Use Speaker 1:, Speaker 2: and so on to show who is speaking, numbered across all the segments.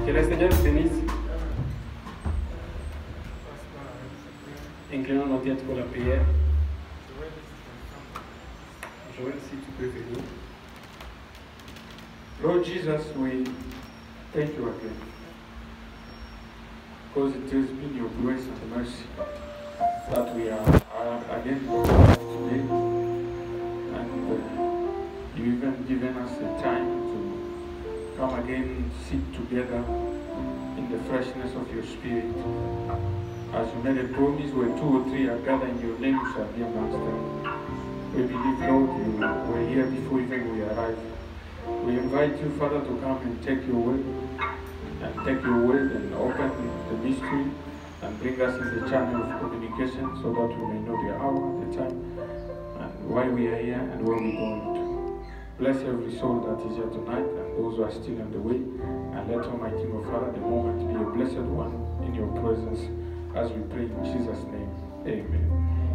Speaker 1: Que le Seigneur vous bénisse. Inclinons nos têtes pour la prière. Joël, si tu peux venir.
Speaker 2: Lord Jesus, we thank you again, because it has been your grace and mercy that we are again today, and you even given us the time to come again and sit together in the freshness of your Spirit. As you made a promise, where 2 or 3 are gathered in your name, you shall be amongst them. We believe, Lord, you were here before even we arrived. We invite you, Father, to come and take your word, and open the mystery, and bring us in the channel of communication so that we may know the hour, the time, and why we are here and where we're going to. Bless every soul that is here tonight and those who are still on the way, and let Almighty God, Father, the moment be a blessed one in your presence as we pray in Jesus' name. Amen.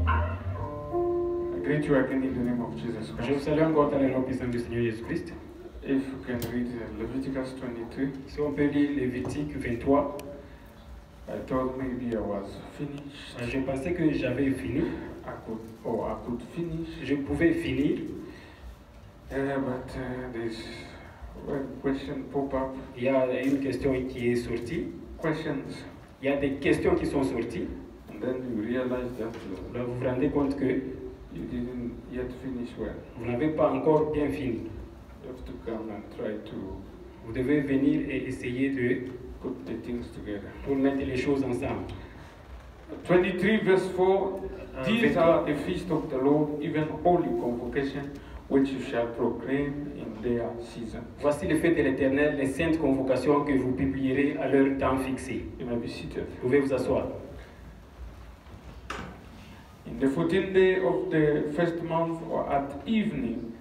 Speaker 2: I greet you again in the name of Jesus Christ.
Speaker 1: Je vous salue encore dans le nom puissant du Seigneur Jésus-Christ.
Speaker 2: If you can read Leviticus 23.
Speaker 1: Si on peut lire Lévitique 23.
Speaker 2: I thought maybe I was finished.
Speaker 1: Je pensais que j'avais fini.
Speaker 2: I could finish.
Speaker 1: Je pouvais finir.
Speaker 2: But there's one question pop up.
Speaker 1: Il y a une question qui est sortie.
Speaker 2: Questions.
Speaker 1: Il y a des questions qui sont sorties.
Speaker 2: And then you realize that
Speaker 1: Alors vous vous rendez compte que
Speaker 2: you didn't yet finish well.
Speaker 1: vous n'avez pas encore bien fini.
Speaker 2: You have to come and try to
Speaker 1: Vous devez venir et essayer de
Speaker 2: put the things together.
Speaker 1: pour mettre les choses ensemble.
Speaker 2: 23 verse 4. These are the feast of the Lord, even holy convocation, which you shall proclaim in their season.
Speaker 1: Voici les fêtes de l'Éternel, les saintes convocations que vous publierez à leur temps fixé.
Speaker 2: You may be seated.
Speaker 1: Vous pouvez vous asseoir.
Speaker 2: In the 14th day of the first month, or at evening,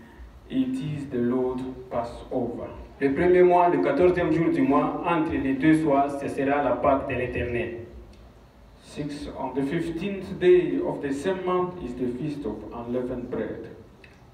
Speaker 2: it is the Lord Passover.
Speaker 1: Le premier mois, le 14e jour du mois, entre les deux soirs, ce sera la Pâque de l'Éternel.
Speaker 2: 6. On the 15th day of the same month is the feast of unleavened bread.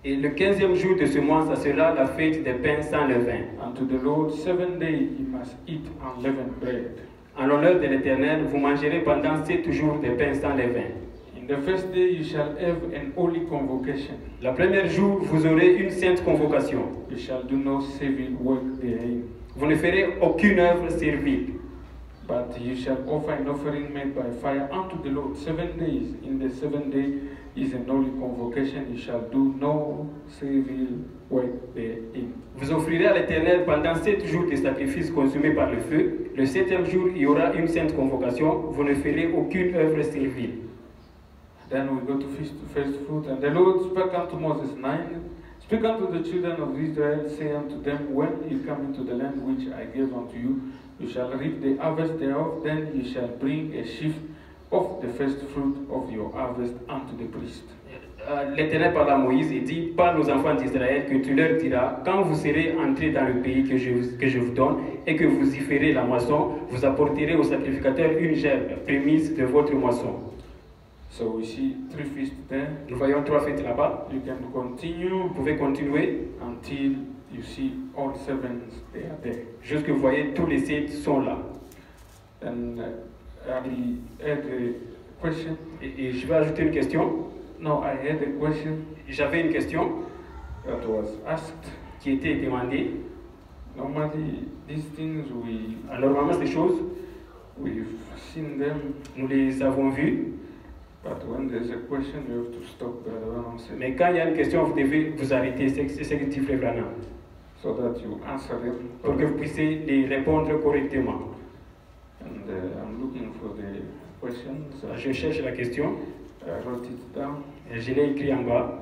Speaker 1: Et le 15e jour de ce mois, ça sera la fête des pains sans levain.
Speaker 2: And to the Lord 7 days he must eat unleavened bread.
Speaker 1: En l'honneur de l'Éternel, vous mangerez pendant 7 jours des pains sans levain.
Speaker 2: In the first day you shall have an holy convocation.
Speaker 1: Le premier jour, vous aurez une sainte convocation.
Speaker 2: You shall do no servile work therein.
Speaker 1: Vous ne ferez aucune œuvre servile.
Speaker 2: But you shall offer an offering made by fire unto the Lord 7 days. In the 7th day is an holy convocation. You shall do no servile work therein.
Speaker 1: Vous offrirez à l'Éternel pendant 7 jours des sacrifices consumés par le feu. Le 7e jour, il y aura une sainte convocation. Vous ne ferez aucune œuvre servile.
Speaker 2: Then we go to first fruit. And the Lord spake unto Moses 9. Speak unto the children of Israel, say unto them, when you come into the land which I gave unto you, you shall reap the harvest thereof. Then you shall bring a sheaf of the first fruit of your harvest unto the priest.
Speaker 1: L'Éternel parle à Moïse et dit, parle aux enfants d'Israël que tu leur diras, quand vous serez entrés dans le pays que je vous donne et que vous y ferez la moisson, vous apporterez au sacrificateur une gerbe, prémisse de votre moisson.
Speaker 2: So we see 3 feasts there.
Speaker 1: Nous voyons 3 fêtes là-bas.
Speaker 2: You can continue.
Speaker 1: Vous pouvez continuer
Speaker 2: Until you see all 7 they are there.
Speaker 1: Jusque vous voyez tous les 7 sont là.
Speaker 2: And I had a question.
Speaker 1: Et je vais ajouter une question.
Speaker 2: No, I had a question.
Speaker 1: J'avais une question
Speaker 2: That was asked.
Speaker 1: Qui était demandée.
Speaker 2: Normally, these things
Speaker 1: Normalement, ces choses,
Speaker 2: we've seen them.
Speaker 1: nous les avons vues.
Speaker 2: But when there's a question, you have to stop, Brother Branham.
Speaker 1: Mais quand il y a une question, vous devez vous arrêter. C'est ce que dit Frère Branham.
Speaker 2: So that you answer them.
Speaker 1: Pour que vous puissiez les répondre correctement.
Speaker 2: And I'm looking for the questions.
Speaker 1: Je cherche la question.
Speaker 2: I wrote it down.
Speaker 1: Je l'ai écrit en bas.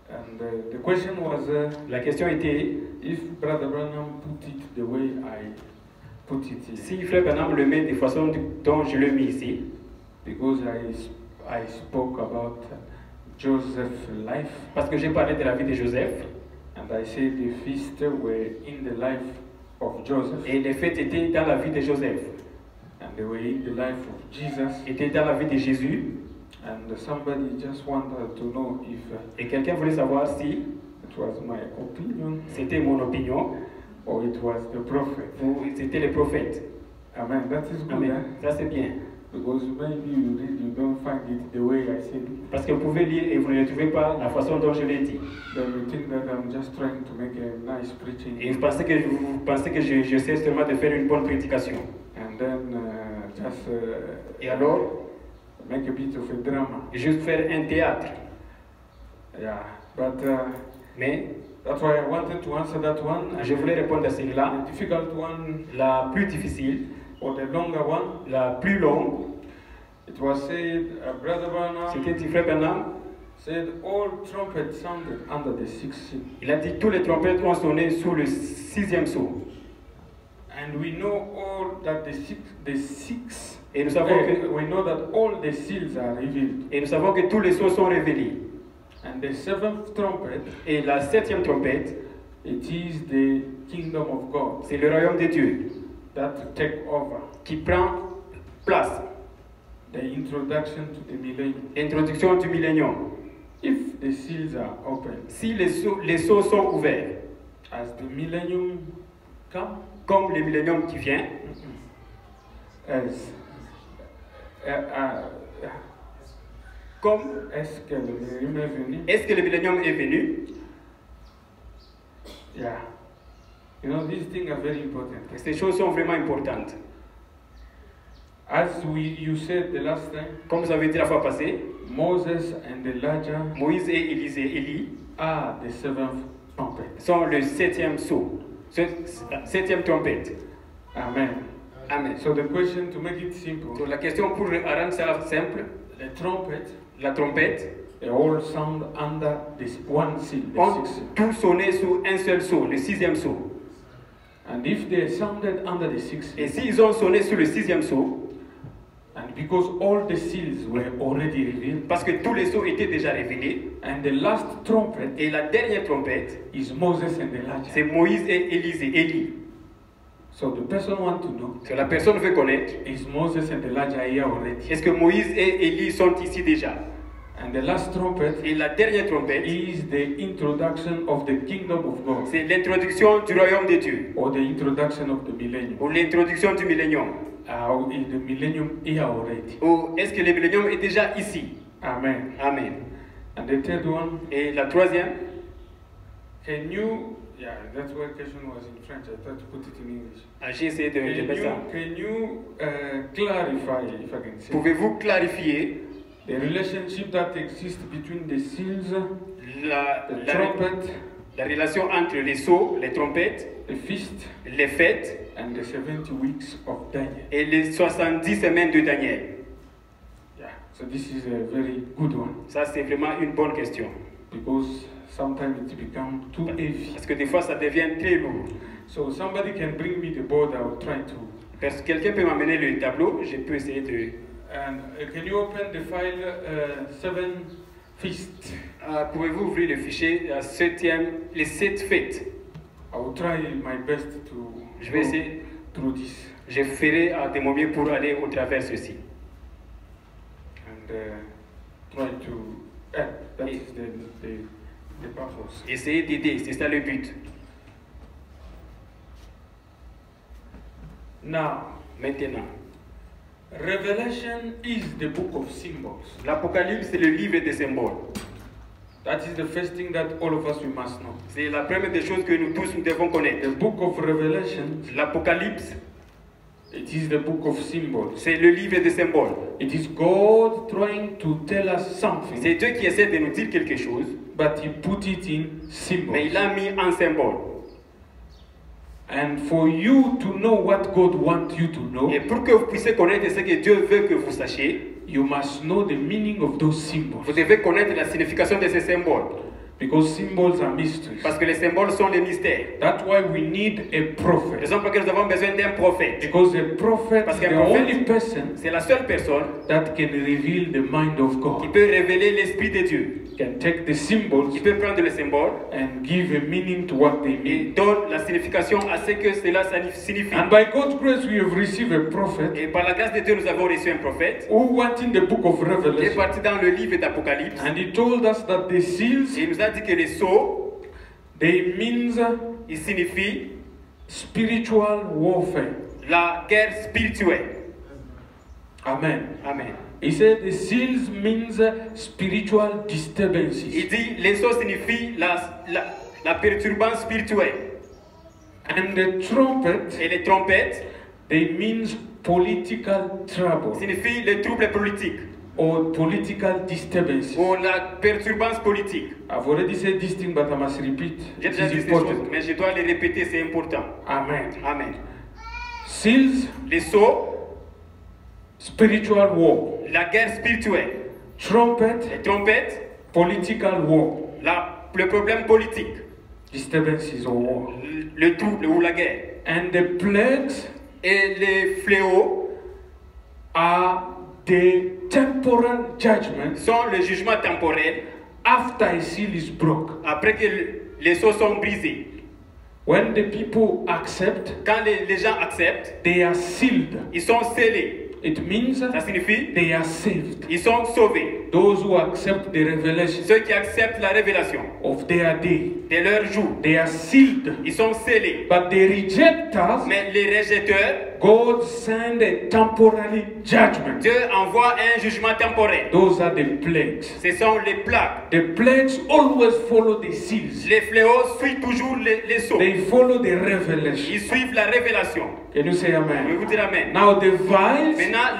Speaker 2: And the question was,
Speaker 1: la question était,
Speaker 2: if Brother Branham put it the way I put it here.
Speaker 1: Si Frère Branham le met de façon dont je le mets ici.
Speaker 2: Because I spoke about Joseph's life.
Speaker 1: Parce que j'ai parlé de la vie de Joseph.
Speaker 2: And I said the feasts were in the life of Joseph.
Speaker 1: Et les fêtes étaient dans la vie de Joseph.
Speaker 2: And they were in the life of Jesus.
Speaker 1: Étaient dans la vie de Jésus.
Speaker 2: And somebody just wanted to know if
Speaker 1: et quelqu'un voulait savoir si
Speaker 2: it was my opinion.
Speaker 1: C'était mon opinion.
Speaker 2: or it was the prophet.
Speaker 1: C'était les prophètes.
Speaker 2: Amen. That is good.
Speaker 1: Amen.
Speaker 2: Eh?
Speaker 1: Ça c'est bien.
Speaker 2: Because maybe you read, you don't find it the way I said it.
Speaker 1: Parce que vous pouvez lire et vous ne le trouvez pas la façon dont je l'ai dit.
Speaker 2: Then you think that I'm just trying to make a nice preaching.
Speaker 1: Et vous pensez que j'essaie seulement de faire une bonne prédication.
Speaker 2: And then just
Speaker 1: Et alors,
Speaker 2: make a bit of a drama.
Speaker 1: juste faire un théâtre.
Speaker 2: Yeah. But
Speaker 1: Mais
Speaker 2: that's why I wanted to answer that one.
Speaker 1: je voulais répondre à celle-là.
Speaker 2: The difficult one,
Speaker 1: La plus difficile,
Speaker 2: or the longer one,
Speaker 1: la plus longue,
Speaker 2: it was said, Brother Branham
Speaker 1: c'était dit Frère Branham.
Speaker 2: said all trumpets sounded under the sixth seal.
Speaker 1: Il a dit tous les trompettes ont sonné sous le 6e sceau.
Speaker 2: And we know all that the six
Speaker 1: Et nous savons que,
Speaker 2: we know that all the seals are revealed.
Speaker 1: et nous savons que tous les sceaux sont révélés.
Speaker 2: And the seventh trumpet,
Speaker 1: Et la 7e trompette,
Speaker 2: it is the kingdom of God
Speaker 1: c'est le royaume de Dieu
Speaker 2: that take over.
Speaker 1: qui prend place.
Speaker 2: The introduction to the millennium.
Speaker 1: Introduction du millénium.
Speaker 2: If the seals are open,
Speaker 1: Si les sceaux sont ouverts,
Speaker 2: as the millennium come,
Speaker 1: comme le millénium qui vient,
Speaker 2: as
Speaker 1: comme
Speaker 2: est-ce que le millennium est venu?
Speaker 1: est-ce que le millénium est venu?
Speaker 2: Yeah. You know, these things are very important.
Speaker 1: Ces choses sont vraiment importantes.
Speaker 2: As you said the last time,
Speaker 1: Comme vous avez dit la fois passée,
Speaker 2: Moses and Elijah
Speaker 1: Moïse et Élie
Speaker 2: are the seventh trumpet.
Speaker 1: sont le 7e sceau, 7e trompette.
Speaker 2: Amen.
Speaker 1: Amen.
Speaker 2: So the question, to make it simple,
Speaker 1: Donc la question pour rendre ça simple,
Speaker 2: the trumpet,
Speaker 1: la trompette,
Speaker 2: they all sound under this one seal, the
Speaker 1: ont
Speaker 2: sixth seal.
Speaker 1: tout sonné sous un seul sceau, le 6e sceau.
Speaker 2: And if they sounded under the sixth
Speaker 1: Et
Speaker 2: seal,
Speaker 1: s'ils ont sonné sous le 6e sceau,
Speaker 2: and because all the seals were already revealed,
Speaker 1: parce que tous les sceaux étaient déjà révélés,
Speaker 2: and the last trumpet
Speaker 1: et la dernière trompette,
Speaker 2: is Moses and
Speaker 1: c'est
Speaker 2: Elijah.
Speaker 1: Moïse et Élie.
Speaker 2: So the person want to know,
Speaker 1: Si la personne veut connaître,
Speaker 2: is Moses and Elijah here already?
Speaker 1: est-ce que Moïse et Élie sont ici déjà?
Speaker 2: And the last trumpet
Speaker 1: Et la dernière trompette,
Speaker 2: is the introduction of the kingdom of God,
Speaker 1: c'est l'introduction du royaume de Dieu,
Speaker 2: or the introduction of the millennium.
Speaker 1: ou l'introduction du millénium.
Speaker 2: Or is the millennium here already?
Speaker 1: Ou est-ce que le millénium est déjà ici?
Speaker 2: Amen.
Speaker 1: Amen.
Speaker 2: And the third one,
Speaker 1: Et la troisième,
Speaker 2: can you, yeah, that's why question was in French, I tried to put it in English.
Speaker 1: j'ai essayé de mettre ça.
Speaker 2: Can you clarify, if I can say,
Speaker 1: Pouvez-vous clarifier
Speaker 2: the relationship that exists between the seals,
Speaker 1: la,
Speaker 2: the
Speaker 1: la,
Speaker 2: trumpet,
Speaker 1: la relation entre les sceaux, les trompettes,
Speaker 2: the feast,
Speaker 1: les fêtes
Speaker 2: and the 70 weeks of Daniel?
Speaker 1: et les 70 semaines de Daniel?
Speaker 2: Yeah, so this is a very good one,
Speaker 1: Ça, c'est vraiment une bonne question.
Speaker 2: because sometimes it becomes too heavy.
Speaker 1: Parce que des fois, ça devient très lourd.
Speaker 2: So somebody can bring me the board, I will try to.
Speaker 1: Parce que quelqu'un peut m'amener le tableau, je peux essayer de...
Speaker 2: And can you open the file 7 feast?
Speaker 1: Pouvez-vous ouvrir le fichier les 7 fêtes?
Speaker 2: I will try my best to
Speaker 1: Je vais essayer,
Speaker 2: through this
Speaker 1: je ferai de mon mieux pour aller au travers de ceci.
Speaker 2: and try to. That is the purpose.
Speaker 1: Essayez d'aider, c'est ça le but.
Speaker 2: Now,
Speaker 1: Maintenant,
Speaker 2: Revelation is the book of symbols.
Speaker 1: l'Apocalypse, c'est le livre des symboles.
Speaker 2: That is the first thing that all of us we must know.
Speaker 1: C'est la première des choses que nous tous nous devons connaître.
Speaker 2: The book of Revelation,
Speaker 1: L'Apocalypse,
Speaker 2: it is the book of symbols.
Speaker 1: c'est le livre des symboles.
Speaker 2: It is God trying to tell us something,
Speaker 1: C'est Dieu qui essaie de nous dire quelque chose,
Speaker 2: but He put it in
Speaker 1: mais
Speaker 2: symbols.
Speaker 1: il a mis un symbole.
Speaker 2: And for you to know what God wants you to know,
Speaker 1: Et pour que vous puissiez connaître ce que Dieu veut que vous sachiez,
Speaker 2: you must know the meaning of those symbols.
Speaker 1: vous devez connaître la signification de ces symboles.
Speaker 2: Because symbols are mysteries.
Speaker 1: Parce que les symboles sont les mystères.
Speaker 2: That's why we need a prophet.
Speaker 1: Raison pour laquelle nous avons besoin d'un prophète.
Speaker 2: Because a prophet
Speaker 1: Parce
Speaker 2: is
Speaker 1: qu'un
Speaker 2: the
Speaker 1: prophète,
Speaker 2: only person
Speaker 1: c'est la seule personne
Speaker 2: that can reveal the mind of
Speaker 1: qui
Speaker 2: God.
Speaker 1: peut révéler l'esprit de Dieu.
Speaker 2: Can take the symbols
Speaker 1: Qui peut prendre les symboles
Speaker 2: and give a meaning to what they
Speaker 1: et
Speaker 2: mean.
Speaker 1: donne la signification à ce que cela signifie.
Speaker 2: And by God's grace, we have received a prophet
Speaker 1: Et par la grâce de Dieu, nous avons reçu un prophète
Speaker 2: who went in the book of
Speaker 1: qui est
Speaker 2: Revelation.
Speaker 1: parti dans le livre d'Apocalypse.
Speaker 2: And he told us that the seals,
Speaker 1: Et il nous a dit que les sceaux,
Speaker 2: they means
Speaker 1: ils signifient
Speaker 2: spiritual warfare.
Speaker 1: La guerre spirituelle.
Speaker 2: Amen.
Speaker 1: Amen.
Speaker 2: He said the seals means spiritual disturbances.
Speaker 1: Il dit les sceaux signifient la perturbance spirituelle.
Speaker 2: And the trumpet,
Speaker 1: Et les trompettes
Speaker 2: they means political trouble
Speaker 1: signifient les troubles politiques
Speaker 2: or political disturbances.
Speaker 1: ou la perturbance politique.
Speaker 2: I've already said this thing, but I must repeat.
Speaker 1: J'ai
Speaker 2: It
Speaker 1: déjà dit
Speaker 2: is
Speaker 1: ces choses,
Speaker 2: important.
Speaker 1: mais je dois les répéter, c'est important.
Speaker 2: Amen.
Speaker 1: Amen.
Speaker 2: Seals,
Speaker 1: Les sceaux,
Speaker 2: spiritual war.
Speaker 1: la guerre spirituelle.
Speaker 2: Trumpet,
Speaker 1: Les trompettes,
Speaker 2: political war.
Speaker 1: le problème politique.
Speaker 2: Disturbances or war.
Speaker 1: Le trouble ou la guerre.
Speaker 2: And the plagues
Speaker 1: Et les fléaux
Speaker 2: are the temporal judgment
Speaker 1: sont le jugement temporel
Speaker 2: after a seal is broke.
Speaker 1: après que les sceaux sont brisés.
Speaker 2: When the people accept,
Speaker 1: Quand les gens acceptent,
Speaker 2: they are sealed.
Speaker 1: ils sont scellés.
Speaker 2: It means
Speaker 1: Ça signifie
Speaker 2: they are saved.
Speaker 1: ils sont sauvés.
Speaker 2: Those who accept the revelation
Speaker 1: Ceux qui acceptent la révélation
Speaker 2: of their day,
Speaker 1: de leur jour,
Speaker 2: they are sealed.
Speaker 1: ils sont scellés.
Speaker 2: But the rejectors,
Speaker 1: Mais les rejetteurs,
Speaker 2: God send a temporary judgment.
Speaker 1: Dieu envoie un jugement temporel.
Speaker 2: Those are the plagues.
Speaker 1: Ce sont les plagues.
Speaker 2: The plagues always follow the seals.
Speaker 1: Les fléaux suivent toujours les sceaux.
Speaker 2: They follow the revelation.
Speaker 1: Ils suivent la révélation.
Speaker 2: Can you say
Speaker 1: Je vais
Speaker 2: amen?
Speaker 1: vous dire amen.
Speaker 2: Now the vials,
Speaker 1: Maintenant,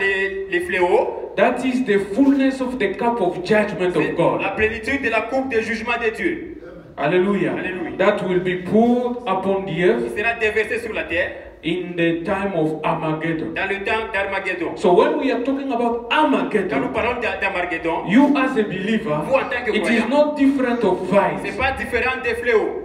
Speaker 1: les fléaux,
Speaker 2: that is the fullness of the cup of judgment
Speaker 1: c'est
Speaker 2: of God.
Speaker 1: la plénitude de la coupe de jugement de Dieu.
Speaker 2: Hallelujah.
Speaker 1: Hallelujah.
Speaker 2: That will be poured upon the
Speaker 1: Il
Speaker 2: earth
Speaker 1: sera déversé sur la terre
Speaker 2: in the time of Armageddon.
Speaker 1: dans le temps d'Armageddon.
Speaker 2: So when we are talking about
Speaker 1: Quand nous
Speaker 2: Armageddon,
Speaker 1: parlons d'Armageddon,
Speaker 2: you as a believer,
Speaker 1: vous en tant que
Speaker 2: it is
Speaker 1: croyant,
Speaker 2: not different of
Speaker 1: ce n'est
Speaker 2: vials.
Speaker 1: pas différent des fléaux.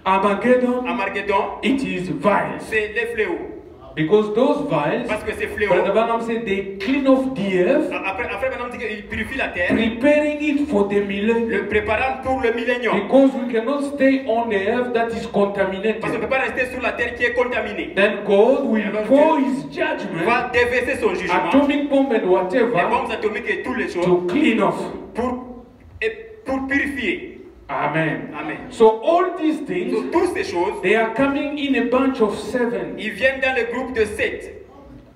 Speaker 2: Armageddon,
Speaker 1: Armageddon,
Speaker 2: it is vials.
Speaker 1: c'est les fléaux.
Speaker 2: Because those vials,
Speaker 1: Parce que ces fléaux,
Speaker 2: Brother Branham said, they clean off the earth,
Speaker 1: après maintenant, on dit qu'il purifie la terre,
Speaker 2: preparing it for the millennium.
Speaker 1: le préparant pour le millénium.
Speaker 2: Because we cannot stay on the earth that is
Speaker 1: Parce qu'on ne
Speaker 2: contaminated.
Speaker 1: peut pas rester sur la terre qui est contaminée.
Speaker 2: Then God will
Speaker 1: Alors
Speaker 2: pour
Speaker 1: Dieu
Speaker 2: His
Speaker 1: Il
Speaker 2: judgment,
Speaker 1: va déverser son jugement,
Speaker 2: atomic bomb and
Speaker 1: les
Speaker 2: whatever,
Speaker 1: bombes atomiques et toutes les choses,
Speaker 2: to clean off.
Speaker 1: pour purifier.
Speaker 2: Amen.
Speaker 1: Amen.
Speaker 2: So all these things,
Speaker 1: Donc, toutes ces choses,
Speaker 2: they are coming in a bunch of seven.
Speaker 1: ils viennent dans le groupe de 7.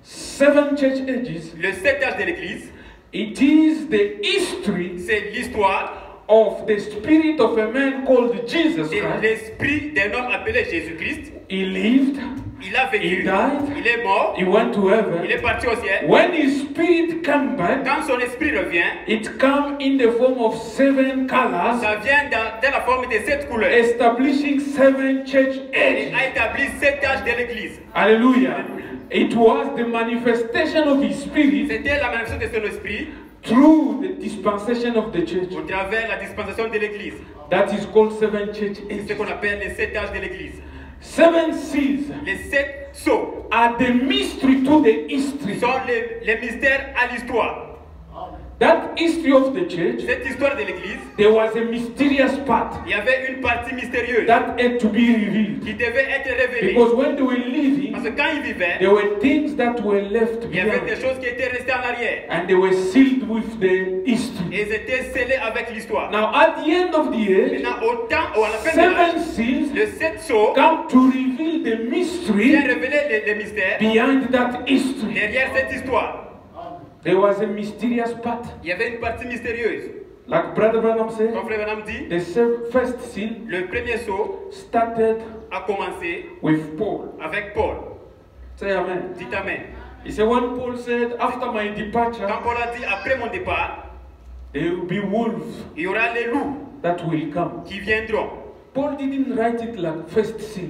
Speaker 2: 7 church ages.
Speaker 1: Le 7 âge de l'Église,
Speaker 2: It is the history
Speaker 1: c'est l'histoire
Speaker 2: of the spirit of a man called Jesus
Speaker 1: de
Speaker 2: Christ.
Speaker 1: l'esprit d'un homme appelé Jésus-Christ.
Speaker 2: He lived,
Speaker 1: Il a vécu,
Speaker 2: He died.
Speaker 1: il est mort,
Speaker 2: he went to
Speaker 1: il
Speaker 2: heaven.
Speaker 1: est parti au ciel.
Speaker 2: When his spirit came back,
Speaker 1: Quand son esprit revient,
Speaker 2: it came in the form of 7 colors,
Speaker 1: ça vient dans la forme de 7 couleurs.
Speaker 2: establishing 7 church
Speaker 1: Il
Speaker 2: ages.
Speaker 1: a établi 7 âges de l'Église.
Speaker 2: Hallelujah. It was the manifestation of his spirit
Speaker 1: C'était la manifestation de son esprit
Speaker 2: through the dispensation of the church.
Speaker 1: au travers la dispensation de l'Église.
Speaker 2: That is called 7 church
Speaker 1: C'est ce
Speaker 2: ages.
Speaker 1: qu'on appelle les 7 âges de l'Église.
Speaker 2: 7 seals
Speaker 1: Les 7 sceaux
Speaker 2: are the mystery to the history.
Speaker 1: sont les mystères à l'histoire.
Speaker 2: That history of the church,
Speaker 1: Cette histoire de l'Église,
Speaker 2: there was a mysterious part
Speaker 1: il y avait une partie mystérieuse
Speaker 2: that had to be revealed.
Speaker 1: qui devait être révélée.
Speaker 2: Because when they were living,
Speaker 1: Parce que quand ils vivaient,
Speaker 2: there were things that were left
Speaker 1: il y avait des
Speaker 2: behind.
Speaker 1: choses qui étaient restées en arrière.
Speaker 2: And they were sealed with the history.
Speaker 1: Et ils étaient scellés avec l'histoire.
Speaker 2: Now, at the end of the age,
Speaker 1: Maintenant, au temps ou à la fin de l'âge,
Speaker 2: 7 seals
Speaker 1: le 7 sceaux
Speaker 2: come to reveal the mystery
Speaker 1: vient révéler les mystères
Speaker 2: behind that history.
Speaker 1: derrière cette histoire.
Speaker 2: There was a mysterious part.
Speaker 1: Il y avait une partie mystérieuse.
Speaker 2: Like Brother Branham said,
Speaker 1: Comme Frère Branham dit,
Speaker 2: the first seal
Speaker 1: le premier sceau
Speaker 2: started
Speaker 1: a commencé
Speaker 2: with Paul.
Speaker 1: avec Paul.
Speaker 2: Say amen.
Speaker 1: Dites Amen.
Speaker 2: He said, when Paul said, after my departure,
Speaker 1: Quand Paul a dit, après mon départ,
Speaker 2: there will be wolves
Speaker 1: il y aura les loups
Speaker 2: that will come.
Speaker 1: qui viendront.
Speaker 2: Paul didn't write it like first seal.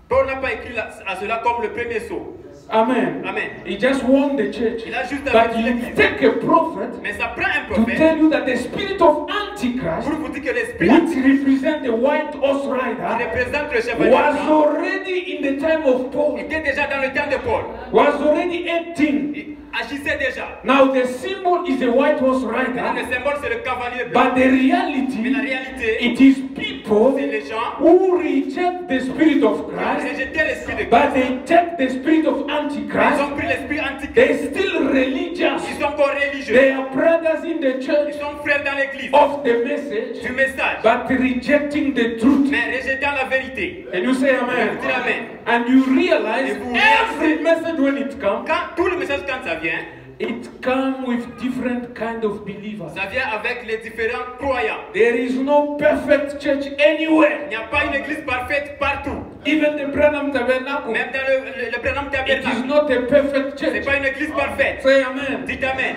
Speaker 1: Paul n'a pas écrit à cela comme le premier sceau.
Speaker 2: Amen.
Speaker 1: Amen.
Speaker 2: He just warned the church.
Speaker 1: Il a juste
Speaker 2: But
Speaker 1: averti
Speaker 2: you
Speaker 1: l'Église.
Speaker 2: take a prophet
Speaker 1: Mais ça prend un
Speaker 2: to
Speaker 1: prophète
Speaker 2: tell you that the spirit of Antichrist,
Speaker 1: pour vous dire que l'esprit
Speaker 2: which represents the white horse
Speaker 1: qui
Speaker 2: rider,
Speaker 1: représente le chevalier
Speaker 2: was
Speaker 1: blanc
Speaker 2: already in the time of Paul,
Speaker 1: était déjà dans le temps de Paul.
Speaker 2: was already acting.
Speaker 1: Il agissait déjà.
Speaker 2: Now the symbol is a white horse
Speaker 1: Maintenant, le
Speaker 2: rider,
Speaker 1: symbole, c'est le cavalier blanc.
Speaker 2: but the reality,
Speaker 1: Mais la réalité,
Speaker 2: it is people people
Speaker 1: C'est les gens
Speaker 2: who reject the spirit of
Speaker 1: qui ont
Speaker 2: Christ,
Speaker 1: rejeté l'esprit de
Speaker 2: but
Speaker 1: Christ.
Speaker 2: they take the spirit of
Speaker 1: Ils
Speaker 2: Antichrist.
Speaker 1: ont pris l'esprit antichrist.
Speaker 2: They're still religious.
Speaker 1: Ils sont encore religieux.
Speaker 2: They are brothers in the
Speaker 1: Ils
Speaker 2: church
Speaker 1: sont frères dans l'église
Speaker 2: of the message,
Speaker 1: du message,
Speaker 2: but rejecting the truth.
Speaker 1: mais rejetant la vérité.
Speaker 2: And you say amen.
Speaker 1: Dis amen.
Speaker 2: And you realize
Speaker 1: Et vous
Speaker 2: every
Speaker 1: réalisez-
Speaker 2: message when it comes,
Speaker 1: Quand tout le message, quand ça vient,
Speaker 2: it comes with different kind of believers.
Speaker 1: ça vient avec les différents croyants.
Speaker 2: There is no perfect church anywhere.
Speaker 1: Il n'y a pas une église parfaite partout.
Speaker 2: Even the Branham Tabernacle,
Speaker 1: Même dans le Branham
Speaker 2: it is
Speaker 1: Tabernacle,
Speaker 2: not a perfect
Speaker 1: c'est
Speaker 2: church.
Speaker 1: pas une église parfaite.
Speaker 2: Say amen.
Speaker 1: Dites amen.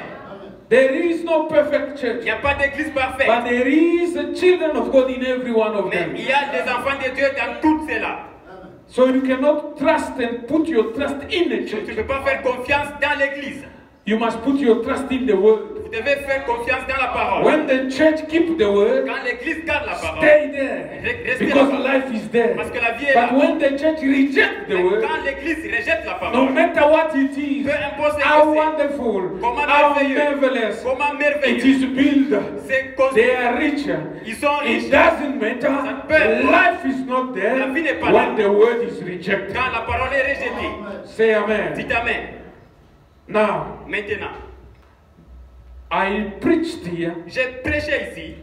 Speaker 2: There is no perfect
Speaker 1: Il
Speaker 2: church,
Speaker 1: n'y a pas d'église parfaite.
Speaker 2: but there is the children of God in every one of
Speaker 1: Mais
Speaker 2: them.
Speaker 1: il y a des enfants de Dieu dans toutes celles-là.
Speaker 2: So you cannot trust and put your trust in the
Speaker 1: Tu ne
Speaker 2: church.
Speaker 1: peux pas faire confiance dans l'église.
Speaker 2: You must put your trust in the word.
Speaker 1: Vous devez faire confiance dans la parole.
Speaker 2: When the church keep the word,
Speaker 1: Quand l'église garde la parole,
Speaker 2: stay there
Speaker 1: Restez
Speaker 2: because
Speaker 1: là-bas.
Speaker 2: life is there.
Speaker 1: Parce que la vie est là.
Speaker 2: But when the church reject the
Speaker 1: Mais
Speaker 2: word,
Speaker 1: quand l'église rejette la
Speaker 2: no
Speaker 1: parole,
Speaker 2: matter what it is,
Speaker 1: peu importe ce
Speaker 2: how
Speaker 1: que
Speaker 2: wonderful,
Speaker 1: Comment
Speaker 2: how
Speaker 1: merveilleux.
Speaker 2: marvelous,
Speaker 1: comment
Speaker 2: it
Speaker 1: merveilleux,
Speaker 2: is built.
Speaker 1: c'est construit.
Speaker 2: They are richer.
Speaker 1: Ils sont riches.
Speaker 2: It doesn't matter. Life is not there
Speaker 1: La vie n'est pas
Speaker 2: when
Speaker 1: là.
Speaker 2: the word is rejected.
Speaker 1: Quand la parole est rejetée,
Speaker 2: Say amen.
Speaker 1: dites amen.
Speaker 2: Now,
Speaker 1: Maintenant,
Speaker 2: I preached here
Speaker 1: j'ai prêché ici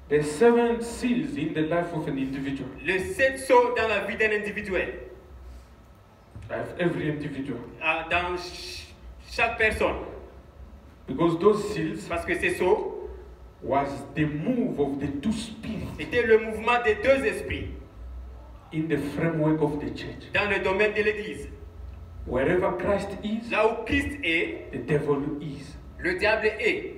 Speaker 2: the 7 seals in the life of an individual.
Speaker 1: le 7 sceaux dans la vie d'un individuel,
Speaker 2: Every individual.
Speaker 1: dans chaque personne.
Speaker 2: Because those seals
Speaker 1: Parce que ces sceaux
Speaker 2: was the move of the two spirits
Speaker 1: étaient le mouvement des deux esprits
Speaker 2: in the framework of the church.
Speaker 1: dans le domaine de l'église.
Speaker 2: Wherever Christ is,
Speaker 1: Là où Christ est,
Speaker 2: the devil is.
Speaker 1: le diable est.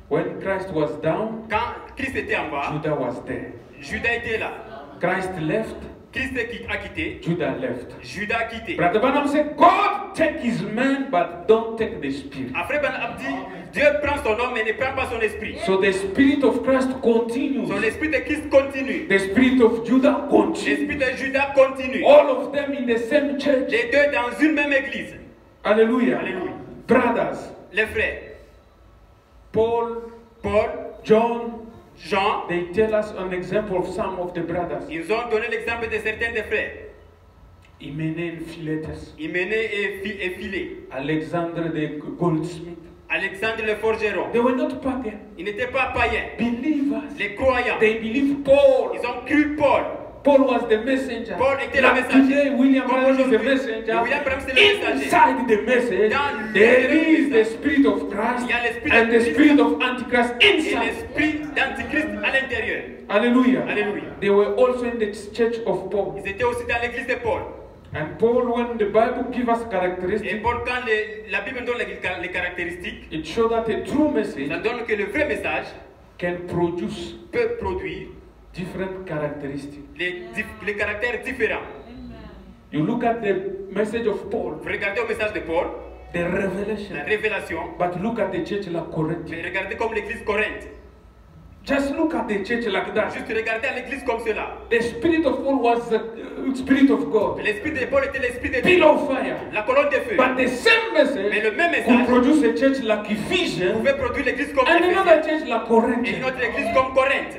Speaker 2: When Christ was down,
Speaker 1: Quand Christ était en bas,
Speaker 2: Judah was there.
Speaker 1: Judas était là.
Speaker 2: Christ left,
Speaker 1: Christ a quitté,
Speaker 2: Judah left.
Speaker 1: Judas a quitté.
Speaker 2: Brother Branham said, God take his man, but don't take the spirit.
Speaker 1: Après, Ben Abdi, Dieu prend son homme mais ne prend pas son esprit.
Speaker 2: So the spirit of Christ continues.
Speaker 1: Son esprit de Christ continue.
Speaker 2: The spirit of Judah continues.
Speaker 1: L'esprit de Judas continue.
Speaker 2: All of them in the same church.
Speaker 1: Les deux dans une même église.
Speaker 2: Hallelujah.
Speaker 1: Alléluia.
Speaker 2: Brothers,
Speaker 1: Les frères,
Speaker 2: Paul,
Speaker 1: Paul,
Speaker 2: John,
Speaker 1: Jean,
Speaker 2: they tell us an example of some of the brothers.
Speaker 1: ils ont donné l'exemple de certains des frères.
Speaker 2: Hymenaeus and Philetus,
Speaker 1: Hyménée et Philée,
Speaker 2: Alexander the goldsmith.
Speaker 1: Alexandre le forgeron.
Speaker 2: They were not pagan.
Speaker 1: Ils n'étaient pas païens.
Speaker 2: Believers.
Speaker 1: Les croyants,
Speaker 2: They believed Paul.
Speaker 1: ils ont cru Paul.
Speaker 2: Paul was the messenger.
Speaker 1: Paul était le
Speaker 2: Like
Speaker 1: messager.
Speaker 2: today, William
Speaker 1: Comme
Speaker 2: Branham is the
Speaker 1: aujourd'hui,
Speaker 2: messenger.
Speaker 1: William Branham, c'est le messager.
Speaker 2: Inside the message,
Speaker 1: Dans
Speaker 2: there
Speaker 1: le
Speaker 2: is the
Speaker 1: message,
Speaker 2: spirit of Christ
Speaker 1: il y a l'esprit
Speaker 2: and the
Speaker 1: de Christ
Speaker 2: spirit of Antichrist
Speaker 1: et
Speaker 2: inside.
Speaker 1: l'esprit d'Antichrist à l'intérieur.
Speaker 2: Hallelujah.
Speaker 1: Alléluia.
Speaker 2: They were also in the church of Paul.
Speaker 1: Ils étaient aussi dans l'église de Paul.
Speaker 2: And Paul, when the Bible gives us
Speaker 1: Et
Speaker 2: characteristics,
Speaker 1: Paul, quand la Bible donne les caractéristiques,
Speaker 2: it shows that a true message
Speaker 1: ça donne que le vrai message
Speaker 2: can produce
Speaker 1: peut produire
Speaker 2: different characteristics.
Speaker 1: les caractères différents.
Speaker 2: You look at the message of Paul,
Speaker 1: Vous regardez au message de Paul,
Speaker 2: the revelation,
Speaker 1: la révélation,
Speaker 2: but look at the church like Corinth.
Speaker 1: mais regardez comme l'église Corinthe.
Speaker 2: Just look at the church like that.
Speaker 1: Juste regardez à l'église comme cela.
Speaker 2: The spirit of Paul was the spirit of God,
Speaker 1: L'esprit de Paul était l'esprit de
Speaker 2: pillar
Speaker 1: Dieu,
Speaker 2: of fire.
Speaker 1: la colonne de feu.
Speaker 2: But the same
Speaker 1: Mais
Speaker 2: message
Speaker 1: le même
Speaker 2: could
Speaker 1: message
Speaker 2: produce a church like Ephesians
Speaker 1: pouvait produire l'église comme
Speaker 2: and another
Speaker 1: Éphésiens
Speaker 2: church like
Speaker 1: et
Speaker 2: Corinth,
Speaker 1: une autre église comme Corinthe.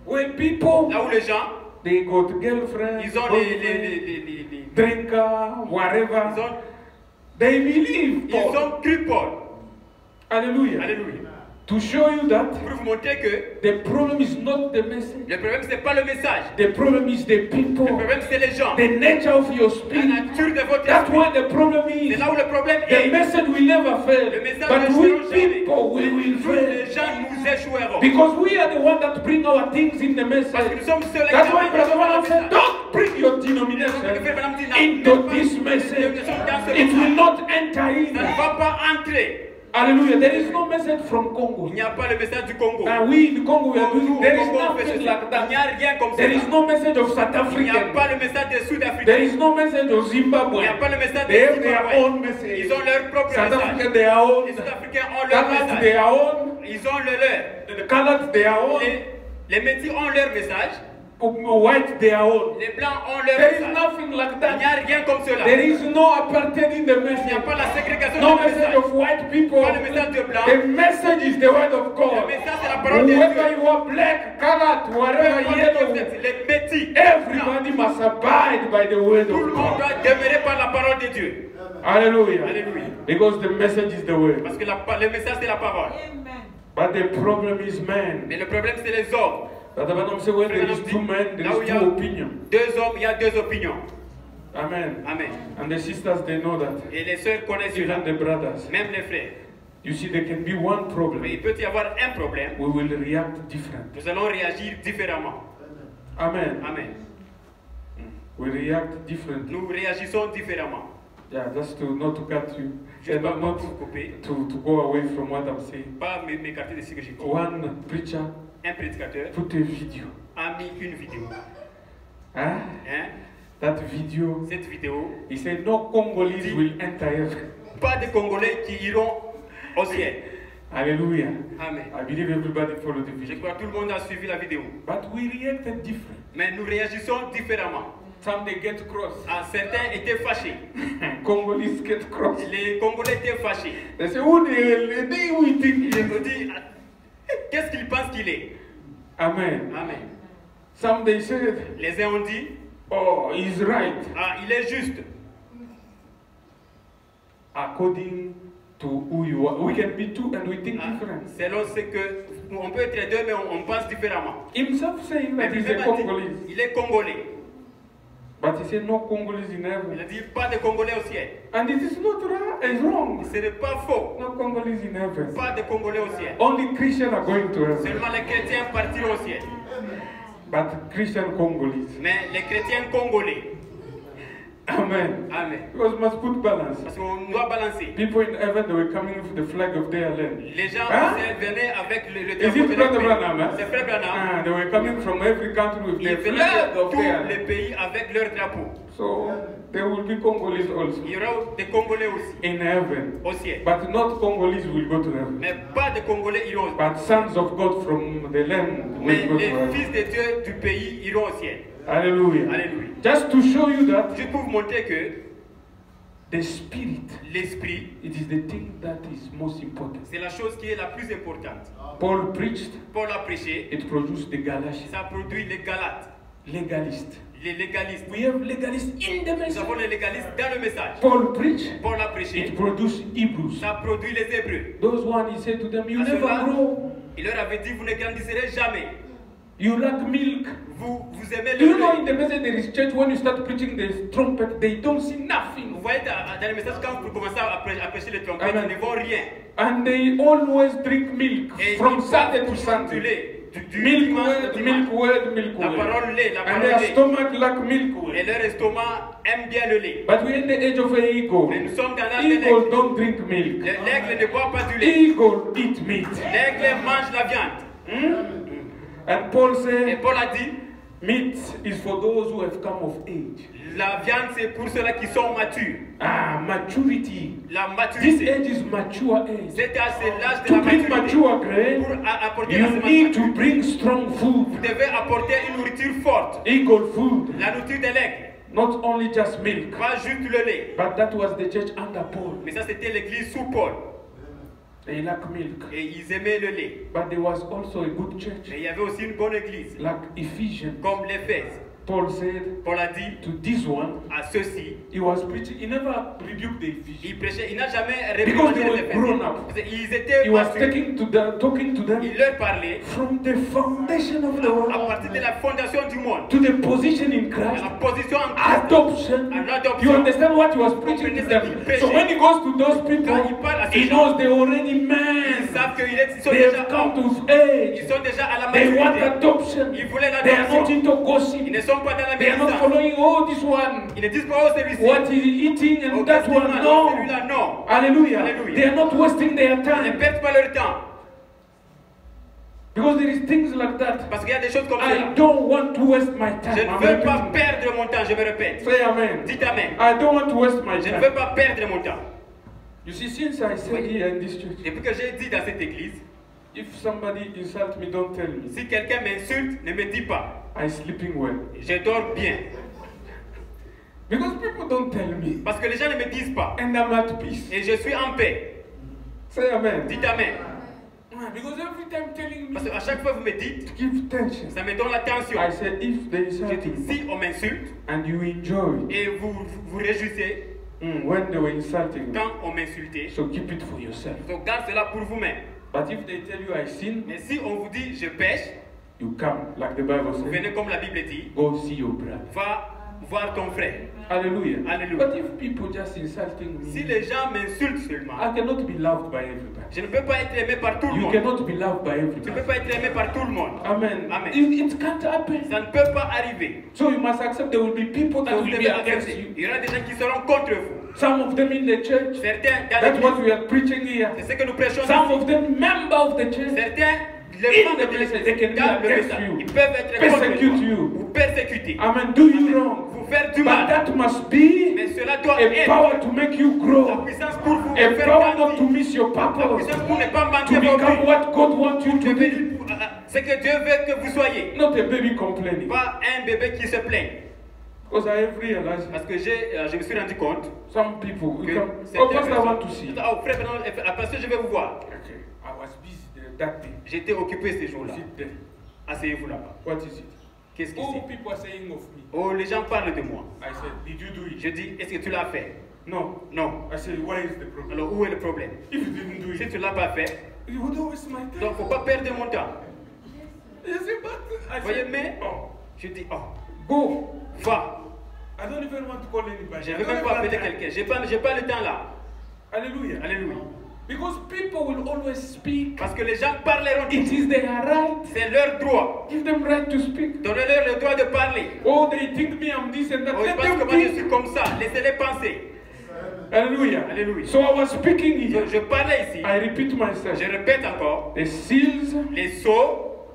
Speaker 2: where people
Speaker 1: Là où les gens,
Speaker 2: they got girlfriends,
Speaker 1: ils ont
Speaker 2: boyfriends, drinker, whatever.
Speaker 1: ils ont,
Speaker 2: They believe
Speaker 1: ils
Speaker 2: Paul.
Speaker 1: ont cru Paul.
Speaker 2: Hallelujah.
Speaker 1: Alléluia.
Speaker 2: To show you that
Speaker 1: Pour vous montrer que
Speaker 2: the problem is not the message.
Speaker 1: le problème c'est pas le message.
Speaker 2: The problem is the people.
Speaker 1: Le problème c'est les gens.
Speaker 2: The nature of your
Speaker 1: La
Speaker 2: spirit.
Speaker 1: nature de votre
Speaker 2: That's
Speaker 1: esprit.
Speaker 2: why the problem
Speaker 1: C'est
Speaker 2: is.
Speaker 1: là où le problème
Speaker 2: The
Speaker 1: est.
Speaker 2: message will never fail.
Speaker 1: Le message
Speaker 2: But
Speaker 1: ne
Speaker 2: we
Speaker 1: échouera jamais.
Speaker 2: people, we will
Speaker 1: Nous,
Speaker 2: fail.
Speaker 1: les gens, nous échouerons.
Speaker 2: Because we are the one that bring our things in the
Speaker 1: Parce que
Speaker 2: message.
Speaker 1: nous sommes ceux-là
Speaker 2: That's
Speaker 1: qui
Speaker 2: why
Speaker 1: amènent
Speaker 2: Brother
Speaker 1: le
Speaker 2: Branham said,
Speaker 1: message.
Speaker 2: don't bring your
Speaker 1: Donc,
Speaker 2: denomination
Speaker 1: le frère Branham dit,
Speaker 2: into
Speaker 1: n'amenez pas
Speaker 2: this
Speaker 1: les
Speaker 2: message.
Speaker 1: dénominations dans ce
Speaker 2: It will
Speaker 1: message.
Speaker 2: not enter
Speaker 1: Ça ne
Speaker 2: in.
Speaker 1: va pas entrer.
Speaker 2: Hallelujah. There is no message from
Speaker 1: Il
Speaker 2: Congo.
Speaker 1: n'y a pas le message du Congo.
Speaker 2: And we in Congo, we are
Speaker 1: Nous,
Speaker 2: doing,
Speaker 1: au
Speaker 2: there is
Speaker 1: Congo, on fait
Speaker 2: nothing
Speaker 1: ceci.
Speaker 2: like
Speaker 1: Il n'y a
Speaker 2: that.
Speaker 1: rien comme ça.
Speaker 2: There is no message of South
Speaker 1: Il n'y a
Speaker 2: African.
Speaker 1: pas le message des
Speaker 2: There
Speaker 1: Sud-Africains.
Speaker 2: is no message of
Speaker 1: Il
Speaker 2: Zimbabwe.
Speaker 1: n'y a pas le message
Speaker 2: They
Speaker 1: des
Speaker 2: have their
Speaker 1: Zimbabwe.
Speaker 2: own message.
Speaker 1: Ils ont leur propre
Speaker 2: South
Speaker 1: message.
Speaker 2: Africa, their own.
Speaker 1: Les Sud-Africains ont leur
Speaker 2: Colours,
Speaker 1: message.
Speaker 2: their own.
Speaker 1: Ils ont le leur.
Speaker 2: The Colours, their own.
Speaker 1: Les Métis ont leur message.
Speaker 2: white their own.
Speaker 1: Les blancs ont leur
Speaker 2: There is
Speaker 1: message.
Speaker 2: nothing like
Speaker 1: Il n'y
Speaker 2: that.
Speaker 1: a rien comme cela.
Speaker 2: There is no apartheid in the
Speaker 1: Il n'y a
Speaker 2: message.
Speaker 1: pas la ségrégation
Speaker 2: No
Speaker 1: du
Speaker 2: message
Speaker 1: message.
Speaker 2: of white people.
Speaker 1: Pas le message de blanc.
Speaker 2: The message is the word of
Speaker 1: Le
Speaker 2: God.
Speaker 1: message c'est la parole de Dieu.
Speaker 2: Whether you are black, colored, whatever, yellow,
Speaker 1: Les métis.
Speaker 2: everybody must abide by the word
Speaker 1: Tout le
Speaker 2: of
Speaker 1: monde
Speaker 2: God.
Speaker 1: doit demeurer par la parole de Dieu.
Speaker 2: Hallelujah.
Speaker 1: Alléluia.
Speaker 2: Because the message is the word.
Speaker 1: Parce que le message c'est la parole.
Speaker 2: But the problem is man.
Speaker 1: Mais le problème c'est les hommes.
Speaker 2: That the Bible says when there is two men, there
Speaker 1: Là où
Speaker 2: is
Speaker 1: il y a
Speaker 2: two opinions.
Speaker 1: deux hommes, il y a deux opinions.
Speaker 2: Amen.
Speaker 1: Amen.
Speaker 2: And the sisters, they know that.
Speaker 1: Et les sœurs connaissent cela.
Speaker 2: Even the brothers.
Speaker 1: Même les frères.
Speaker 2: You see, there can be one
Speaker 1: Mais
Speaker 2: problem.
Speaker 1: il peut y avoir un problème.
Speaker 2: We will react different.
Speaker 1: Nous allons réagir différemment.
Speaker 2: Amen.
Speaker 1: Amen.
Speaker 2: We react differently.
Speaker 1: Nous réagissons différemment.
Speaker 2: Yeah, just to not to cut you.
Speaker 1: Je ne
Speaker 2: And
Speaker 1: vais pas
Speaker 2: not
Speaker 1: vous couper,
Speaker 2: to go away from what I'm saying.
Speaker 1: pas m'écarter de ce que j'ai dit.
Speaker 2: One preacher
Speaker 1: Un prédicateur
Speaker 2: put a video.
Speaker 1: a mis une vidéo.
Speaker 2: Huh?
Speaker 1: Hein?
Speaker 2: That video,
Speaker 1: Cette vidéo,
Speaker 2: he said no Congolese will enter heaven.
Speaker 1: pas de Congolais qui iront au ciel.
Speaker 2: Hallelujah.
Speaker 1: Amen.
Speaker 2: I believe everybody followed the
Speaker 1: Je
Speaker 2: video.
Speaker 1: crois que tout le monde a suivi la vidéo.
Speaker 2: But we reacted different.
Speaker 1: Mais nous réagissons différemment.
Speaker 2: Some they get cross.
Speaker 1: Ah, certains étaient fâchés.
Speaker 2: Congolese get cross.
Speaker 1: Les Congolais étaient fâchés.
Speaker 2: They say, who they we think
Speaker 1: Ils
Speaker 2: he
Speaker 1: me
Speaker 2: is?
Speaker 1: disent, ah, qu'est-ce qu'ils pensent qu'il est?
Speaker 2: Amen.
Speaker 1: Amen.
Speaker 2: Some they said,
Speaker 1: Les uns ont dit,
Speaker 2: oh, he's right.
Speaker 1: ah, il est juste.
Speaker 2: According to who you are. We can be two and we think
Speaker 1: Ah,
Speaker 2: different.
Speaker 1: selon ce que, on peut être deux, mais on pense différemment.
Speaker 2: Himself saying
Speaker 1: Mais
Speaker 2: that he's
Speaker 1: lui-même
Speaker 2: a
Speaker 1: a dit,
Speaker 2: Congolese.
Speaker 1: il est Congolais.
Speaker 2: But he said no Congolese in
Speaker 1: Il a
Speaker 2: heaven.
Speaker 1: dit, pas de Congolais au ciel.
Speaker 2: And it is not it's wrong.
Speaker 1: Ce n'est pas faux.
Speaker 2: No Congolese in heaven.
Speaker 1: Pas de Congolais au ciel.
Speaker 2: Only Christians are going to heaven.
Speaker 1: Seulement les chrétiens partiront au ciel.
Speaker 2: But Christian Congolese.
Speaker 1: Mais les chrétiens congolais,
Speaker 2: Amen.
Speaker 1: amen.
Speaker 2: Because we must put balance.
Speaker 1: Parce qu'on doit balancer.
Speaker 2: People in heaven, they were coming with the flag of their land.
Speaker 1: Les gens
Speaker 2: Hein?
Speaker 1: au ciel venaient avec le
Speaker 2: Is
Speaker 1: drapeau
Speaker 2: it
Speaker 1: de leur
Speaker 2: Brother
Speaker 1: pays.
Speaker 2: Branham? Hein?
Speaker 1: C'est Frère Branham.
Speaker 2: Ah, they were coming from every country with
Speaker 1: Ils
Speaker 2: the
Speaker 1: venaient
Speaker 2: flag
Speaker 1: de
Speaker 2: of
Speaker 1: tous
Speaker 2: their
Speaker 1: les
Speaker 2: land.
Speaker 1: pays avec leur drapeau.
Speaker 2: So there will be Congolese also
Speaker 1: Il y aura des Congolais aussi
Speaker 2: in heaven.
Speaker 1: au ciel.
Speaker 2: But not Congolese will go to heaven.
Speaker 1: Mais pas de Congolais iront au ciel.
Speaker 2: But sons of God from the land
Speaker 1: Mais
Speaker 2: will go to
Speaker 1: les
Speaker 2: heaven.
Speaker 1: fils de Dieu du pays iront au ciel.
Speaker 2: Hallelujah.
Speaker 1: Alléluia.
Speaker 2: Just to show you that
Speaker 1: Juste pour vous montrer que
Speaker 2: the spirit,
Speaker 1: l'esprit,
Speaker 2: it is the thing that is most important.
Speaker 1: c'est la chose qui est la plus importante.
Speaker 2: Paul preached,
Speaker 1: Paul a prêché,
Speaker 2: it produced the Galatians.
Speaker 1: ça produit les Galates,
Speaker 2: Legalist.
Speaker 1: les légalistes.
Speaker 2: We have legalists in the
Speaker 1: Nous
Speaker 2: message.
Speaker 1: avons les légalistes dans le message.
Speaker 2: Paul preached,
Speaker 1: Paul a prêché,
Speaker 2: it produced Hebrews.
Speaker 1: ça produit les Hébreux.
Speaker 2: Those one, he said to them, you
Speaker 1: À
Speaker 2: never
Speaker 1: ceux-là,
Speaker 2: grow.
Speaker 1: il leur avait dit, vous ne grandirez jamais.
Speaker 2: You lack milk.
Speaker 1: Vous aimez
Speaker 2: Do
Speaker 1: le
Speaker 2: you know
Speaker 1: lait.
Speaker 2: in the message there is church, when you start preaching the trumpet, they don't see
Speaker 1: Vous
Speaker 2: nothing.
Speaker 1: voyez dans le message, quand vous commencez à prêcher les trompettes,
Speaker 2: Amen.
Speaker 1: ils ne voient rien.
Speaker 2: And they always drink milk
Speaker 1: Et
Speaker 2: from
Speaker 1: ils
Speaker 2: Sunday
Speaker 1: boivent
Speaker 2: to
Speaker 1: du
Speaker 2: Sunday.
Speaker 1: lait, du
Speaker 2: Milk
Speaker 1: dimanche au
Speaker 2: word,
Speaker 1: dimanche.
Speaker 2: milk word, milk
Speaker 1: La
Speaker 2: word.
Speaker 1: parole lait, la
Speaker 2: And
Speaker 1: parole
Speaker 2: their
Speaker 1: lait.
Speaker 2: stomach lack milk
Speaker 1: Et
Speaker 2: word.
Speaker 1: leur estomac aime bien le lait.
Speaker 2: But we're in the age of an eagle.
Speaker 1: Mais nous sommes dans l'âge de
Speaker 2: Eagle
Speaker 1: l'aigle.
Speaker 2: don't drink milk.
Speaker 1: L'aigle ne boit pas du lait.
Speaker 2: Eagle eat meat.
Speaker 1: L'aigle mange la viande.
Speaker 2: And Paul
Speaker 1: Et
Speaker 2: said,
Speaker 1: Paul a dit,
Speaker 2: meat is for those who have come of age.
Speaker 1: la viande c'est pour ceux-là qui sont matures.
Speaker 2: Ah, maturity.
Speaker 1: La
Speaker 2: This
Speaker 1: maturité.
Speaker 2: age is mature age.
Speaker 1: Cet âge c'est l'âge de
Speaker 2: To
Speaker 1: la
Speaker 2: bring
Speaker 1: maturité.
Speaker 2: mature grain,
Speaker 1: Pour apporter la
Speaker 2: you
Speaker 1: semence
Speaker 2: need to
Speaker 1: mature,
Speaker 2: bring strong food.
Speaker 1: vous devez apporter une nourriture forte.
Speaker 2: Eagle food.
Speaker 1: La nourriture de l'aigle.
Speaker 2: Not only just milk.
Speaker 1: Pas juste le lait.
Speaker 2: But that was the church under Paul.
Speaker 1: Mais ça c'était l'église sous Paul.
Speaker 2: They lack milk.
Speaker 1: Et ils aimaient le lait.
Speaker 2: But there was also a good church,
Speaker 1: Mais il y avait aussi une bonne église.
Speaker 2: like Ephesians.
Speaker 1: Comme l'Éphèse.
Speaker 2: Paul said
Speaker 1: Paul a dit
Speaker 2: to this one,
Speaker 1: à ceux-ci,
Speaker 2: he was preaching, he never rebuked the Ephesians.
Speaker 1: il prêchait, il n'a jamais
Speaker 2: Because
Speaker 1: réprimandé
Speaker 2: they
Speaker 1: les
Speaker 2: were grown
Speaker 1: Éphésiens.
Speaker 2: up.
Speaker 1: Ils étaient
Speaker 2: He was
Speaker 1: matures.
Speaker 2: talking to them
Speaker 1: Il leur parlait
Speaker 2: from the foundation of the
Speaker 1: à
Speaker 2: world
Speaker 1: partir de la fondation du monde.
Speaker 2: to the position in
Speaker 1: À
Speaker 2: Christ,
Speaker 1: la position en Christ.
Speaker 2: adoption.
Speaker 1: À l'adoption.
Speaker 2: You understand what he was preaching to them? So when he goes to those people,
Speaker 1: Quand il parle à ces
Speaker 2: he
Speaker 1: gens,
Speaker 2: knows they already
Speaker 1: ils
Speaker 2: men.
Speaker 1: savent qu'ils sont
Speaker 2: They
Speaker 1: déjà
Speaker 2: have come
Speaker 1: hommes.
Speaker 2: to age.
Speaker 1: Ils sont déjà à la
Speaker 2: They want
Speaker 1: maturité.
Speaker 2: adoption.
Speaker 1: Ils voulaient
Speaker 2: They are not
Speaker 1: l'adoption.
Speaker 2: into
Speaker 1: Ils
Speaker 2: gossip.
Speaker 1: ne sont pas dans la
Speaker 2: They are not
Speaker 1: médisance.
Speaker 2: following, oh, this one,
Speaker 1: Ils ne disent pas, oh, celui-ci.
Speaker 2: what is he eating and
Speaker 1: Oh,
Speaker 2: that
Speaker 1: qu'est-ce qu'il
Speaker 2: one.
Speaker 1: mange?
Speaker 2: No.
Speaker 1: Celui-là, non.
Speaker 2: Hallelujah.
Speaker 1: Hallelujah.
Speaker 2: They are not wasting their
Speaker 1: Ils ne
Speaker 2: time.
Speaker 1: perdent pas leur temps.
Speaker 2: Because there is things like that.
Speaker 1: Parce qu'il y a des choses comme
Speaker 2: I
Speaker 1: ça.
Speaker 2: don't want to waste my
Speaker 1: Je
Speaker 2: time.
Speaker 1: ne
Speaker 2: I'm
Speaker 1: veux pas
Speaker 2: repeating.
Speaker 1: perdre mon temps, je me répète.
Speaker 2: Say amen.
Speaker 1: Dites amen.
Speaker 2: I don't want to waste my
Speaker 1: Je ne
Speaker 2: time.
Speaker 1: veux pas perdre mon temps.
Speaker 2: You see, since I said here in this church,
Speaker 1: Depuis que j'ai dit dans cette église,
Speaker 2: if somebody insult me, don't tell me.
Speaker 1: si quelqu'un m'insulte, ne me dis pas.
Speaker 2: I'm sleeping well.
Speaker 1: Je dors bien.
Speaker 2: Because people don't tell me.
Speaker 1: Parce que les gens ne me disent pas.
Speaker 2: And I'm at peace.
Speaker 1: Et je suis en paix.
Speaker 2: Say amen.
Speaker 1: Dites amen.
Speaker 2: Because every time telling me
Speaker 1: Parce qu'à chaque fois vous me dites,
Speaker 2: to give tension.
Speaker 1: ça me donne l'attention.
Speaker 2: I said if there is
Speaker 1: Je dis,
Speaker 2: something
Speaker 1: si on m'insulte
Speaker 2: and you enjoy
Speaker 1: et vous réjouissez
Speaker 2: when they were insulting me,
Speaker 1: quand on m'insultait,
Speaker 2: so keep it for yourself.
Speaker 1: donc garde cela pour vous-même.
Speaker 2: But if they tell you I sin,
Speaker 1: Mais si on vous dit je pêche,
Speaker 2: you come, like the Bible
Speaker 1: vous
Speaker 2: says,
Speaker 1: venez comme la Bible dit,
Speaker 2: go see your brother.
Speaker 1: va voir ton frère.
Speaker 2: Hallelujah.
Speaker 1: Alléluia.
Speaker 2: But if people just insulting
Speaker 1: Si
Speaker 2: me,
Speaker 1: les gens m'insultent seulement,
Speaker 2: I cannot be loved by everybody.
Speaker 1: je ne peux pas être aimé par tout le
Speaker 2: You
Speaker 1: monde.
Speaker 2: cannot be loved by
Speaker 1: Je ne peux
Speaker 2: everybody.
Speaker 1: pas être aimé par tout le monde.
Speaker 2: Amen.
Speaker 1: Amen.
Speaker 2: It can't happen.
Speaker 1: Ça ne peut pas arriver.
Speaker 2: So you must accept there will be people that
Speaker 1: Vous
Speaker 2: will
Speaker 1: devez
Speaker 2: be against
Speaker 1: accepter.
Speaker 2: you.
Speaker 1: Il y aura des gens qui seront contre vous.
Speaker 2: Some of them in the church.
Speaker 1: Certains dans
Speaker 2: That's what
Speaker 1: l'église,
Speaker 2: we are preaching here.
Speaker 1: c'est ce que nous prêchons
Speaker 2: Some
Speaker 1: ici.
Speaker 2: of them member of the church.
Speaker 1: Certains, les
Speaker 2: In
Speaker 1: membres
Speaker 2: the
Speaker 1: de
Speaker 2: message,
Speaker 1: l'église,
Speaker 2: they can be
Speaker 1: dans le
Speaker 2: against
Speaker 1: message,
Speaker 2: you.
Speaker 1: ils peuvent être
Speaker 2: Persecute
Speaker 1: contre
Speaker 2: you.
Speaker 1: vous, vous persécuter,
Speaker 2: Amen. Do you wrong.
Speaker 1: vous faire du
Speaker 2: But
Speaker 1: mal.
Speaker 2: that must be
Speaker 1: Mais cela doit
Speaker 2: a
Speaker 1: être
Speaker 2: power to make you
Speaker 1: la
Speaker 2: grow.
Speaker 1: puissance pour vous
Speaker 2: A
Speaker 1: faire
Speaker 2: power not to
Speaker 1: grandir.
Speaker 2: miss your
Speaker 1: La
Speaker 2: purpose.
Speaker 1: puissance pour ne pas
Speaker 2: To
Speaker 1: manquer vos
Speaker 2: become
Speaker 1: buts.
Speaker 2: what God wants you to be.
Speaker 1: Ce que Dieu veut que vous soyez.
Speaker 2: Not a baby complaining.
Speaker 1: Pas un bébé qui se plaint.
Speaker 2: Because I have realized
Speaker 1: Parce que je me suis rendu compte
Speaker 2: some people.
Speaker 1: que
Speaker 2: You come,
Speaker 1: certaines
Speaker 2: oh, Pastor, I want to
Speaker 1: personnes-
Speaker 2: see.
Speaker 1: Oh, frère, parce que je vais vous voir.
Speaker 2: Okay. I was busy there that day.
Speaker 1: J'étais occupé ces jours-là.
Speaker 2: Sit there.
Speaker 1: Asseyez-vous là-bas.
Speaker 2: What is it?
Speaker 1: Qu'est-ce que
Speaker 2: Oh,
Speaker 1: c'est?
Speaker 2: people are saying of me.
Speaker 1: Oh, les gens parlent de moi.
Speaker 2: I said, did you do it?
Speaker 1: Je dis, est-ce que tu l'as fait?
Speaker 2: No.
Speaker 1: Non.
Speaker 2: I said, why is the problem?
Speaker 1: Alors, où est le problème?
Speaker 2: If you didn't do
Speaker 1: Si
Speaker 2: it,
Speaker 1: tu ne l'as pas fait,
Speaker 2: you would waste my time.
Speaker 1: donc il ne faut pas perdre mon temps.
Speaker 2: You see, but I
Speaker 1: Vous voyez,
Speaker 2: said,
Speaker 1: mais
Speaker 2: oh,
Speaker 1: je dis, oh,
Speaker 2: go.
Speaker 1: va.
Speaker 2: I don't even want to call anybody.
Speaker 1: Je
Speaker 2: I
Speaker 1: ne vais
Speaker 2: don't
Speaker 1: même
Speaker 2: have
Speaker 1: pas appeler
Speaker 2: that time.
Speaker 1: quelqu'un. J'ai pas le temps là.
Speaker 2: Hallelujah.
Speaker 1: Alléluia.
Speaker 2: Because people will always speak.
Speaker 1: Parce que les gens parleront.
Speaker 2: It is their right.
Speaker 1: C'est leur droit.
Speaker 2: Give them right to speak.
Speaker 1: Donnez-leur le droit de parler.
Speaker 2: Oh, they think me, I'm this and that.
Speaker 1: Oh, ils
Speaker 2: Let
Speaker 1: pensent que
Speaker 2: them
Speaker 1: moi je suis
Speaker 2: think.
Speaker 1: comme ça. Laissez-les penser.
Speaker 2: Hallelujah.
Speaker 1: Alléluia.
Speaker 2: So I was speaking here.
Speaker 1: Donc, je parlais ici.
Speaker 2: I repeat myself.
Speaker 1: Je répète encore.
Speaker 2: The seals
Speaker 1: Les sceaux,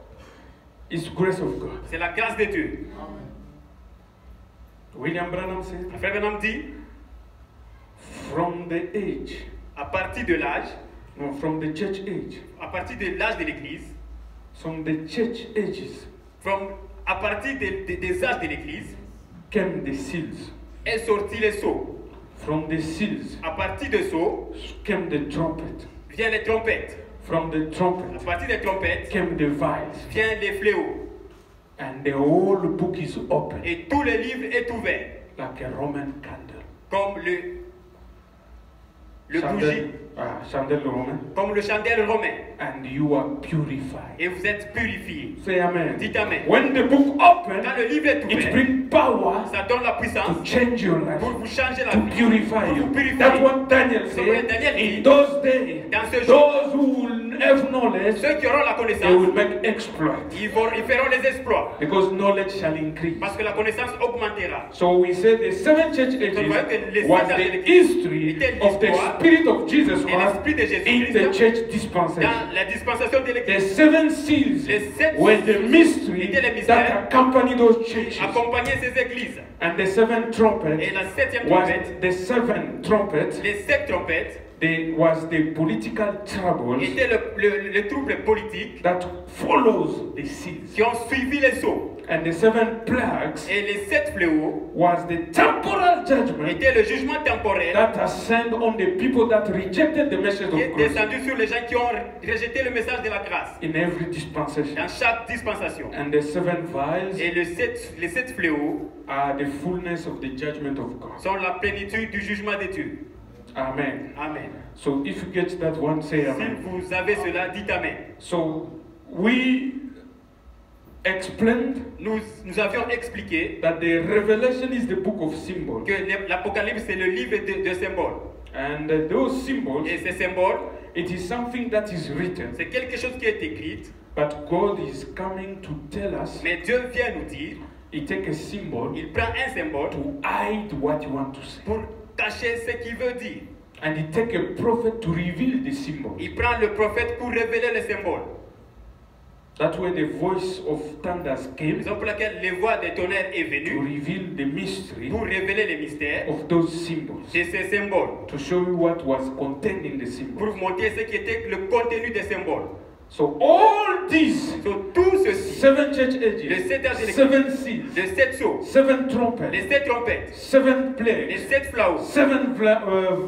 Speaker 2: is grace of God.
Speaker 1: c'est la grâce de Dieu.
Speaker 2: William Branham said,
Speaker 1: Frère Branham dit,
Speaker 2: from the age,
Speaker 1: à partir de l'âge,
Speaker 2: no, from the church age,
Speaker 1: à partir de l'âge de l'Église,
Speaker 2: from the church ages
Speaker 1: à partir des âges de l'Église,
Speaker 2: came the seals.
Speaker 1: est sorti les sceaux.
Speaker 2: From the seals
Speaker 1: À partir des sceaux,
Speaker 2: came the trumpet.
Speaker 1: viennent les trompettes.
Speaker 2: From the
Speaker 1: À
Speaker 2: trumpet
Speaker 1: partir des trompettes,
Speaker 2: came the vials.
Speaker 1: viennent les fléaux.
Speaker 2: And the whole book is open
Speaker 1: Et tout le livre est ouvert,
Speaker 2: like a Roman candle.
Speaker 1: comme le bougie,
Speaker 2: Chandelle Roman.
Speaker 1: comme le chandelle romain.
Speaker 2: And you are purified.
Speaker 1: Et vous êtes purifiés.
Speaker 2: Say amen.
Speaker 1: Dites amen.
Speaker 2: When the book open,
Speaker 1: Quand le livre est
Speaker 2: it
Speaker 1: ouvert,
Speaker 2: brings power
Speaker 1: ça donne la
Speaker 2: to
Speaker 1: puissance
Speaker 2: change your life,
Speaker 1: pour vous changer la
Speaker 2: to
Speaker 1: vie,
Speaker 2: purify
Speaker 1: pour vous
Speaker 2: you.
Speaker 1: purifier.
Speaker 2: That's what Daniel
Speaker 1: C'est vrai,
Speaker 2: said.
Speaker 1: Daniel dit,
Speaker 2: In those days,
Speaker 1: dans ce jour,
Speaker 2: those who will have knowledge,
Speaker 1: ceux qui auront la
Speaker 2: they
Speaker 1: connaissance,
Speaker 2: will make exploit.
Speaker 1: ils feront les exploits.
Speaker 2: Because knowledge shall increase.
Speaker 1: Parce que la connaissance augmentera.
Speaker 2: So we say the seven church ages was the history of the Spirit of Jesus
Speaker 1: Et
Speaker 2: Christ
Speaker 1: l'Esprit de
Speaker 2: in the
Speaker 1: Jésus-Christ
Speaker 2: church dispensation.
Speaker 1: dans la dispensation de
Speaker 2: The
Speaker 1: l'Église.
Speaker 2: seven seals
Speaker 1: Les sept
Speaker 2: were the mystery
Speaker 1: étaient les mystères
Speaker 2: that accompany those churches.
Speaker 1: accompagnaient ces églises.
Speaker 2: And the seven
Speaker 1: Et
Speaker 2: trumpets
Speaker 1: la septième
Speaker 2: was
Speaker 1: trompette,
Speaker 2: the seven trumpets.
Speaker 1: les sept trompettes,
Speaker 2: There was the political troubles
Speaker 1: étaient le trouble politique
Speaker 2: that follows the seals.
Speaker 1: qui ont suivi les sceaux.
Speaker 2: And the seven plagues
Speaker 1: Et les sept fléaux
Speaker 2: was the temporal judgment
Speaker 1: étaient le jugement temporel
Speaker 2: that ascended on the people that rejected the message
Speaker 1: qui est
Speaker 2: of grace
Speaker 1: descendu sur les gens qui ont rejeté le message de la grâce
Speaker 2: in every dispensation.
Speaker 1: dans chaque dispensation.
Speaker 2: And the seven vials
Speaker 1: Et les sept fléaux
Speaker 2: are the fullness of the judgment of God.
Speaker 1: sont la plénitude du jugement de Dieu.
Speaker 2: Amen.
Speaker 1: Amen.
Speaker 2: So if you get that one, say
Speaker 1: Si
Speaker 2: amen.
Speaker 1: vous avez cela, dites Amen.
Speaker 2: So we explained
Speaker 1: Nous avions expliqué
Speaker 2: that the Revelation is the book of symbols.
Speaker 1: que l'Apocalypse c'est le livre de symboles.
Speaker 2: And those symbols,
Speaker 1: Et ces symboles,
Speaker 2: it is something that is written.
Speaker 1: c'est quelque chose qui est écrit,
Speaker 2: But God is coming to tell us,
Speaker 1: mais Dieu vient nous dire,
Speaker 2: He take a symbol
Speaker 1: il prend un symbole
Speaker 2: to hide what you want to say.
Speaker 1: pour cacher ce qu'il veut dire.
Speaker 2: And He take a prophet to reveal the symbol.
Speaker 1: Il prend le prophète pour révéler le symbole.
Speaker 2: That's where the voice of thunders came
Speaker 1: Raison pour laquelle les voix des tonnerres est
Speaker 2: to
Speaker 1: venue
Speaker 2: reveal the mystery
Speaker 1: pour révéler les mystères
Speaker 2: of those symbols.
Speaker 1: de ces symboles,
Speaker 2: To show you what was contained in the symbol.
Speaker 1: pour vous montrer ce qui était le contenu des symboles.
Speaker 2: So all these
Speaker 1: Sur tout ceci,
Speaker 2: 7 church
Speaker 1: les
Speaker 2: ages,
Speaker 1: 7 âges de
Speaker 2: 7
Speaker 1: l'Église,
Speaker 2: seals,
Speaker 1: les 7 sceaux,
Speaker 2: 7 trumpets,
Speaker 1: les 7 trompettes,
Speaker 2: 7
Speaker 1: les
Speaker 2: plagues,
Speaker 1: 7 fléaux,
Speaker 2: 7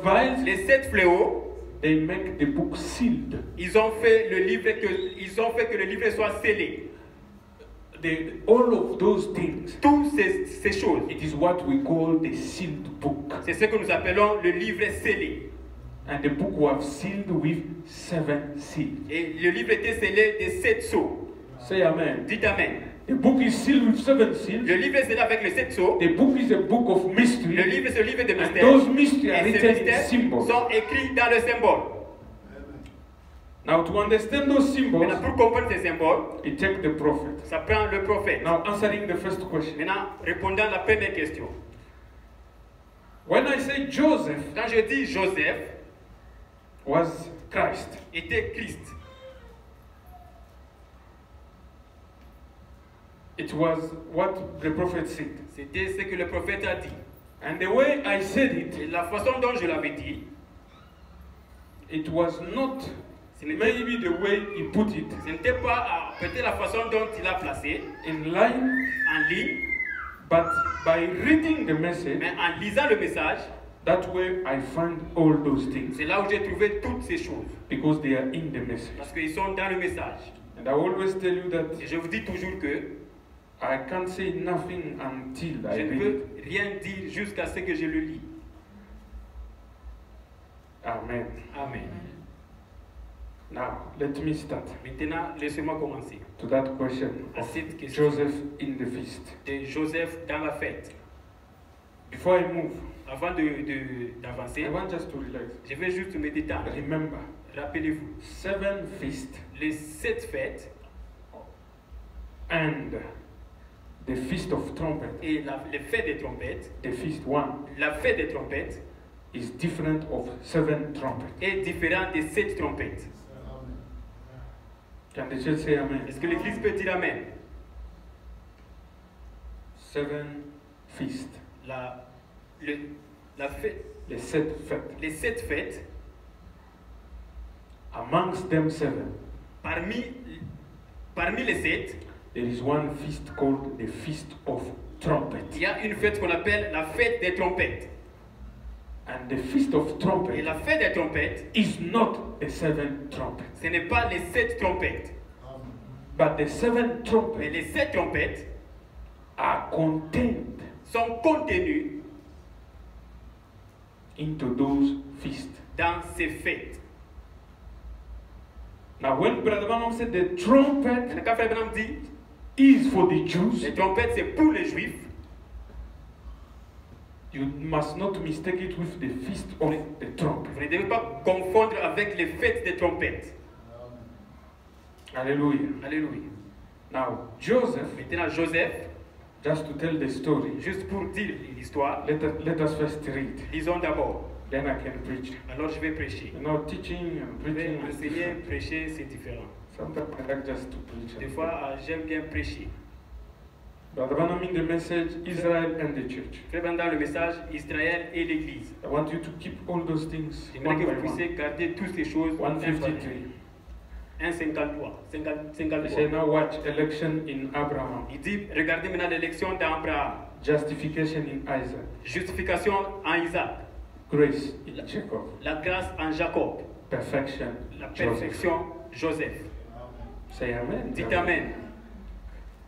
Speaker 2: vials,
Speaker 1: les 7 fléaux,
Speaker 2: they make the book sealed.
Speaker 1: ils ont fait que le livre soit scellé.
Speaker 2: All of those things,
Speaker 1: Toutes ces choses,
Speaker 2: it is what we call the sealed book.
Speaker 1: c'est ce que nous appelons le livre scellé.
Speaker 2: And the book was sealed with 7 seals.
Speaker 1: Et le livre était scellé de 7 sceaux.
Speaker 2: Say amen.
Speaker 1: Dites Amen.
Speaker 2: The book is sealed with 7 seals.
Speaker 1: Le livre est scellé avec les 7 sceaux.
Speaker 2: The book is a book of
Speaker 1: Le
Speaker 2: mystery.
Speaker 1: livre, c'est le livre de
Speaker 2: And
Speaker 1: mystères.
Speaker 2: those mysteries are
Speaker 1: Et ces
Speaker 2: written in
Speaker 1: mystères
Speaker 2: symbols.
Speaker 1: sont écrits dans le symbole.
Speaker 2: Now, to understand those symbols,
Speaker 1: Maintenant, pour comprendre ces symboles,
Speaker 2: it takes the prophet.
Speaker 1: ça prend le prophète.
Speaker 2: Now, answering the first question.
Speaker 1: Maintenant, répondant à la première question.
Speaker 2: When I say Joseph
Speaker 1: Quand je dis Joseph
Speaker 2: was Christ,
Speaker 1: était Christ,
Speaker 2: it was what the prophet said.
Speaker 1: c'était ce que le prophète a dit.
Speaker 2: And the way I said it,
Speaker 1: Et la façon dont je l'avais dit,
Speaker 2: it was not
Speaker 1: ce n'était
Speaker 2: maybe the way he put it
Speaker 1: pas peut-être la façon dont il a placé
Speaker 2: in line,
Speaker 1: en ligne,
Speaker 2: but by reading the message,
Speaker 1: mais en lisant le message,
Speaker 2: that way I find all those things
Speaker 1: c'est là où j'ai trouvé toutes ces choses.
Speaker 2: because they are in the message.
Speaker 1: Parce qu'ils sont dans le message.
Speaker 2: And I always tell you that
Speaker 1: Et je vous dis toujours que
Speaker 2: I can't say nothing until I
Speaker 1: je ne
Speaker 2: read
Speaker 1: peux
Speaker 2: it.
Speaker 1: rien dire jusqu'à ce que je le lis.
Speaker 2: Amen.
Speaker 1: Amen.
Speaker 2: Now, let me start
Speaker 1: Maintenant, laissez-moi commencer.
Speaker 2: to that question
Speaker 1: À
Speaker 2: of
Speaker 1: cette question
Speaker 2: Joseph in the feast.
Speaker 1: de Joseph dans la fête.
Speaker 2: Before I move,
Speaker 1: Avant d'avancer,
Speaker 2: I want just to relax.
Speaker 1: je vais juste me détendre.
Speaker 2: Remember,
Speaker 1: Rappelez-vous,
Speaker 2: 7 feasts
Speaker 1: les 7 fêtes
Speaker 2: and the feast of trumpet.
Speaker 1: et les fêtes des trompettes,
Speaker 2: The feast 1
Speaker 1: la fête des trompettes
Speaker 2: is different of 7 trumpets.
Speaker 1: est différente des 7 trompettes.
Speaker 2: Can the church say amen?
Speaker 1: Est-ce que l'Église peut dire Amen?
Speaker 2: 7 feasts.
Speaker 1: La fête,
Speaker 2: Les 7 fêtes.
Speaker 1: les 7 fêtes,
Speaker 2: Amongst them 7,
Speaker 1: parmi les 7,
Speaker 2: there is one feast called the Feast of Trumpet.
Speaker 1: il y a une fête qu'on appelle la fête des trompettes.
Speaker 2: And the Feast of
Speaker 1: Et
Speaker 2: Trumpet
Speaker 1: la fête des trompettes,
Speaker 2: is not the 7 trumpets,
Speaker 1: ce n'est pas les 7 trompettes,
Speaker 2: but the 7
Speaker 1: mais
Speaker 2: trumpets
Speaker 1: les 7 trompettes
Speaker 2: are contained
Speaker 1: sont contenues
Speaker 2: into those feasts.
Speaker 1: dans ces fêtes.
Speaker 2: Now, when Brother Branham said the trumpet
Speaker 1: Maintenant, quand Frère Branham dit,
Speaker 2: is for the Jews,
Speaker 1: les trompettes c'est pour les Juifs,
Speaker 2: you must not mistake it with the Feast of the Trumpet.
Speaker 1: vous ne devez pas confondre avec les fêtes des trompettes.
Speaker 2: Hallelujah.
Speaker 1: Alléluia.
Speaker 2: Now, Joseph,
Speaker 1: Maintenant, Joseph,
Speaker 2: just to tell the story,
Speaker 1: juste pour dire l'histoire,
Speaker 2: let us first read,
Speaker 1: lisons d'abord.
Speaker 2: then I can preach.
Speaker 1: Alors je vais prêcher.
Speaker 2: You know, teaching and
Speaker 1: Je vais
Speaker 2: preaching,
Speaker 1: enseigner, prêcher, c'est différent.
Speaker 2: sometimes I like just to preach.
Speaker 1: Des fois, j'aime bien prêcher.
Speaker 2: Brother Branham in the message, Israel and the church.
Speaker 1: Frère Branham dans le message, Israël et l'Église.
Speaker 2: I want you to keep all those things
Speaker 1: J'aimerais
Speaker 2: one
Speaker 1: que
Speaker 2: by
Speaker 1: vous puissiez
Speaker 2: one.
Speaker 1: garder toutes ces choses. un par un.
Speaker 2: 153.
Speaker 1: 1,53.
Speaker 2: I say now watch election in Abraham,
Speaker 1: Il dit, regardez maintenant l'élection d'Abraham.
Speaker 2: justification in Isaac,
Speaker 1: Justification en Isaac.
Speaker 2: grace in Jacob,
Speaker 1: La grâce en Jacob.
Speaker 2: perfection
Speaker 1: La
Speaker 2: Joseph.
Speaker 1: perfection Joseph.
Speaker 2: Say amen.
Speaker 1: Dites Amen.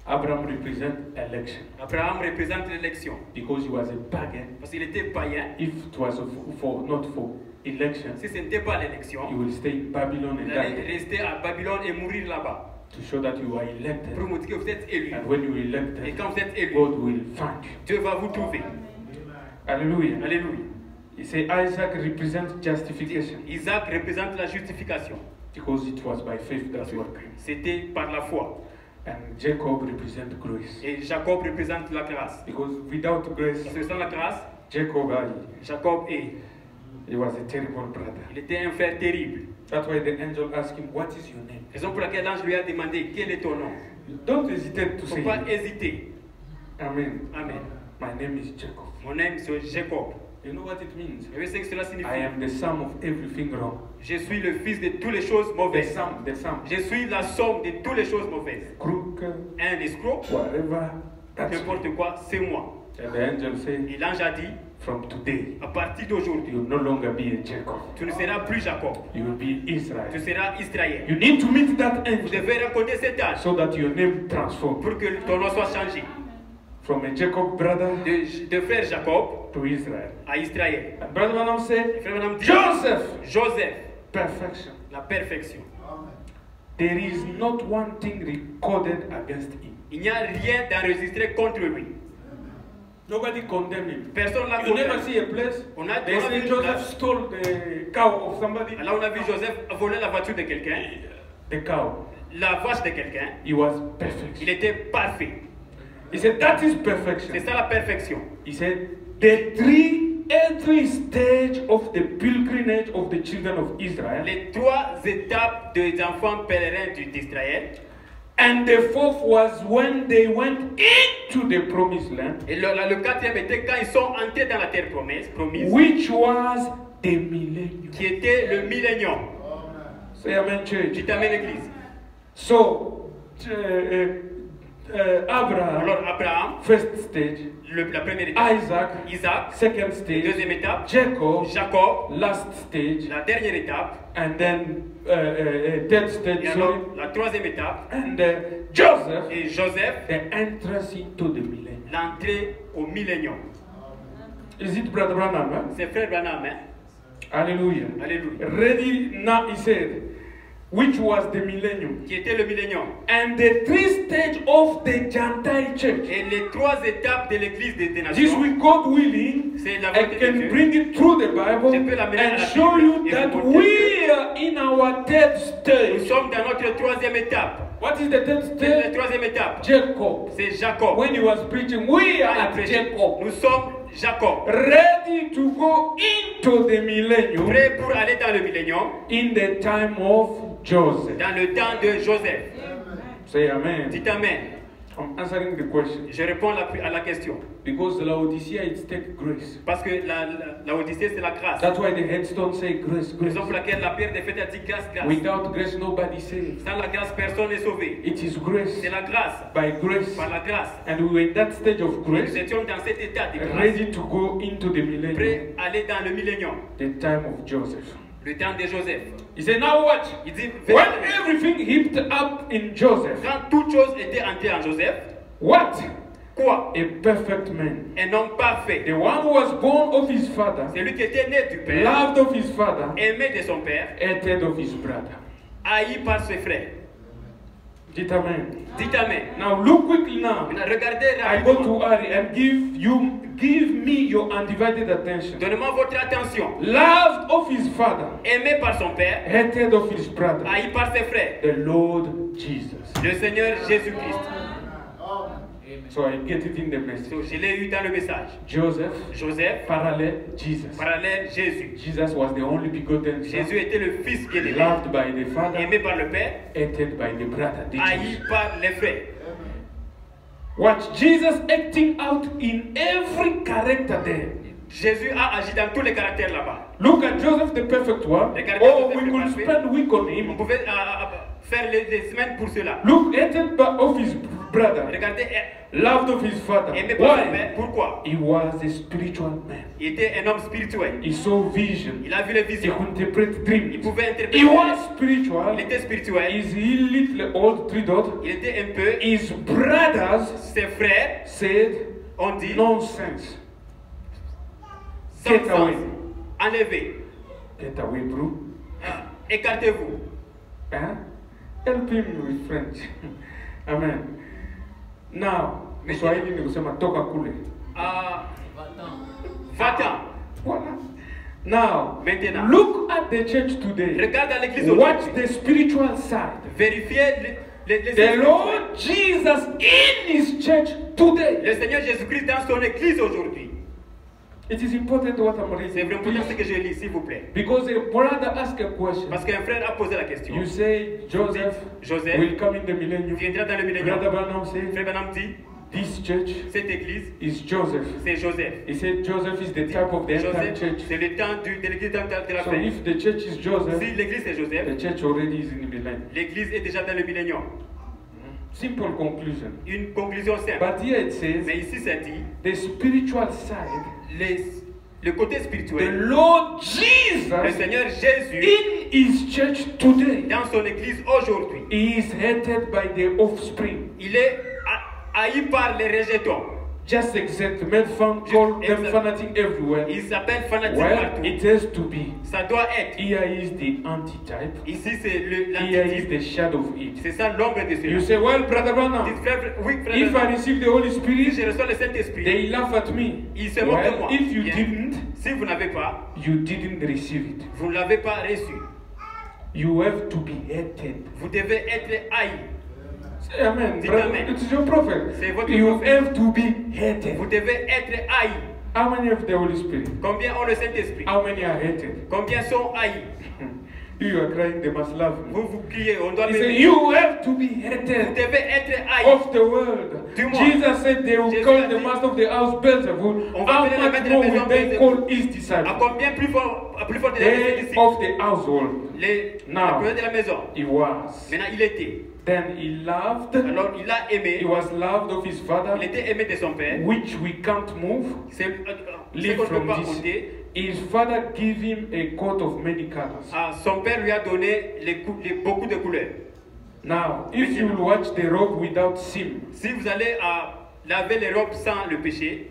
Speaker 2: Abraham represents election
Speaker 1: Abraham représente l'élection.
Speaker 2: because he was a pagan.
Speaker 1: Parce qu'il était païen.
Speaker 2: If it was not for election,
Speaker 1: Si ce n'était pas
Speaker 2: he
Speaker 1: l'élection,
Speaker 2: will stay in Babylon and
Speaker 1: il allait
Speaker 2: die
Speaker 1: rester à Babylone et mourir là-bas.
Speaker 2: to show that you are elected.
Speaker 1: Pour montrer que vous êtes élu.
Speaker 2: And when you are
Speaker 1: Et
Speaker 2: elected,
Speaker 1: quand vous êtes élu,
Speaker 2: God will find you.
Speaker 1: Dieu va vous trouver.
Speaker 2: Hallelujah.
Speaker 1: Alléluia.
Speaker 2: He say Isaac represents justification
Speaker 1: Isaac représente la justification.
Speaker 2: because it was by faith that you are clean.
Speaker 1: C'était par la foi.
Speaker 2: And Jacob represents grace
Speaker 1: Et Jacob représente la grâce.
Speaker 2: because without grace,
Speaker 1: Parce que sans la grâce,
Speaker 2: Jacob,
Speaker 1: Jacob
Speaker 2: he was a terrible brother.
Speaker 1: il était un frère terrible.
Speaker 2: That's why the angel asked him, "What is your name?"
Speaker 1: Raison pour laquelle l'ange lui a demandé quel est ton nom.
Speaker 2: Don't hesitate to
Speaker 1: Il ne
Speaker 2: say
Speaker 1: faut pas
Speaker 2: it.
Speaker 1: hésiter.
Speaker 2: Amen.
Speaker 1: Amen.
Speaker 2: My name is Jacob.
Speaker 1: Mon nom c'est Jacob.
Speaker 2: You know what it means?
Speaker 1: Vous savez ce que cela signifie?
Speaker 2: I am the sum of everything wrong.
Speaker 1: Je suis le fils de toutes les choses
Speaker 2: The
Speaker 1: mauvaises.
Speaker 2: sum.
Speaker 1: Je suis la somme de toutes les choses mauvaises.
Speaker 2: Crook,
Speaker 1: Un escroc,
Speaker 2: whatever. That's me.
Speaker 1: n'importe quoi, c'est moi.
Speaker 2: And the angel said,
Speaker 1: Et l'ange a dit,
Speaker 2: from today,
Speaker 1: à partir d'aujourd'hui,
Speaker 2: you will no longer be a Jacob.
Speaker 1: tu ne seras plus Jacob,
Speaker 2: You will be
Speaker 1: tu
Speaker 2: Israel.
Speaker 1: seras Israël.
Speaker 2: You need to meet that
Speaker 1: Vous
Speaker 2: angel
Speaker 1: devez rencontrer cet âge
Speaker 2: so that your name transforms
Speaker 1: pour que ton nom soit changé.
Speaker 2: from a Jacob brother
Speaker 1: De frère Jacob
Speaker 2: to Israel.
Speaker 1: à Israël.
Speaker 2: And Brother Branham said,
Speaker 1: Frère Branham dit,
Speaker 2: Joseph,
Speaker 1: Joseph,
Speaker 2: perfection.
Speaker 1: la perfection.
Speaker 2: There is not one thing recorded against him.
Speaker 1: Il n'y a rien d'enregistré contre lui.
Speaker 2: Nobody condemned him.
Speaker 1: Personne ne l'a
Speaker 2: You never
Speaker 1: condamné.
Speaker 2: see a place.
Speaker 1: On a
Speaker 2: They say Joseph stole the cow of somebody.
Speaker 1: Là, on a vu Joseph voler la voiture de quelqu'un,
Speaker 2: The cow.
Speaker 1: la vache de quelqu'un.
Speaker 2: He was
Speaker 1: Il
Speaker 2: perfect.
Speaker 1: était parfait.
Speaker 2: He said that is
Speaker 1: C'est
Speaker 2: perfection.
Speaker 1: ça la perfection.
Speaker 2: He said the every stage of the pilgrimage of the children of Israel.
Speaker 1: Les trois étapes des enfants pèlerins d'Israël.
Speaker 2: And the fourth was when they went into the promised land,
Speaker 1: Et le quatrième était quand ils sont entrés dans la terre promise,
Speaker 2: which was the millennium.
Speaker 1: qui était le millénium.
Speaker 2: Say amen, church.
Speaker 1: Tu t'amènes l'église.
Speaker 2: So, Abraham,
Speaker 1: Alors Abraham,
Speaker 2: first stage,
Speaker 1: la première étape.
Speaker 2: Isaac,
Speaker 1: Isaac,
Speaker 2: second stage,
Speaker 1: deuxième étape.
Speaker 2: Jacob,
Speaker 1: Jacob,
Speaker 2: last stage,
Speaker 1: la dernière étape.
Speaker 2: and then third stage,
Speaker 1: Et
Speaker 2: sorry,
Speaker 1: alors la troisième étape.
Speaker 2: and Joseph,
Speaker 1: Et Joseph,
Speaker 2: the entrance into the millennium.
Speaker 1: l'entrée au millénium.
Speaker 2: Is it Brother Branham? Huh?
Speaker 1: C'est frère Branham, hein?
Speaker 2: Hallelujah.
Speaker 1: Alléluia.
Speaker 2: Ready now, he said, which was the millennium.
Speaker 1: Qui était le millénium.
Speaker 2: And the three stage of the Gentile church.
Speaker 1: Et les trois étapes de l'église des
Speaker 2: This
Speaker 1: nations.
Speaker 2: week, God willing,
Speaker 1: C'est la
Speaker 2: I
Speaker 1: volonté de
Speaker 2: can
Speaker 1: Dieu.
Speaker 2: bring it through the Bible
Speaker 1: Je peux l'amener à
Speaker 2: and
Speaker 1: la
Speaker 2: show
Speaker 1: Bible
Speaker 2: you
Speaker 1: et
Speaker 2: that
Speaker 1: vous montrer
Speaker 2: we are in our third
Speaker 1: Nous
Speaker 2: stage.
Speaker 1: sommes dans notre troisième étape.
Speaker 2: What is the third
Speaker 1: C'est la
Speaker 2: stage?
Speaker 1: troisième étape.
Speaker 2: Jacob.
Speaker 1: C'est Jacob.
Speaker 2: When he was preaching, we are
Speaker 1: Quand il
Speaker 2: at
Speaker 1: prêchait,
Speaker 2: Jacob.
Speaker 1: nous sommes Jacob.
Speaker 2: Ready to go into the millennium
Speaker 1: Prêts pour aller dans le millénium.
Speaker 2: in the time of Joseph.
Speaker 1: Dans le temps de Joseph.
Speaker 2: Say amen.
Speaker 1: Dites amen.
Speaker 2: I'm answering the question.
Speaker 1: Je réponds à la question.
Speaker 2: Because Laodicea, it's take grace.
Speaker 1: Parce que la Odyssée, c'est la grâce.
Speaker 2: That's why the headstone say grace, grace.
Speaker 1: Raison pour laquelle la pierre des fêtes a dit grâce, grâce.
Speaker 2: Without grace, nobody saves.
Speaker 1: Sans la grâce, personne n'est sauvé.
Speaker 2: It is grace.
Speaker 1: C'est la grâce.
Speaker 2: By grace.
Speaker 1: Par la grâce.
Speaker 2: And we were in that stage of
Speaker 1: Nous
Speaker 2: grace,
Speaker 1: étions dans cet état de grâce.
Speaker 2: ready to go into the millennium,
Speaker 1: Prêts à aller dans le millénium.
Speaker 2: the time of Joseph.
Speaker 1: Le temps de Joseph.
Speaker 2: He said, now watch.
Speaker 1: Il dit,
Speaker 2: When everything heaped up in Joseph,
Speaker 1: quand toute chose était entrée en Joseph,
Speaker 2: what?
Speaker 1: quoi?
Speaker 2: A perfect man.
Speaker 1: Un homme parfait.
Speaker 2: The one who was born of his father,
Speaker 1: C'est lui qui était né du père,
Speaker 2: loved of his father,
Speaker 1: aimé de son père,
Speaker 2: hated of his brother.
Speaker 1: haï par ses frères.
Speaker 2: Dites amen.
Speaker 1: Dites amen.
Speaker 2: Now look quickly now.
Speaker 1: Maintenant, regardez
Speaker 2: I go
Speaker 1: rapidement.
Speaker 2: to Ari and give me your undivided attention.
Speaker 1: Donnez-moi votre attention.
Speaker 2: Loved of his father,
Speaker 1: Aimé par son père,
Speaker 2: hated of his brother,
Speaker 1: haï par ses frères.
Speaker 2: the Lord Jesus.
Speaker 1: Le Seigneur Jésus-Christ.
Speaker 2: So I get it in the message.
Speaker 1: So, je l'ai eu dans le message.
Speaker 2: Joseph,
Speaker 1: Joseph,
Speaker 2: parallel Jesus.
Speaker 1: parallèle Jésus.
Speaker 2: Jesus was the only begotten son,
Speaker 1: Jésus était le fils bien-aimé,
Speaker 2: loved by the father,
Speaker 1: aimé par le père,
Speaker 2: hated by the brother. The
Speaker 1: haï
Speaker 2: Jews.
Speaker 1: par les frères.
Speaker 2: Watch Jesus acting out in every character there.
Speaker 1: Jésus a agi dans tous les caractères là-bas.
Speaker 2: Look at Joseph, the perfect one.
Speaker 1: Regardez
Speaker 2: Oh,
Speaker 1: Joseph
Speaker 2: we
Speaker 1: le
Speaker 2: could
Speaker 1: parfait.
Speaker 2: spend week on
Speaker 1: On
Speaker 2: him.
Speaker 1: pouvait faire les semaines pour cela.
Speaker 2: Look, hated of his brother,
Speaker 1: Regardez,
Speaker 2: loved of his father.
Speaker 1: aimé par son
Speaker 2: Why?
Speaker 1: père. Pourquoi?
Speaker 2: He was a spiritual man.
Speaker 1: Il était un homme spirituel.
Speaker 2: He saw vision.
Speaker 1: Il a vu les
Speaker 2: He
Speaker 1: visions.
Speaker 2: could interpret
Speaker 1: Il
Speaker 2: dreams.
Speaker 1: pouvait interpréter.
Speaker 2: He was spiritual.
Speaker 1: Il était spirituel.
Speaker 2: His little old three dot.
Speaker 1: Il était un peu.
Speaker 2: His brothers
Speaker 1: Ses frères
Speaker 2: said
Speaker 1: ont dit
Speaker 2: nonsense.
Speaker 1: sans
Speaker 2: Get away.
Speaker 1: sens. Enlevez.
Speaker 2: Get away, bro.
Speaker 1: Écartez-vous.
Speaker 2: Huh? Help him with French. Amen. Now, Kiswahili ni kusema toka kule.
Speaker 1: Va-t'en.
Speaker 2: Voilà. Now,
Speaker 1: Maintenant.
Speaker 2: look at the church today.
Speaker 1: Regarde à l'église
Speaker 2: Watch
Speaker 1: aujourd'hui.
Speaker 2: the spiritual side.
Speaker 1: Vérifiez les
Speaker 2: The Lord Jesus in His church today.
Speaker 1: Le Seigneur Jésus-Christ dans son église aujourd'hui.
Speaker 2: It is important what I'm
Speaker 1: C'est
Speaker 2: reading.
Speaker 1: vraiment ce que je lis, s'il vous plaît.
Speaker 2: Because a brother asked a question.
Speaker 1: Parce qu'un frère a posé la question.
Speaker 2: You say Joseph
Speaker 1: Joseph
Speaker 2: will come in the millennium.
Speaker 1: viendra dans le millénium.
Speaker 2: Brother Branham says
Speaker 1: Frère Branham dit,
Speaker 2: This church
Speaker 1: Cette église,
Speaker 2: is Joseph.
Speaker 1: c'est Joseph.
Speaker 2: He said Joseph is the type of the entire
Speaker 1: Joseph,
Speaker 2: church.
Speaker 1: c'est le temps de l'église de la
Speaker 2: So
Speaker 1: paix.
Speaker 2: if the church is Joseph,
Speaker 1: Si l'église est
Speaker 2: the
Speaker 1: Joseph,
Speaker 2: church already is in the millennium.
Speaker 1: l'église est déjà dans le millénium.
Speaker 2: Simple conclusion.
Speaker 1: Une conclusion simple.
Speaker 2: But here it says
Speaker 1: Mais ici, ça dit,
Speaker 2: the spiritual side,
Speaker 1: le côté
Speaker 2: the
Speaker 1: spirituel,
Speaker 2: Lord
Speaker 1: le
Speaker 2: Jesus
Speaker 1: Seigneur Jésus,
Speaker 2: in his church today
Speaker 1: dans son église aujourd'hui,
Speaker 2: is hated by the offspring.
Speaker 1: il est haï par les rejetons.
Speaker 2: Just exact. Men call them fanatic everywhere.
Speaker 1: Il s'appelle fanatique
Speaker 2: Well,
Speaker 1: partout.
Speaker 2: it has to be.
Speaker 1: Ça doit être.
Speaker 2: Here is the antitype.
Speaker 1: Ici, c'est
Speaker 2: Here is
Speaker 1: l'antitype.
Speaker 2: the shadow of it.
Speaker 1: C'est ça l'ombre de
Speaker 2: You
Speaker 1: cela.
Speaker 2: say, well, Brother Branham,
Speaker 1: Dites, frère, oui, frère,
Speaker 2: if I receive the Holy
Speaker 1: si
Speaker 2: Spirit,
Speaker 1: je reçois le Saint-Esprit,
Speaker 2: they laugh at me.
Speaker 1: il se moque de moi.
Speaker 2: Well, if you
Speaker 1: Bien.
Speaker 2: didn't,
Speaker 1: Si vous n'avez pas,
Speaker 2: you didn't receive it.
Speaker 1: vous ne l'avez pas reçu.
Speaker 2: You have to be hated.
Speaker 1: Vous devez être haï.
Speaker 2: Say amen.
Speaker 1: Dites
Speaker 2: Brother,
Speaker 1: amen.
Speaker 2: it is your prophet.
Speaker 1: C'est votre
Speaker 2: You
Speaker 1: prophète.
Speaker 2: have to be hated.
Speaker 1: Vous devez être haï.
Speaker 2: How many have the Holy Spirit?
Speaker 1: Combien ont le Saint-Esprit?
Speaker 2: How many are hated?
Speaker 1: Combien sont haïs?
Speaker 2: You are crying, they must love me.
Speaker 1: Vous criez, on doit
Speaker 2: He said,
Speaker 1: m'aimer.
Speaker 2: you have to be
Speaker 1: Vous
Speaker 2: hated
Speaker 1: devez être haï.
Speaker 2: of the world.
Speaker 1: Du monde.
Speaker 2: Jesus said they will
Speaker 1: Jésus
Speaker 2: call
Speaker 1: a
Speaker 2: the
Speaker 1: dit,
Speaker 2: master of the house Beelzebul.
Speaker 1: on va
Speaker 2: How
Speaker 1: appeler le
Speaker 2: much
Speaker 1: maître de la
Speaker 2: more
Speaker 1: maison
Speaker 2: will they
Speaker 1: Beelzebul.
Speaker 2: call his
Speaker 1: À
Speaker 2: disciples?
Speaker 1: combien plus fort de les
Speaker 2: They
Speaker 1: disciples?
Speaker 2: of the household.
Speaker 1: Les
Speaker 2: Now.
Speaker 1: de la maison.
Speaker 2: He was.
Speaker 1: Maintenant, il était.
Speaker 2: Then he loved.
Speaker 1: Alors, il a aimé.
Speaker 2: He was loved of his father,
Speaker 1: Il était aimé de son père.
Speaker 2: which we can't move.
Speaker 1: C'est
Speaker 2: Live
Speaker 1: qu'on ne peut
Speaker 2: from
Speaker 1: pas
Speaker 2: this.
Speaker 1: ôter.
Speaker 2: His father gave him a coat of many colors.
Speaker 1: Ah, son père lui a donné beaucoup de couleurs.
Speaker 2: Now, if you will watch the robe without sim,
Speaker 1: Si vous allez laver les robes sans le péché,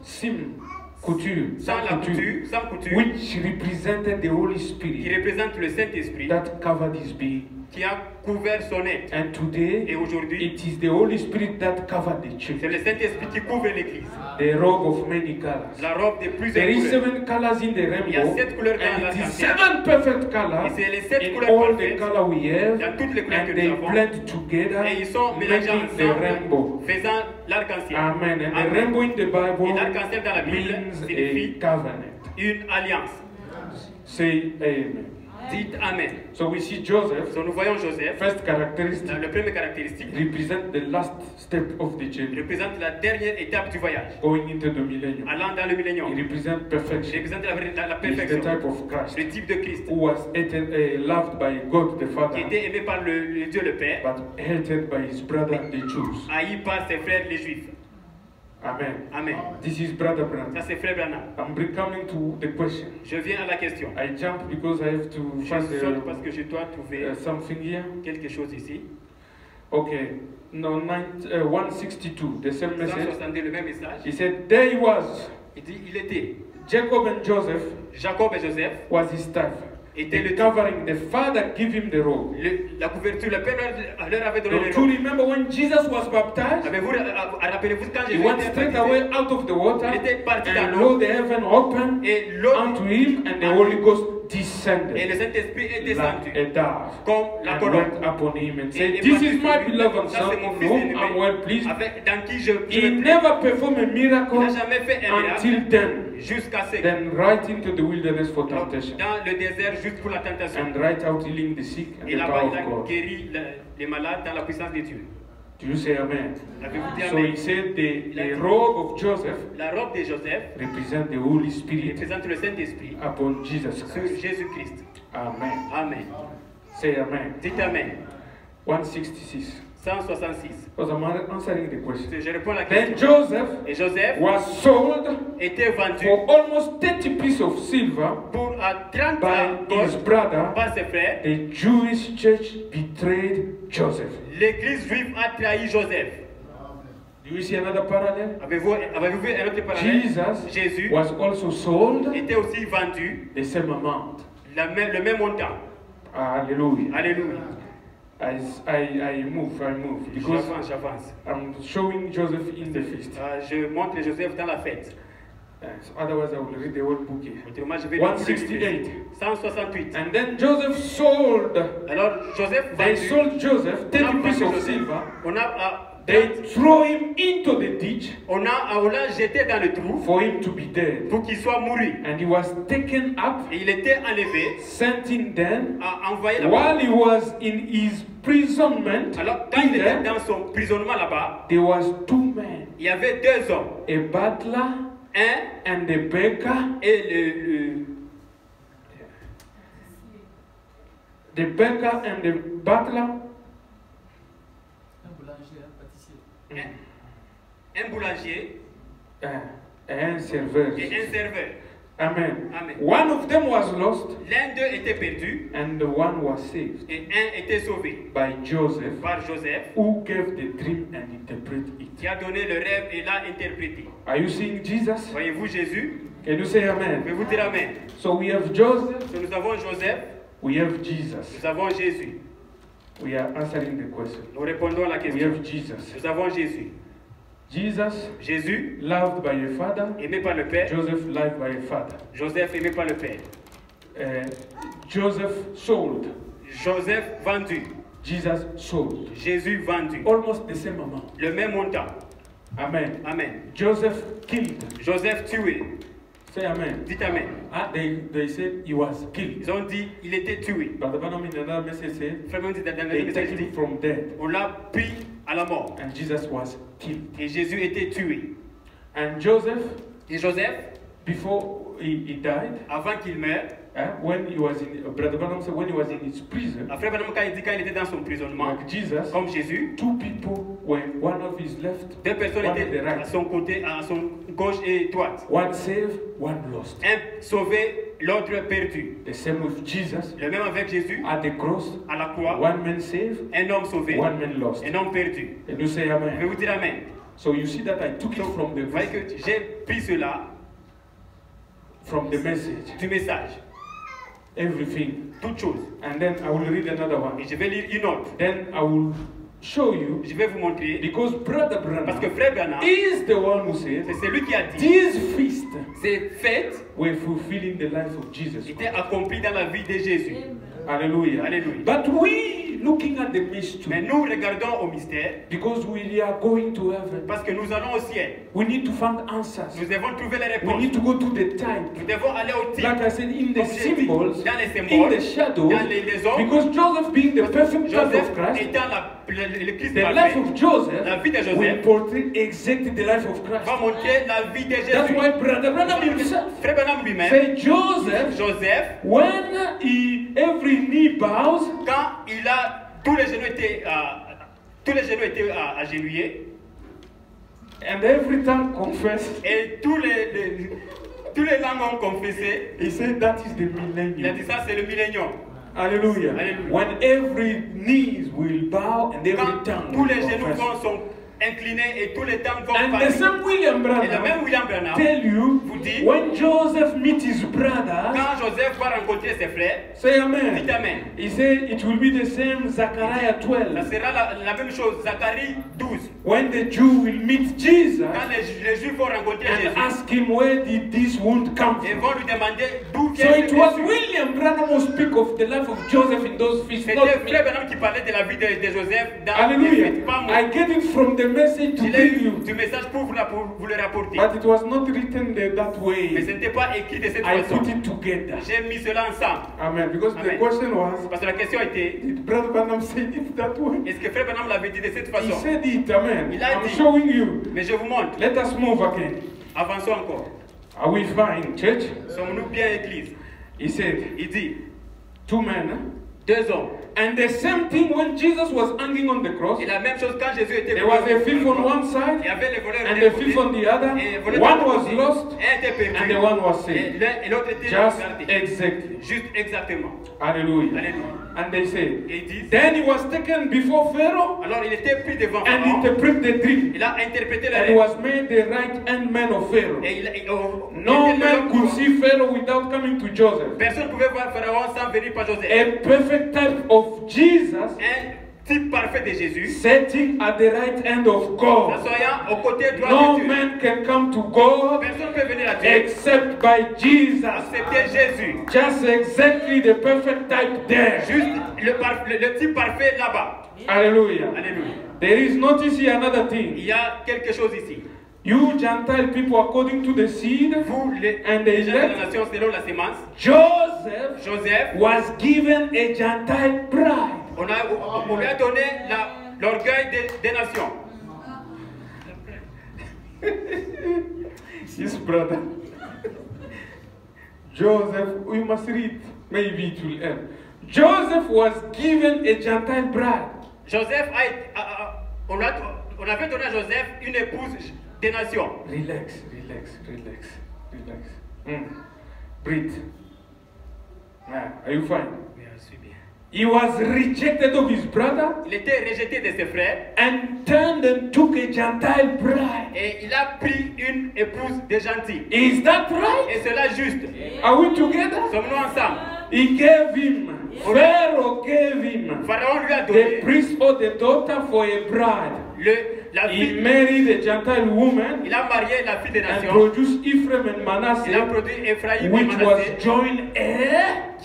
Speaker 2: sim, couture,
Speaker 1: sans la couture, sans couture,
Speaker 2: which represented the Holy
Speaker 1: qui
Speaker 2: Spirit
Speaker 1: représente le Saint-Esprit,
Speaker 2: that covered his being.
Speaker 1: qui a couvert son être.
Speaker 2: And today,
Speaker 1: Et aujourd'hui,
Speaker 2: it is the Holy Spirit that covered the church.
Speaker 1: c'est le Saint-Esprit qui couvre l'Église.
Speaker 2: The robe of many colors.
Speaker 1: La robe de plusieurs
Speaker 2: There is
Speaker 1: couleurs.
Speaker 2: 7 colors in the
Speaker 1: Il y a
Speaker 2: rainbow,
Speaker 1: 7 couleurs dans
Speaker 2: and it is
Speaker 1: l'arc-en-ciel.
Speaker 2: 7 perfect colors
Speaker 1: Et c'est les 7
Speaker 2: in
Speaker 1: couleurs
Speaker 2: all the
Speaker 1: parfaites
Speaker 2: colors we have,
Speaker 1: dans toutes les couleurs que
Speaker 2: and
Speaker 1: nous
Speaker 2: they
Speaker 1: avons.
Speaker 2: blend together,
Speaker 1: Et ils sont mélangés
Speaker 2: making the
Speaker 1: ensemble,
Speaker 2: rainbow.
Speaker 1: faisant l'arc-en-ciel.
Speaker 2: Amen. And the
Speaker 1: Amen.
Speaker 2: rainbow in the
Speaker 1: Et
Speaker 2: Bible
Speaker 1: l'arc-en-ciel dans la Bible
Speaker 2: means
Speaker 1: signifie
Speaker 2: a covenant.
Speaker 1: une alliance.
Speaker 2: Say amen.
Speaker 1: Dites Amen.
Speaker 2: So we see Joseph,
Speaker 1: So, nous voyons Joseph,
Speaker 2: first characteristic,
Speaker 1: la première caractéristique,
Speaker 2: represent the last step of the journey,
Speaker 1: représente la dernière étape du voyage.
Speaker 2: going into the millennium.
Speaker 1: Allant dans le millénium.
Speaker 2: He represents
Speaker 1: Il
Speaker 2: perfection.
Speaker 1: représente la
Speaker 2: He's the
Speaker 1: perfection.
Speaker 2: type of Christ
Speaker 1: Le type de Christ.
Speaker 2: who was loved by God the
Speaker 1: Qui
Speaker 2: Father,
Speaker 1: était aimé par le Dieu le Père,
Speaker 2: but hated by his brother the Jews.
Speaker 1: haï par ses frères les Juifs.
Speaker 2: Amen.
Speaker 1: Amen.
Speaker 2: This is Brother
Speaker 1: Ça
Speaker 2: Branham.
Speaker 1: c'est frère Branham.
Speaker 2: I'm coming to the question.
Speaker 1: Je viens à la question.
Speaker 2: I jump because I have to
Speaker 1: Je
Speaker 2: find
Speaker 1: saute parce que je dois trouver
Speaker 2: something here.
Speaker 1: quelque chose ici.
Speaker 2: Okay. No, 162, the same message.
Speaker 1: 162, le même message.
Speaker 2: He said, there he was.
Speaker 1: Il dit, il était.
Speaker 2: Jacob and Joseph
Speaker 1: Jacob et Joseph
Speaker 2: was his staff.
Speaker 1: étaient
Speaker 2: The
Speaker 1: le
Speaker 2: covering, the father gave him the robe.
Speaker 1: la couverture. Le Père leur avait donné
Speaker 2: Don't
Speaker 1: les
Speaker 2: you
Speaker 1: robes.
Speaker 2: remember when Jesus was baptized?
Speaker 1: Rappelez-vous quand
Speaker 2: He
Speaker 1: Jésus
Speaker 2: went
Speaker 1: était
Speaker 2: straight
Speaker 1: baptisé,
Speaker 2: away out of the water,
Speaker 1: il était parti dans
Speaker 2: and
Speaker 1: l'eau,
Speaker 2: lo, the heaven opened
Speaker 1: et l'eau
Speaker 2: unto him, and the Holy Ghost
Speaker 1: et
Speaker 2: descended
Speaker 1: le Saint-Esprit est descendu
Speaker 2: like a dove,
Speaker 1: comme la
Speaker 2: and
Speaker 1: colombe.
Speaker 2: went upon him and
Speaker 1: Et
Speaker 2: said,
Speaker 1: est
Speaker 2: this
Speaker 1: parti
Speaker 2: is
Speaker 1: sur
Speaker 2: my
Speaker 1: lui.
Speaker 2: beloved
Speaker 1: Ça,
Speaker 2: son,
Speaker 1: c'est mon
Speaker 2: in
Speaker 1: fils
Speaker 2: whom
Speaker 1: aimé,
Speaker 2: I'm well pleased.
Speaker 1: dans qui je
Speaker 2: He
Speaker 1: me plais.
Speaker 2: never performed a miracle
Speaker 1: Il n'a jamais fait un
Speaker 2: until
Speaker 1: miracle
Speaker 2: then.
Speaker 1: jusqu'à ce
Speaker 2: Then right into the wilderness for
Speaker 1: dans
Speaker 2: temptation,
Speaker 1: le désert juste pour la tentation.
Speaker 2: and right out healing the sick and
Speaker 1: Et
Speaker 2: the
Speaker 1: là-bas,
Speaker 2: power
Speaker 1: il
Speaker 2: of
Speaker 1: a
Speaker 2: God.
Speaker 1: guéri les malades dans la puissance de Dieu.
Speaker 2: Do you say amen?
Speaker 1: Avez-vous dit
Speaker 2: So
Speaker 1: Amen?
Speaker 2: he said the robe of Joseph
Speaker 1: La robe de Joseph
Speaker 2: represent the Holy Spirit
Speaker 1: représente le Saint-Esprit
Speaker 2: upon Jesus
Speaker 1: sur
Speaker 2: Christ.
Speaker 1: Jésus-Christ.
Speaker 2: Amen.
Speaker 1: Amen.
Speaker 2: Say amen.
Speaker 1: Dites Amen.
Speaker 2: 166.
Speaker 1: 166.
Speaker 2: Because I'm answering the question.
Speaker 1: Je réponds à la
Speaker 2: Then
Speaker 1: question.
Speaker 2: Joseph
Speaker 1: Et Joseph
Speaker 2: was sold
Speaker 1: était vendu
Speaker 2: for almost 30 pieces of silver
Speaker 1: pour 30
Speaker 2: by his
Speaker 1: gold
Speaker 2: brother.
Speaker 1: par ses frères.
Speaker 2: The Jewish church betrayed Joseph.
Speaker 1: L'église juive a trahi Joseph.
Speaker 2: Do you see another parallel?
Speaker 1: Avez-vous vu un autre parallèle? Jésus
Speaker 2: was also sold
Speaker 1: était aussi vendu
Speaker 2: the same amount.
Speaker 1: le même montant.
Speaker 2: Hallelujah.
Speaker 1: Alléluia.
Speaker 2: I move because
Speaker 1: J'avance.
Speaker 2: I'm showing Joseph in the feast.
Speaker 1: Je montre Joseph dans la fête.
Speaker 2: So otherwise, I will read the whole book here.
Speaker 1: Autrement, je vais
Speaker 2: 168.
Speaker 1: 168.
Speaker 2: And then Joseph sold.
Speaker 1: Alors, Joseph
Speaker 2: They
Speaker 1: vendu.
Speaker 2: sold Joseph
Speaker 1: On a
Speaker 2: 30 pieces
Speaker 1: vendu
Speaker 2: of
Speaker 1: Joseph.
Speaker 2: silver
Speaker 1: On a
Speaker 2: they throw him into the ditch
Speaker 1: on l'a jeté dans le trou
Speaker 2: for him to be dead.
Speaker 1: pour qu'il soit mouru.
Speaker 2: And he was taken up,
Speaker 1: Et il était enlevé,
Speaker 2: sent in then.
Speaker 1: envoyé là-bas.
Speaker 2: While he was in his imprisonment,
Speaker 1: Alors, quand il était dans son prisonnement là-bas,
Speaker 2: there was two men,
Speaker 1: il y avait deux hommes,
Speaker 2: a butler
Speaker 1: un
Speaker 2: and a baker.
Speaker 1: et
Speaker 2: The baker and the butler.
Speaker 1: un boulanger
Speaker 2: Un serveur.
Speaker 1: et un serveur.
Speaker 2: Amen.
Speaker 1: Amen.
Speaker 2: One of them was lost
Speaker 1: L'un d'eux était perdu
Speaker 2: and the one was saved
Speaker 1: et un était sauvé
Speaker 2: by Joseph,
Speaker 1: par Joseph,
Speaker 2: who gave the dream and interpreted it.
Speaker 1: qui a donné le rêve et l'a interprété.
Speaker 2: Are you seeing Jesus?
Speaker 1: Voyez-vous Jésus?
Speaker 2: Can you say amen?
Speaker 1: Pouvez-vous dire Amen?
Speaker 2: So we have Joseph,
Speaker 1: Nous avons Joseph,
Speaker 2: we have Jesus.
Speaker 1: nous avons Jésus.
Speaker 2: We are answering the question.
Speaker 1: Nous répondons à la
Speaker 2: We
Speaker 1: question.
Speaker 2: have Jesus.
Speaker 1: Nous avons Jésus.
Speaker 2: Jesus,
Speaker 1: Jésus,
Speaker 2: loved by a father.
Speaker 1: aimé par le Père.
Speaker 2: Joseph, loved by a father.
Speaker 1: Joseph, aimé par le Père.
Speaker 2: Joseph sold.
Speaker 1: Joseph, vendu.
Speaker 2: Jesus sold.
Speaker 1: Jésus, vendu.
Speaker 2: Almost the same amount.
Speaker 1: Le même montant.
Speaker 2: Amen.
Speaker 1: Amen.
Speaker 2: Joseph killed.
Speaker 1: Joseph, tué.
Speaker 2: Say amen.
Speaker 1: Dites Amen.
Speaker 2: They said he was killed.
Speaker 1: Ils ont dit, il était tué.
Speaker 2: But the Bible in another message said
Speaker 1: Frère, dit dans le
Speaker 2: they
Speaker 1: message,
Speaker 2: took
Speaker 1: dit,
Speaker 2: him from death,
Speaker 1: on l'a pris à la mort.
Speaker 2: and Jesus was killed.
Speaker 1: Et Jésus était tué.
Speaker 2: And Joseph,
Speaker 1: Et Joseph,
Speaker 2: before he died,
Speaker 1: avant qu'il meure,
Speaker 2: when he was in Brother Branham said when he was in his prison,
Speaker 1: Frère Branham, quand il était dans son prisonnement,
Speaker 2: like Jesus,
Speaker 1: comme Jésus,
Speaker 2: two people were one of his left,
Speaker 1: deux personnes
Speaker 2: one at the
Speaker 1: étaient à
Speaker 2: right,
Speaker 1: son côté, à son gauche et droite.
Speaker 2: one saved, one lost.
Speaker 1: Un sauvé, l'autre perdu.
Speaker 2: The same with Jesus
Speaker 1: Le même avec Jésus,
Speaker 2: at the cross,
Speaker 1: à la croix,
Speaker 2: one man saved,
Speaker 1: un homme sauvé,
Speaker 2: one man lost.
Speaker 1: un homme perdu.
Speaker 2: And you say
Speaker 1: Je vais
Speaker 2: amen.
Speaker 1: vous dire Amen.
Speaker 2: So you see that I took it from the
Speaker 1: Vous voyez que j'ai pris cela
Speaker 2: message,
Speaker 1: du message,
Speaker 2: everything.
Speaker 1: toute chose.
Speaker 2: And then I will read another one.
Speaker 1: Et je vais lire une autre.
Speaker 2: Then I will show you,
Speaker 1: Je vais vous montrer,
Speaker 2: because Brother
Speaker 1: parce que
Speaker 2: Branham
Speaker 1: Frère Branham,
Speaker 2: is the one who says
Speaker 1: c'est celui qui a dit,
Speaker 2: these feasts
Speaker 1: ces fêtes
Speaker 2: were fulfilling the life of Jesus.
Speaker 1: étaient accomplies dans la vie de Jésus.
Speaker 2: Hallelujah.
Speaker 1: Alléluia.
Speaker 2: But we looking at the mystery,
Speaker 1: Mais nous regardons au mystère,
Speaker 2: because we are going to heaven,
Speaker 1: parce que nous allons au ciel.
Speaker 2: we need to find answers.
Speaker 1: Nous devons trouver les
Speaker 2: We
Speaker 1: réponses.
Speaker 2: need to go to the type.
Speaker 1: Nous devons aller au type.
Speaker 2: Like I said, in the
Speaker 1: Comme j'ai dit,
Speaker 2: symbols,
Speaker 1: dans les
Speaker 2: in
Speaker 1: symboles,
Speaker 2: the shadows,
Speaker 1: dans les hommes,
Speaker 2: because Joseph being the perfect type
Speaker 1: Joseph
Speaker 2: of Christ,
Speaker 1: étant le Christ
Speaker 2: the life
Speaker 1: parfait,
Speaker 2: of Joseph
Speaker 1: la vie de
Speaker 2: will
Speaker 1: Joseph
Speaker 2: portray exactly the life of Christ.
Speaker 1: va montrer la vie de
Speaker 2: That's
Speaker 1: Jésus.
Speaker 2: why Brother Branham himself
Speaker 1: Frère Branham lui-même,
Speaker 2: say Joseph,
Speaker 1: Joseph,
Speaker 2: when every knee bows,
Speaker 1: quand il a tous les genoux étaient agenouillés
Speaker 2: and every tongue confess,
Speaker 1: et tous les langues ont confessé,
Speaker 2: he said that is the
Speaker 1: il a
Speaker 2: millennium.
Speaker 1: dit ça c'est le millénium.
Speaker 2: Hallelujah.
Speaker 1: Hallelujah.
Speaker 2: When every knees will bow and every
Speaker 1: Quand
Speaker 2: tongue
Speaker 1: tous
Speaker 2: will
Speaker 1: les genoux
Speaker 2: confess.
Speaker 1: sont inclinés et tous les temps vont
Speaker 2: And the
Speaker 1: parler.
Speaker 2: same William
Speaker 1: Et le
Speaker 2: Branham
Speaker 1: même William Branham
Speaker 2: tell you,
Speaker 1: vous dit,
Speaker 2: when Joseph meet his brothers,
Speaker 1: quand Joseph va rencontrer ses frères,
Speaker 2: say amen.
Speaker 1: dites Amen.
Speaker 2: He said it will be the same Zechariah
Speaker 1: Ça
Speaker 2: 12.
Speaker 1: sera la même chose, Zacharie 12.
Speaker 2: When the Jew will meet Jesus
Speaker 1: Quand les Juifs vont rencontrer
Speaker 2: and
Speaker 1: Jésus,
Speaker 2: ask him where did this wound come
Speaker 1: ils
Speaker 2: from.
Speaker 1: vont lui demander d'où
Speaker 2: So
Speaker 1: vient
Speaker 2: it
Speaker 1: ce
Speaker 2: was
Speaker 1: Jésus.
Speaker 2: William Branham who speak of the life of Joseph in those feasts,
Speaker 1: C'était
Speaker 2: not
Speaker 1: Frère
Speaker 2: me.
Speaker 1: Branham qui parlait de la vie de Joseph dans les
Speaker 2: Hallelujah.
Speaker 1: fêtes, pas moi.
Speaker 2: I get it from the message to
Speaker 1: Je l'ai
Speaker 2: bring
Speaker 1: eu
Speaker 2: you.
Speaker 1: du message pour vous le rapporter.
Speaker 2: But it was not written that
Speaker 1: Mais
Speaker 2: way.
Speaker 1: ce n'était pas écrit de cette
Speaker 2: I
Speaker 1: façon.
Speaker 2: put it together.
Speaker 1: J'ai mis cela ensemble.
Speaker 2: Amen. Because the
Speaker 1: Amen.
Speaker 2: question was,
Speaker 1: Parce que la question était,
Speaker 2: did Brother Branham say it that way?
Speaker 1: est-ce que Frère Branham l'avait dit de cette
Speaker 2: He
Speaker 1: façon?
Speaker 2: said it, amen.
Speaker 1: Il a
Speaker 2: I'm
Speaker 1: dit.
Speaker 2: showing you.
Speaker 1: Mais je vous montre.
Speaker 2: Let us move again.
Speaker 1: Avançons encore.
Speaker 2: Are we fine, church?
Speaker 1: Sommes-nous bien église?
Speaker 2: He said,
Speaker 1: Il dit,
Speaker 2: two men.
Speaker 1: deux hommes.
Speaker 2: And the same thing when Jesus was hanging on the cross,
Speaker 1: Et la même chose quand Jésus était
Speaker 2: there was a thief on one
Speaker 1: il y
Speaker 2: side
Speaker 1: avait les voleurs
Speaker 2: and
Speaker 1: d'un
Speaker 2: a thief on
Speaker 1: côté,
Speaker 2: the other.
Speaker 1: et les voleurs
Speaker 2: One
Speaker 1: de l'autre
Speaker 2: was
Speaker 1: côté.
Speaker 2: lost
Speaker 1: Un était perdu.
Speaker 2: and the one was
Speaker 1: Et
Speaker 2: saved.
Speaker 1: l'un et l'autre étaient
Speaker 2: Just
Speaker 1: gardés.
Speaker 2: exactly.
Speaker 1: Juste exactement.
Speaker 2: Hallelujah.
Speaker 1: Alléluia.
Speaker 2: And they say,
Speaker 1: Et ils disent,
Speaker 2: then he was taken before Pharaoh
Speaker 1: alors il était pris devant
Speaker 2: and
Speaker 1: Pharaon.
Speaker 2: interpreted the dream.
Speaker 1: Il a interprété le
Speaker 2: And he
Speaker 1: rêve.
Speaker 2: was made the right hand man of Pharaoh.
Speaker 1: Et
Speaker 2: No man could see Pharaoh without coming to Joseph.
Speaker 1: personne ne pouvait voir Pharaon sans venir par Joseph.
Speaker 2: A perfect type of Jesus
Speaker 1: Un type parfait de Jésus,
Speaker 2: sitting at the right hand of God.
Speaker 1: s'assoyant au côté droit
Speaker 2: No
Speaker 1: de Dieu.
Speaker 2: man can come to God
Speaker 1: Personne ne peut venir à Dieu
Speaker 2: except by Jesus.
Speaker 1: excepté Jésus.
Speaker 2: Just exactly the perfect type there.
Speaker 1: Juste le type parfait là-bas.
Speaker 2: Hallelujah.
Speaker 1: Alléluia.
Speaker 2: There is notice here another thing.
Speaker 1: Il y a quelque chose ici.
Speaker 2: You Gentile people, according to the seed
Speaker 1: Vous,
Speaker 2: and the
Speaker 1: les gens de la
Speaker 2: elect,
Speaker 1: nation, selon la sémence,
Speaker 2: Joseph
Speaker 1: Joseph,
Speaker 2: was given a Gentile bride.
Speaker 1: on lui a donné l'orgueil des nations.
Speaker 2: His brother. Joseph, we must read, maybe it will help. Joseph was given a Gentile bride.
Speaker 1: Joseph on avait donné à Joseph une épouse des nations.
Speaker 2: Relax. Breathe. Are you fine?
Speaker 1: Oui, je suis bien.
Speaker 2: He was rejected of his brother
Speaker 1: Il était rejeté de ses frères
Speaker 2: and turned and took a Gentile bride.
Speaker 1: et il a pris une épouse des gentils.
Speaker 2: Is that right?
Speaker 1: Et cela juste.
Speaker 2: Are we together?
Speaker 1: Sommes-nous ensemble?
Speaker 2: He gave him, Pharaoh gave him
Speaker 1: Pharaon lui a
Speaker 2: the
Speaker 1: donné
Speaker 2: priest or the daughter for a bride.
Speaker 1: la
Speaker 2: He
Speaker 1: fille.
Speaker 2: married a Gentile woman
Speaker 1: Il a marié la fille des
Speaker 2: and
Speaker 1: nations.
Speaker 2: produced Ephraim and
Speaker 1: Il a
Speaker 2: Manasseh,
Speaker 1: produit Ephraïm et
Speaker 2: which was
Speaker 1: Manassé
Speaker 2: joint heir,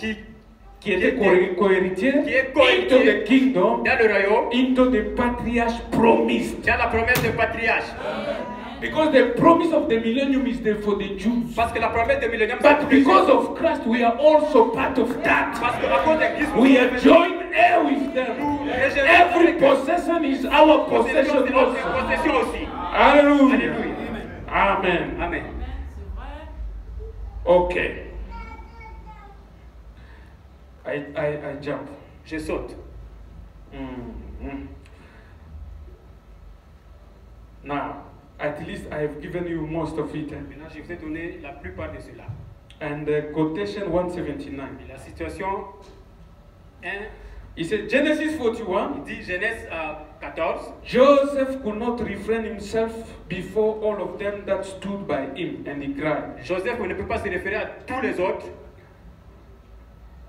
Speaker 2: qui était cohéritier,
Speaker 1: qui est
Speaker 2: into
Speaker 1: cohéritier
Speaker 2: the kingdom,
Speaker 1: dans le royaume,
Speaker 2: into the patriarch promised.
Speaker 1: dans la promesse de patriarche.
Speaker 2: Because the promise of the millennium is there for the Jews.
Speaker 1: Parce que la promesse de millénaire, c'est
Speaker 2: But
Speaker 1: pour les
Speaker 2: because
Speaker 1: Juifs.
Speaker 2: of Christ, we are also part of that.
Speaker 1: Parce qu'à cause de Christ,
Speaker 2: We are joint heir with them. Every possession is our possession
Speaker 1: notre
Speaker 2: also.
Speaker 1: possession aussi.
Speaker 2: Hallelujah.
Speaker 1: Alléluia.
Speaker 2: Amen.
Speaker 1: Amen.
Speaker 2: Okay. I jump.
Speaker 1: Je saute.
Speaker 2: Now, at least I have given you most of it.
Speaker 1: Maintenant, je vous ai donné la plupart de cela.
Speaker 2: And quotation 179.
Speaker 1: Et la situation 1,
Speaker 2: He said, Genesis 41.
Speaker 1: il dit Genèse 14.
Speaker 2: Joseph could not refrain himself before all of them that stood by him, and he cried.
Speaker 1: Joseph ne peut pas se référer à tous les autres.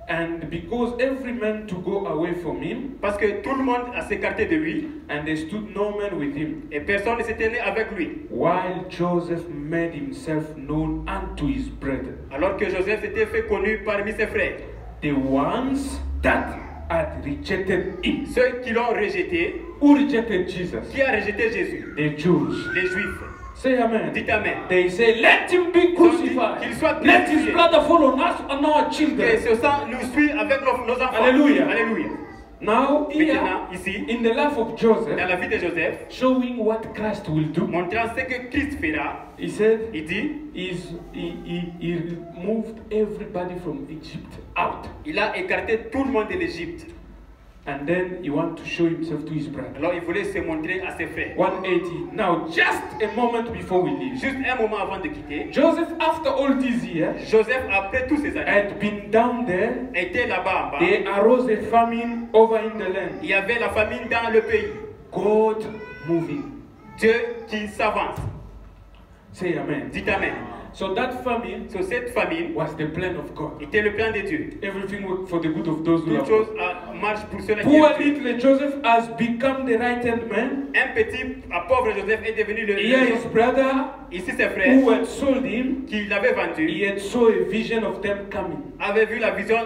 Speaker 2: And because every man to go away from him,
Speaker 1: Parce que tout le monde a s'écarté de lui.
Speaker 2: and there stood no man with him,
Speaker 1: Et personne ne s'est tenu avec lui.
Speaker 2: while Joseph made himself known unto his brethren,
Speaker 1: Alors que Joseph s'était fait connu parmi ses frères.
Speaker 2: the ones that had rejected him.
Speaker 1: Ceux qui l'ont rejeté.
Speaker 2: Who rejected Jesus?
Speaker 1: Qui a rejeté Jésus?
Speaker 2: The Jews.
Speaker 1: Les Juifs.
Speaker 2: Say amen.
Speaker 1: Dites Amen.
Speaker 2: They say, let him be crucified.
Speaker 1: Qu'il soit
Speaker 2: Let his
Speaker 1: crucifié.
Speaker 2: blood fall on us and our
Speaker 1: Que
Speaker 2: children.
Speaker 1: ce sang nous suit avec nos enfants.
Speaker 2: Alléluia.
Speaker 1: Alléluia.
Speaker 2: Now, here,
Speaker 1: Maintenant, ici,
Speaker 2: in the life of Joseph,
Speaker 1: dans la vie de Joseph,
Speaker 2: showing what Christ will do,
Speaker 1: montrant ce que Christ fera,
Speaker 2: he said,
Speaker 1: il dit,
Speaker 2: he removed everybody from Egypt out.
Speaker 1: il a écarté tout le monde de l'Égypte.
Speaker 2: And then he wanted to show himself to his brother.
Speaker 1: Alors il voulait se montrer à ses frères.
Speaker 2: 180. Now, just a moment before we leave.
Speaker 1: Juste un moment avant de quitter,
Speaker 2: Joseph, after all these years,
Speaker 1: Joseph, après tous ces années,
Speaker 2: had been down there.
Speaker 1: était là-bas en bas.
Speaker 2: They arose a famine over in the land.
Speaker 1: Il y avait la famine dans le pays.
Speaker 2: God moving.
Speaker 1: Dieu qui s'avance.
Speaker 2: Say amen.
Speaker 1: Dites Amen.
Speaker 2: So that famine
Speaker 1: So, cette famine
Speaker 2: was the plan of God.
Speaker 1: était le plan de Dieu.
Speaker 2: Everything worked for the good of those who
Speaker 1: Toute
Speaker 2: love
Speaker 1: chose
Speaker 2: God.
Speaker 1: marche pour ceux qui
Speaker 2: Poor
Speaker 1: aiment Dieu.
Speaker 2: little Joseph has become the right-hand man.
Speaker 1: Un petit pauvre Joseph est devenu le
Speaker 2: Here his brother,
Speaker 1: Ici ses frères
Speaker 2: who had sold him,
Speaker 1: qui l'avaient vendu
Speaker 2: he had saw a vision of them coming,
Speaker 1: avaient vu la vision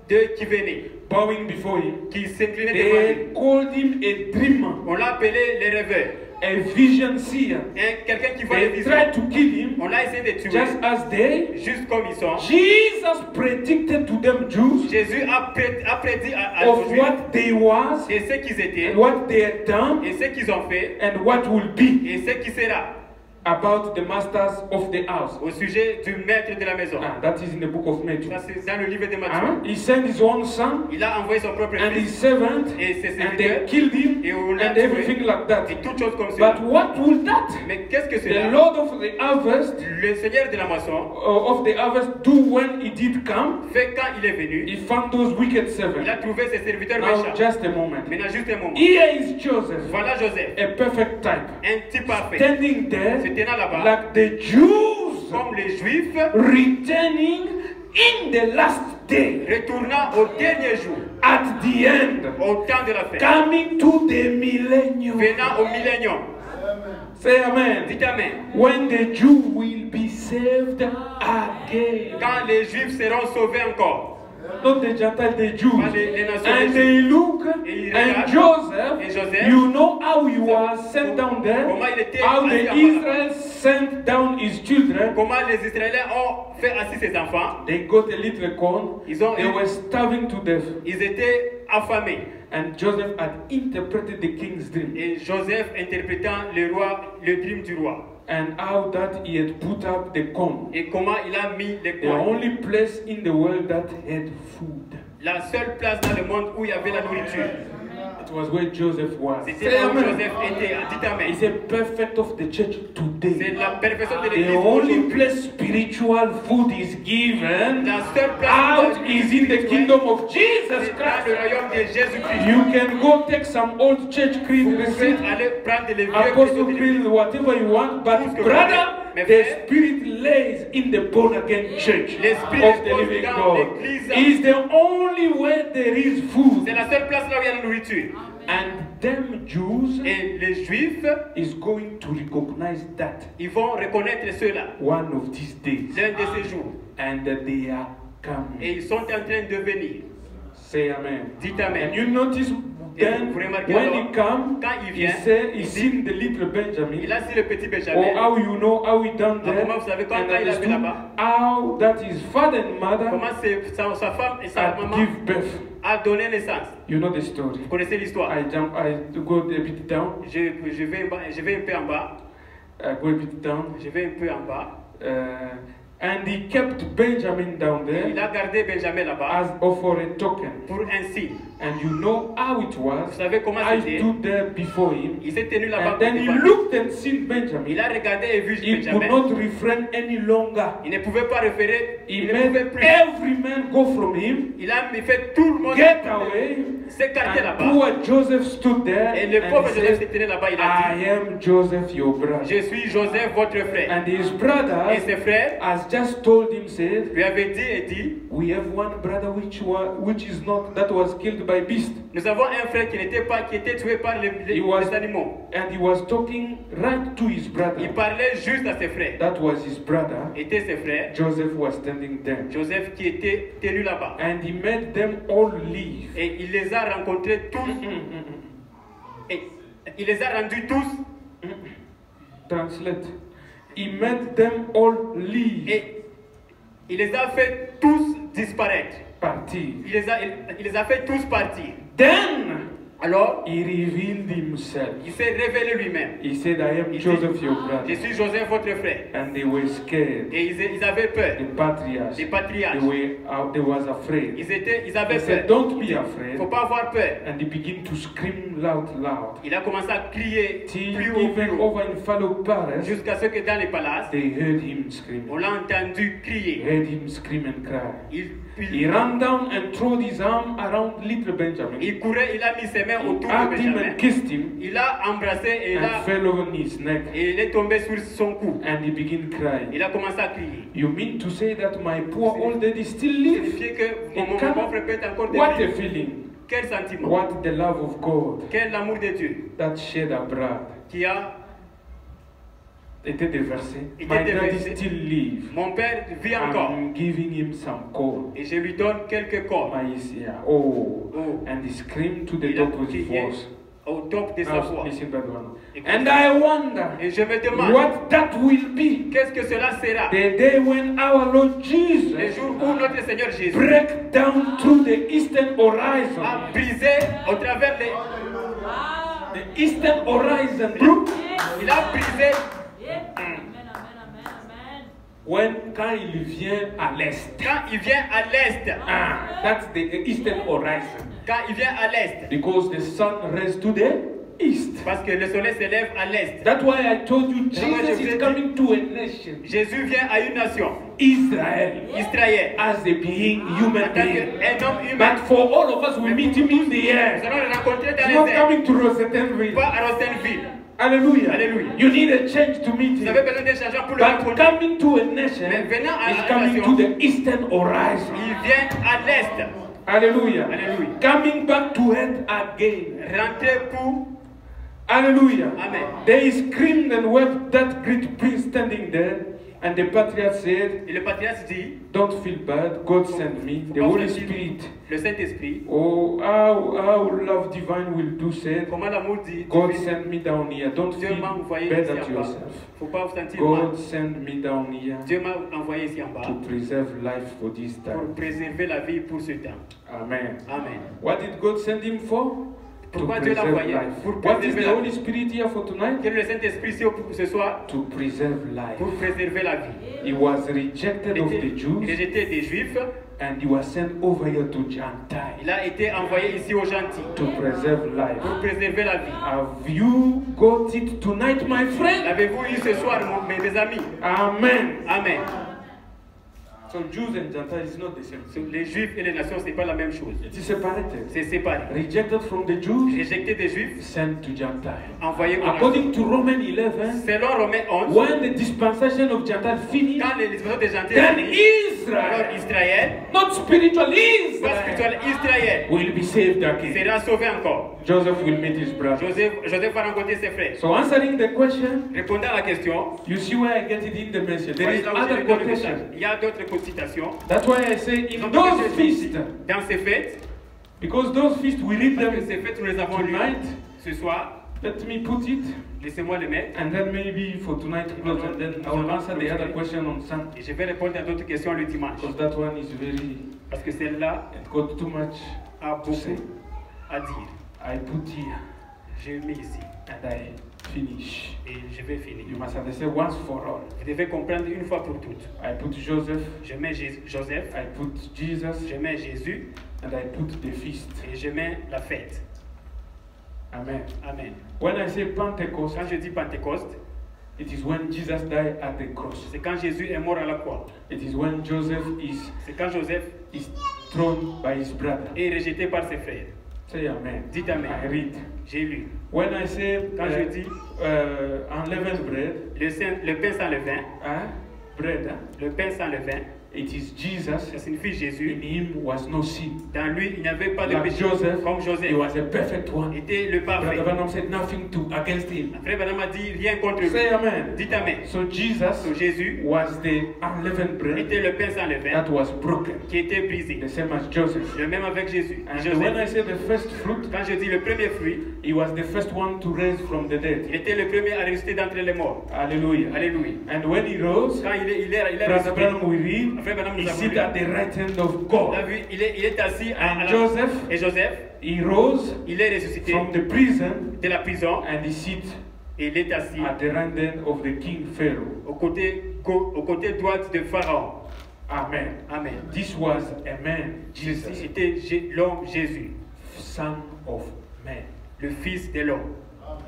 Speaker 1: d'eux qui venaient,
Speaker 2: bowing before him.
Speaker 1: qui s'inclinaient devant lui.
Speaker 2: They called him a dreamer,
Speaker 1: On l'a appelé les rêveurs.
Speaker 2: a vision seer.
Speaker 1: Quelqu'un qui voit les
Speaker 2: They
Speaker 1: visions.
Speaker 2: tried to kill him,
Speaker 1: On l'a essayé de tuer,
Speaker 2: just as they.
Speaker 1: juste comme ils sont.
Speaker 2: Jesus predicted to them Jews
Speaker 1: Jésus a prédit à
Speaker 2: of
Speaker 1: aux Juifs
Speaker 2: what they was
Speaker 1: et ce qu'ils étaient,
Speaker 2: and what they had done
Speaker 1: et ce qu'ils ont fait,
Speaker 2: and what will be
Speaker 1: et ce qui sera
Speaker 2: about the masters of the house.
Speaker 1: au sujet du maître de la maison.
Speaker 2: That is in the book of Matthew.
Speaker 1: Ça, c'est dans le livre de Matthieu.
Speaker 2: He sent his own son
Speaker 1: Il a envoyé son propre
Speaker 2: and his
Speaker 1: fils
Speaker 2: servant,
Speaker 1: et ses
Speaker 2: and they
Speaker 1: serviteurs,
Speaker 2: killed him
Speaker 1: et on l'a
Speaker 2: and
Speaker 1: tué,
Speaker 2: everything like that.
Speaker 1: et toutes choses comme ça.
Speaker 2: But what will that?
Speaker 1: Mais qu'est-ce que
Speaker 2: The
Speaker 1: cela,
Speaker 2: Lord of the harvest,
Speaker 1: le Seigneur de la moisson,
Speaker 2: do when he did come?
Speaker 1: fait quand il est venu?
Speaker 2: He found those wicked
Speaker 1: Il
Speaker 2: servants.
Speaker 1: a trouvé ses serviteurs
Speaker 2: Now,
Speaker 1: méchants.
Speaker 2: just a moment.
Speaker 1: Maintenant, juste un moment.
Speaker 2: Here is Joseph,
Speaker 1: Voilà Joseph,
Speaker 2: a perfect type,
Speaker 1: un type parfait,
Speaker 2: standing there
Speaker 1: se tenant là-bas,
Speaker 2: like the Jews
Speaker 1: comme les Juifs,
Speaker 2: returning in the last day,
Speaker 1: retournant au dernier jour,
Speaker 2: at the end,
Speaker 1: au temps de la fin,
Speaker 2: coming to the millennium.
Speaker 1: venant au millénium.
Speaker 2: Say amen.
Speaker 1: Dites Amen.
Speaker 2: When the Jew will be saved again.
Speaker 1: Quand les Juifs seront sauvés encore.
Speaker 2: not the Gentiles, the Jews.
Speaker 1: Pas les nations,
Speaker 2: And
Speaker 1: les
Speaker 2: they look,
Speaker 1: Et ils
Speaker 2: and
Speaker 1: regardent.
Speaker 2: Joseph,
Speaker 1: Et Joseph,
Speaker 2: you know how he was sent down there,
Speaker 1: comment il était
Speaker 2: how
Speaker 1: assis
Speaker 2: the
Speaker 1: en
Speaker 2: Israel sent down his children.
Speaker 1: comment les Israéliens ont fait assis ses enfants.
Speaker 2: They got a little corn,
Speaker 1: Ils ont
Speaker 2: they were starving to death.
Speaker 1: Ils étaient affamés.
Speaker 2: And Joseph had interpreted the king's dream.
Speaker 1: Et Joseph interprétant le dream du roi.
Speaker 2: And how that he had put up the corn.
Speaker 1: Et comment il a mis les
Speaker 2: The
Speaker 1: cornes.
Speaker 2: only place in the world that had food.
Speaker 1: La seule place dans le monde où il y avait la nourriture.
Speaker 2: It was where Joseph was.
Speaker 1: C'était là où Joseph était. Dites amen.
Speaker 2: It's a perfect of the church
Speaker 1: C'est
Speaker 2: today.
Speaker 1: la perfection de
Speaker 2: The
Speaker 1: l'église
Speaker 2: only
Speaker 1: aujourd'hui.
Speaker 2: place spiritual food is given
Speaker 1: La seule place
Speaker 2: out is in the kingdom of Jesus
Speaker 1: c'est dans le
Speaker 2: Christ.
Speaker 1: royaume de Jésus-Christ.
Speaker 2: You can go take some old church creed
Speaker 1: Vous pouvez
Speaker 2: receipt,
Speaker 1: aller prendre les vieux
Speaker 2: apostle
Speaker 1: chrétiens de l'église.
Speaker 2: creed, whatever you want, but brother, the spirit lays in the born again church
Speaker 1: L'esprit
Speaker 2: of the
Speaker 1: repose
Speaker 2: living
Speaker 1: dans
Speaker 2: God.
Speaker 1: l'église.
Speaker 2: Is the only way there is food.
Speaker 1: C'est la seule place là où il y a la nourriture.
Speaker 2: And them Jews
Speaker 1: Et les Juifs,
Speaker 2: is going to recognize that
Speaker 1: ils vont reconnaître cela
Speaker 2: one of these days.
Speaker 1: l'un de ces jours.
Speaker 2: And that they are
Speaker 1: Et
Speaker 2: coming.
Speaker 1: ils sont en train de venir.
Speaker 2: Say amen.
Speaker 1: Dites amen.
Speaker 2: And you notice then
Speaker 1: vous remarquez
Speaker 2: when
Speaker 1: alors,
Speaker 2: he come,
Speaker 1: quand il
Speaker 2: he
Speaker 1: vient,
Speaker 2: said
Speaker 1: il
Speaker 2: he's
Speaker 1: dit-
Speaker 2: seen the little
Speaker 1: Il
Speaker 2: Benjamin.
Speaker 1: a su le petit
Speaker 2: Or
Speaker 1: Benjamin.
Speaker 2: how you know how he done there
Speaker 1: Comment vous savez quand
Speaker 2: and
Speaker 1: il a vu
Speaker 2: understood
Speaker 1: là-bas?
Speaker 2: how that his father and mother
Speaker 1: Comment sa femme et sa
Speaker 2: had
Speaker 1: maman
Speaker 2: give birth.
Speaker 1: a donné naissance.
Speaker 2: You know the story.
Speaker 1: Vous connaissez l'histoire.
Speaker 2: I go a bit down.
Speaker 1: Je vais un peu en bas.
Speaker 2: I go a bit down.
Speaker 1: Je vais un peu en bas.
Speaker 2: And he kept Benjamin down
Speaker 1: Il
Speaker 2: there
Speaker 1: a gardé Benjamin là-bas
Speaker 2: as for a token.
Speaker 1: pour un signe.
Speaker 2: And you know how it
Speaker 1: Vous
Speaker 2: was.
Speaker 1: savez comment
Speaker 2: I
Speaker 1: c'était?
Speaker 2: stood there before him.
Speaker 1: Il s'est tenu là-bas.
Speaker 2: And then he
Speaker 1: devant lui.
Speaker 2: looked and seen
Speaker 1: Il
Speaker 2: Benjamin.
Speaker 1: a regardé et vu
Speaker 2: He could
Speaker 1: Benjamin.
Speaker 2: not refrain any longer.
Speaker 1: Il ne pouvait pas référer.
Speaker 2: He
Speaker 1: Il ne pouvait
Speaker 2: made
Speaker 1: plus.
Speaker 2: every man go from him,
Speaker 1: Il a fait tout le monde
Speaker 2: get away.
Speaker 1: s'écarter
Speaker 2: And
Speaker 1: là-bas.
Speaker 2: poor Joseph stood there
Speaker 1: Et le
Speaker 2: and
Speaker 1: pauvre
Speaker 2: he
Speaker 1: Joseph
Speaker 2: said,
Speaker 1: s'est tenu là-bas. Il a
Speaker 2: I
Speaker 1: dit,
Speaker 2: am Joseph, your brother.
Speaker 1: je suis Joseph, votre frère.
Speaker 2: And his
Speaker 1: Et
Speaker 2: brothers
Speaker 1: ses frères
Speaker 2: has just told him, said,
Speaker 1: lui avaient dit et dit,
Speaker 2: we have one brother which is not, that was killed by beast.
Speaker 1: nous avons un frère qui était tué par les animaux.
Speaker 2: And he was talking right to his brother.
Speaker 1: Il parlait juste à ses frères.
Speaker 2: That was his brother.
Speaker 1: Étaient ses frères.
Speaker 2: Joseph was standing there.
Speaker 1: Joseph qui était tenu là-bas.
Speaker 2: And he made them all leave.
Speaker 1: Et il les a rencontrés tous. Et il les a rendus tous.
Speaker 2: Translate. He made them all leave.
Speaker 1: Et il les a fait tous disparaître.
Speaker 2: Partir.
Speaker 1: Il les a fait tous partir.
Speaker 2: Then
Speaker 1: Alors,
Speaker 2: he revealed himself.
Speaker 1: il s'est révélé lui-même.
Speaker 2: He said, I am
Speaker 1: Il dit,
Speaker 2: Joseph, your
Speaker 1: je
Speaker 2: brother.
Speaker 1: suis Joseph, votre frère.
Speaker 2: And they were scared.
Speaker 1: Et ils avaient peur.
Speaker 2: The patriarchs.
Speaker 1: Les patriarches.
Speaker 2: They was afraid.
Speaker 1: Ils avaient
Speaker 2: He said,
Speaker 1: peur.
Speaker 2: don't be
Speaker 1: Il ne
Speaker 2: afraid.
Speaker 1: faut pas avoir peur.
Speaker 2: And he began to scream loud.
Speaker 1: Il a commencé à crier
Speaker 2: Till
Speaker 1: plus haut, plus
Speaker 2: even
Speaker 1: haut.
Speaker 2: over in Pharaoh palace,
Speaker 1: Jusqu'à ce que dans les palaces,
Speaker 2: they heard him scream.
Speaker 1: on l'a entendu crier.
Speaker 2: Heard him scream and cry. He
Speaker 1: Il
Speaker 2: ran down and threw his arm around little Benjamin.
Speaker 1: courait, il a mis ses mains autour de
Speaker 2: Hugged him
Speaker 1: Benjamin.
Speaker 2: and kissed him
Speaker 1: Il l'a embrassé et
Speaker 2: and fell over his neck.
Speaker 1: il est tombé sur son cou.
Speaker 2: And he began crying.
Speaker 1: Il a commencé à crier.
Speaker 2: You mean to say that my poor old daddy still lives?
Speaker 1: Signifiait que
Speaker 2: In
Speaker 1: mon
Speaker 2: Canada?
Speaker 1: frère peut être encore
Speaker 2: What a
Speaker 1: vivre.
Speaker 2: feeling.
Speaker 1: Quel sentiment.
Speaker 2: What the love of God
Speaker 1: Quel amour de Dieu
Speaker 2: that shed abroad.
Speaker 1: qui a
Speaker 2: Était déversé.
Speaker 1: Était
Speaker 2: My daddy
Speaker 1: déversé.
Speaker 2: still lives.
Speaker 1: mon père vit encore.
Speaker 2: I'm giving him some corn.
Speaker 1: Et je lui donne quelques corps.
Speaker 2: Maïs, yeah. Oh.
Speaker 1: Oh.
Speaker 2: And he screamed to the
Speaker 1: Il a
Speaker 2: top of his
Speaker 1: crié
Speaker 2: voice.
Speaker 1: au top de sa
Speaker 2: Now,
Speaker 1: voix.
Speaker 2: listen that one.
Speaker 1: Et
Speaker 2: And I wonder
Speaker 1: Et je me demande,
Speaker 2: what that will be.
Speaker 1: qu'est-ce que cela sera?
Speaker 2: The day when our Lord
Speaker 1: Le
Speaker 2: Jesus
Speaker 1: jour où notre Seigneur Jésus
Speaker 2: break down through the eastern horizon.
Speaker 1: a brisé au travers les...
Speaker 2: The eastern horizon. Look,
Speaker 1: Il a brisé
Speaker 2: quand il vient à l'est.
Speaker 1: quand il vient à l'est.
Speaker 2: That's the eastern horizon.
Speaker 1: Quand il vient à l'est.
Speaker 2: Because the sun rays to the east.
Speaker 1: Parce que le soleil se lève à l'est.
Speaker 2: That's why I told you
Speaker 1: C'est pourquoi je
Speaker 2: Jesus
Speaker 1: vous ai
Speaker 2: is
Speaker 1: dit-
Speaker 2: coming to a nation.
Speaker 1: Jésus vient à une nation,
Speaker 2: Israel.
Speaker 1: Israël,
Speaker 2: As a being,
Speaker 1: en
Speaker 2: human
Speaker 1: tant
Speaker 2: being.
Speaker 1: qu'un homme humain.
Speaker 2: But for all of us, we meet him in the
Speaker 1: Nous
Speaker 2: air.
Speaker 1: allons le rencontrer dans
Speaker 2: He's not
Speaker 1: les airs,
Speaker 2: coming to Rosettenville.
Speaker 1: pas à Rostenville.
Speaker 2: Hallelujah.
Speaker 1: Hallelujah.
Speaker 2: You need a change to meet
Speaker 1: Vous
Speaker 2: him.
Speaker 1: avez besoin d'un changeant pour le
Speaker 2: But
Speaker 1: rencontrer.
Speaker 2: coming to a nation
Speaker 1: Mais venant à
Speaker 2: is
Speaker 1: la
Speaker 2: coming
Speaker 1: nation,
Speaker 2: to the eastern horizon.
Speaker 1: il vient à l'est.
Speaker 2: Hallelujah.
Speaker 1: Hallelujah.
Speaker 2: Coming back to earth again.
Speaker 1: Rentrer pour...
Speaker 2: Hallelujah.
Speaker 1: Amen.
Speaker 2: They screamed and wept, that great prince standing there. And the patriarch said,
Speaker 1: Et le patriarche dit,
Speaker 2: don't feel bad, God sent me, the Holy Spirit.
Speaker 1: le Saint-Esprit,
Speaker 2: Oh, how love divine will do said,
Speaker 1: comment l'amour dit,
Speaker 2: God sent me down here. Don't
Speaker 1: Dieu
Speaker 2: feel
Speaker 1: m'a envoyé
Speaker 2: bad
Speaker 1: ici
Speaker 2: at
Speaker 1: en bas.
Speaker 2: yourself.
Speaker 1: Faut pas vous sentir mal.
Speaker 2: God sent me down here
Speaker 1: Dieu m'a envoyé ici en bas
Speaker 2: to preserve life for this
Speaker 1: pour
Speaker 2: time.
Speaker 1: préserver la vie pour ce temps.
Speaker 2: Amen.
Speaker 1: Amen.
Speaker 2: What did God send him for?
Speaker 1: Pourquoi
Speaker 2: To
Speaker 1: Dieu l'a
Speaker 2: preserve
Speaker 1: envoyé?
Speaker 2: life.
Speaker 1: Pour
Speaker 2: What is
Speaker 1: préserver
Speaker 2: the
Speaker 1: la
Speaker 2: Holy
Speaker 1: vie.
Speaker 2: Spirit here for tonight?
Speaker 1: Quel est le Saint-Esprit ici ce soir?
Speaker 2: To preserve life.
Speaker 1: Pour préserver la vie.
Speaker 2: He was rejected
Speaker 1: Il
Speaker 2: of the
Speaker 1: était
Speaker 2: Jews
Speaker 1: rejeté des Juifs.
Speaker 2: and he was sent over here to Gentiles
Speaker 1: Il a été envoyé ici aux gentils
Speaker 2: to preserve life.
Speaker 1: pour préserver la vie.
Speaker 2: Have you got it tonight, my friend?
Speaker 1: L'avez-vous eu ce soir, mes amis?
Speaker 2: Amen.
Speaker 1: Amen.
Speaker 2: So Jews and Gentiles is not the same thing.
Speaker 1: Les Juifs et les nations, ce n'est pas la même chose.
Speaker 2: It is separated.
Speaker 1: C'est séparé.
Speaker 2: Rejected from the Jews,
Speaker 1: Rejeté des Juifs,
Speaker 2: sent to Gentiles.
Speaker 1: envoyé aux nations.
Speaker 2: According to Romans 11,
Speaker 1: Selon Romains 11,
Speaker 2: when the dispensation of Gentiles finished,
Speaker 1: quand les dispensations des gentils
Speaker 2: then
Speaker 1: alors
Speaker 2: Israel,
Speaker 1: Israël,
Speaker 2: not spiritual
Speaker 1: pas
Speaker 2: Israel,
Speaker 1: spirituel Israël,
Speaker 2: will be saved again.
Speaker 1: sera sauvé encore.
Speaker 2: Joseph will meet his brother.
Speaker 1: Joseph va rencontrer ses frères.
Speaker 2: So answering the question,
Speaker 1: Répondant à la question,
Speaker 2: you see where I get it in the message. There is
Speaker 1: voyez là où j'ai
Speaker 2: other
Speaker 1: lu dans le message.
Speaker 2: quotation.
Speaker 1: Il y a d'autres citations.
Speaker 2: That's why I say in
Speaker 1: Donc,
Speaker 2: those
Speaker 1: Jésus
Speaker 2: feasts,
Speaker 1: dit, dans ces fêtes,
Speaker 2: because those feasts we read
Speaker 1: parce que
Speaker 2: them
Speaker 1: ces fêtes nous les avons lues
Speaker 2: tonight.
Speaker 1: ce soir,
Speaker 2: Let me put it,
Speaker 1: laissez-moi les mettre.
Speaker 2: and then maybe for tonight close, and then I will answer the other question on Sunday.
Speaker 1: Et je vais répondre à d'autres questions le dimanche.
Speaker 2: Because that one is very,
Speaker 1: Parce que celle-là
Speaker 2: it got too much
Speaker 1: a
Speaker 2: to say.
Speaker 1: beaucoup à dire.
Speaker 2: I put here
Speaker 1: J'ai mis ici
Speaker 2: and I finish.
Speaker 1: et je vais finir.
Speaker 2: You must understand once for all.
Speaker 1: Vous devez comprendre une fois pour toutes.
Speaker 2: I put Joseph,
Speaker 1: Je mets Joseph,
Speaker 2: I put Jesus,
Speaker 1: je mets Jésus
Speaker 2: and I put the feast.
Speaker 1: et je mets la fête.
Speaker 2: Amen.
Speaker 1: Amen.
Speaker 2: When I say Pentecost,
Speaker 1: Quand je dis Pentecôte,
Speaker 2: it is when Jesus died at the cross.
Speaker 1: c'est quand Jésus est mort à la croix.
Speaker 2: It is when Joseph
Speaker 1: C'est quand Joseph
Speaker 2: is thrown by his brother.
Speaker 1: est rejeté par ses frères.
Speaker 2: Say amen.
Speaker 1: Dites amen.
Speaker 2: I read.
Speaker 1: J'ai lu.
Speaker 2: When I say
Speaker 1: Quand je dis
Speaker 2: unleavened bread,
Speaker 1: le pain sans levain,
Speaker 2: bread,
Speaker 1: le pain sans levain,
Speaker 2: it is Jesus.
Speaker 1: ça signifie
Speaker 2: In
Speaker 1: Jésus.
Speaker 2: him was no sin.
Speaker 1: Dans lui, il n'y avait pas de
Speaker 2: Like
Speaker 1: péché.
Speaker 2: Joseph,
Speaker 1: Comme
Speaker 2: he
Speaker 1: Joseph
Speaker 2: was a perfect one.
Speaker 1: était le parfait.
Speaker 2: Brother Branham said nothing against him.
Speaker 1: Frère Branham a dit rien contre lui.
Speaker 2: Say amen.
Speaker 1: Dites amen.
Speaker 2: So Jesus
Speaker 1: So, Jésus
Speaker 2: was the unleavened bread
Speaker 1: était le pain sans levain
Speaker 2: that was broken.
Speaker 1: qui était brisé.
Speaker 2: The same as Joseph.
Speaker 1: Le même avec Jésus.
Speaker 2: And
Speaker 1: Joseph.
Speaker 2: when I say the first fruit,
Speaker 1: Quand je dis le premier fruit,
Speaker 2: he was the first one to raise from the
Speaker 1: il
Speaker 2: dead.
Speaker 1: était le premier à ressusciter d'entre les morts.
Speaker 2: Hallelujah.
Speaker 1: Alléluia.
Speaker 2: And when he rose,
Speaker 1: Quand il est
Speaker 2: Brother
Speaker 1: ressuscité,
Speaker 2: Branham we read,
Speaker 1: Frère Branham
Speaker 2: he
Speaker 1: nous a
Speaker 2: sit
Speaker 1: lu.
Speaker 2: at the right hand of
Speaker 1: On a
Speaker 2: God.
Speaker 1: vu, il est assis à
Speaker 2: And
Speaker 1: la...
Speaker 2: Joseph,
Speaker 1: Et Joseph,
Speaker 2: he rose
Speaker 1: il est ressuscité
Speaker 2: from the prison
Speaker 1: de la prison
Speaker 2: and he sit
Speaker 1: et il est assis
Speaker 2: at the right hand of the king Pharaoh.
Speaker 1: au côté droit de Pharaon.
Speaker 2: Amen.
Speaker 1: Amen.
Speaker 2: This was a man,
Speaker 1: Ceci
Speaker 2: Jesus,
Speaker 1: était l'homme Jésus,
Speaker 2: son of man.
Speaker 1: le fils de l'homme.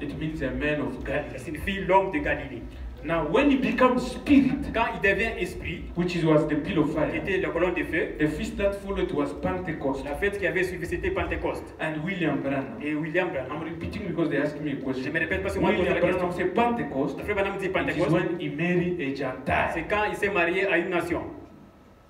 Speaker 2: It means a man of
Speaker 1: Ça
Speaker 2: Galilee.
Speaker 1: signifie l'homme de Galilée.
Speaker 2: Now, when he becomes spirit,
Speaker 1: Quand il devient esprit,
Speaker 2: which was the pillar of
Speaker 1: qui
Speaker 2: fire,
Speaker 1: était la colonne de feu,
Speaker 2: the feast that followed was Pentecost.
Speaker 1: la fête qui avait suivi c'était Pentecôte.
Speaker 2: And William Branham.
Speaker 1: Et William Branham,
Speaker 2: I'm repeating because they asked me a
Speaker 1: je
Speaker 2: question.
Speaker 1: me répète parce que moi je pose
Speaker 2: William
Speaker 1: la
Speaker 2: Branham
Speaker 1: question.
Speaker 2: said Pentecost.
Speaker 1: Le frère Branham dit
Speaker 2: It is
Speaker 1: Pentecôte,
Speaker 2: when he married a Gentile.
Speaker 1: c'est quand il s'est marié à une nation,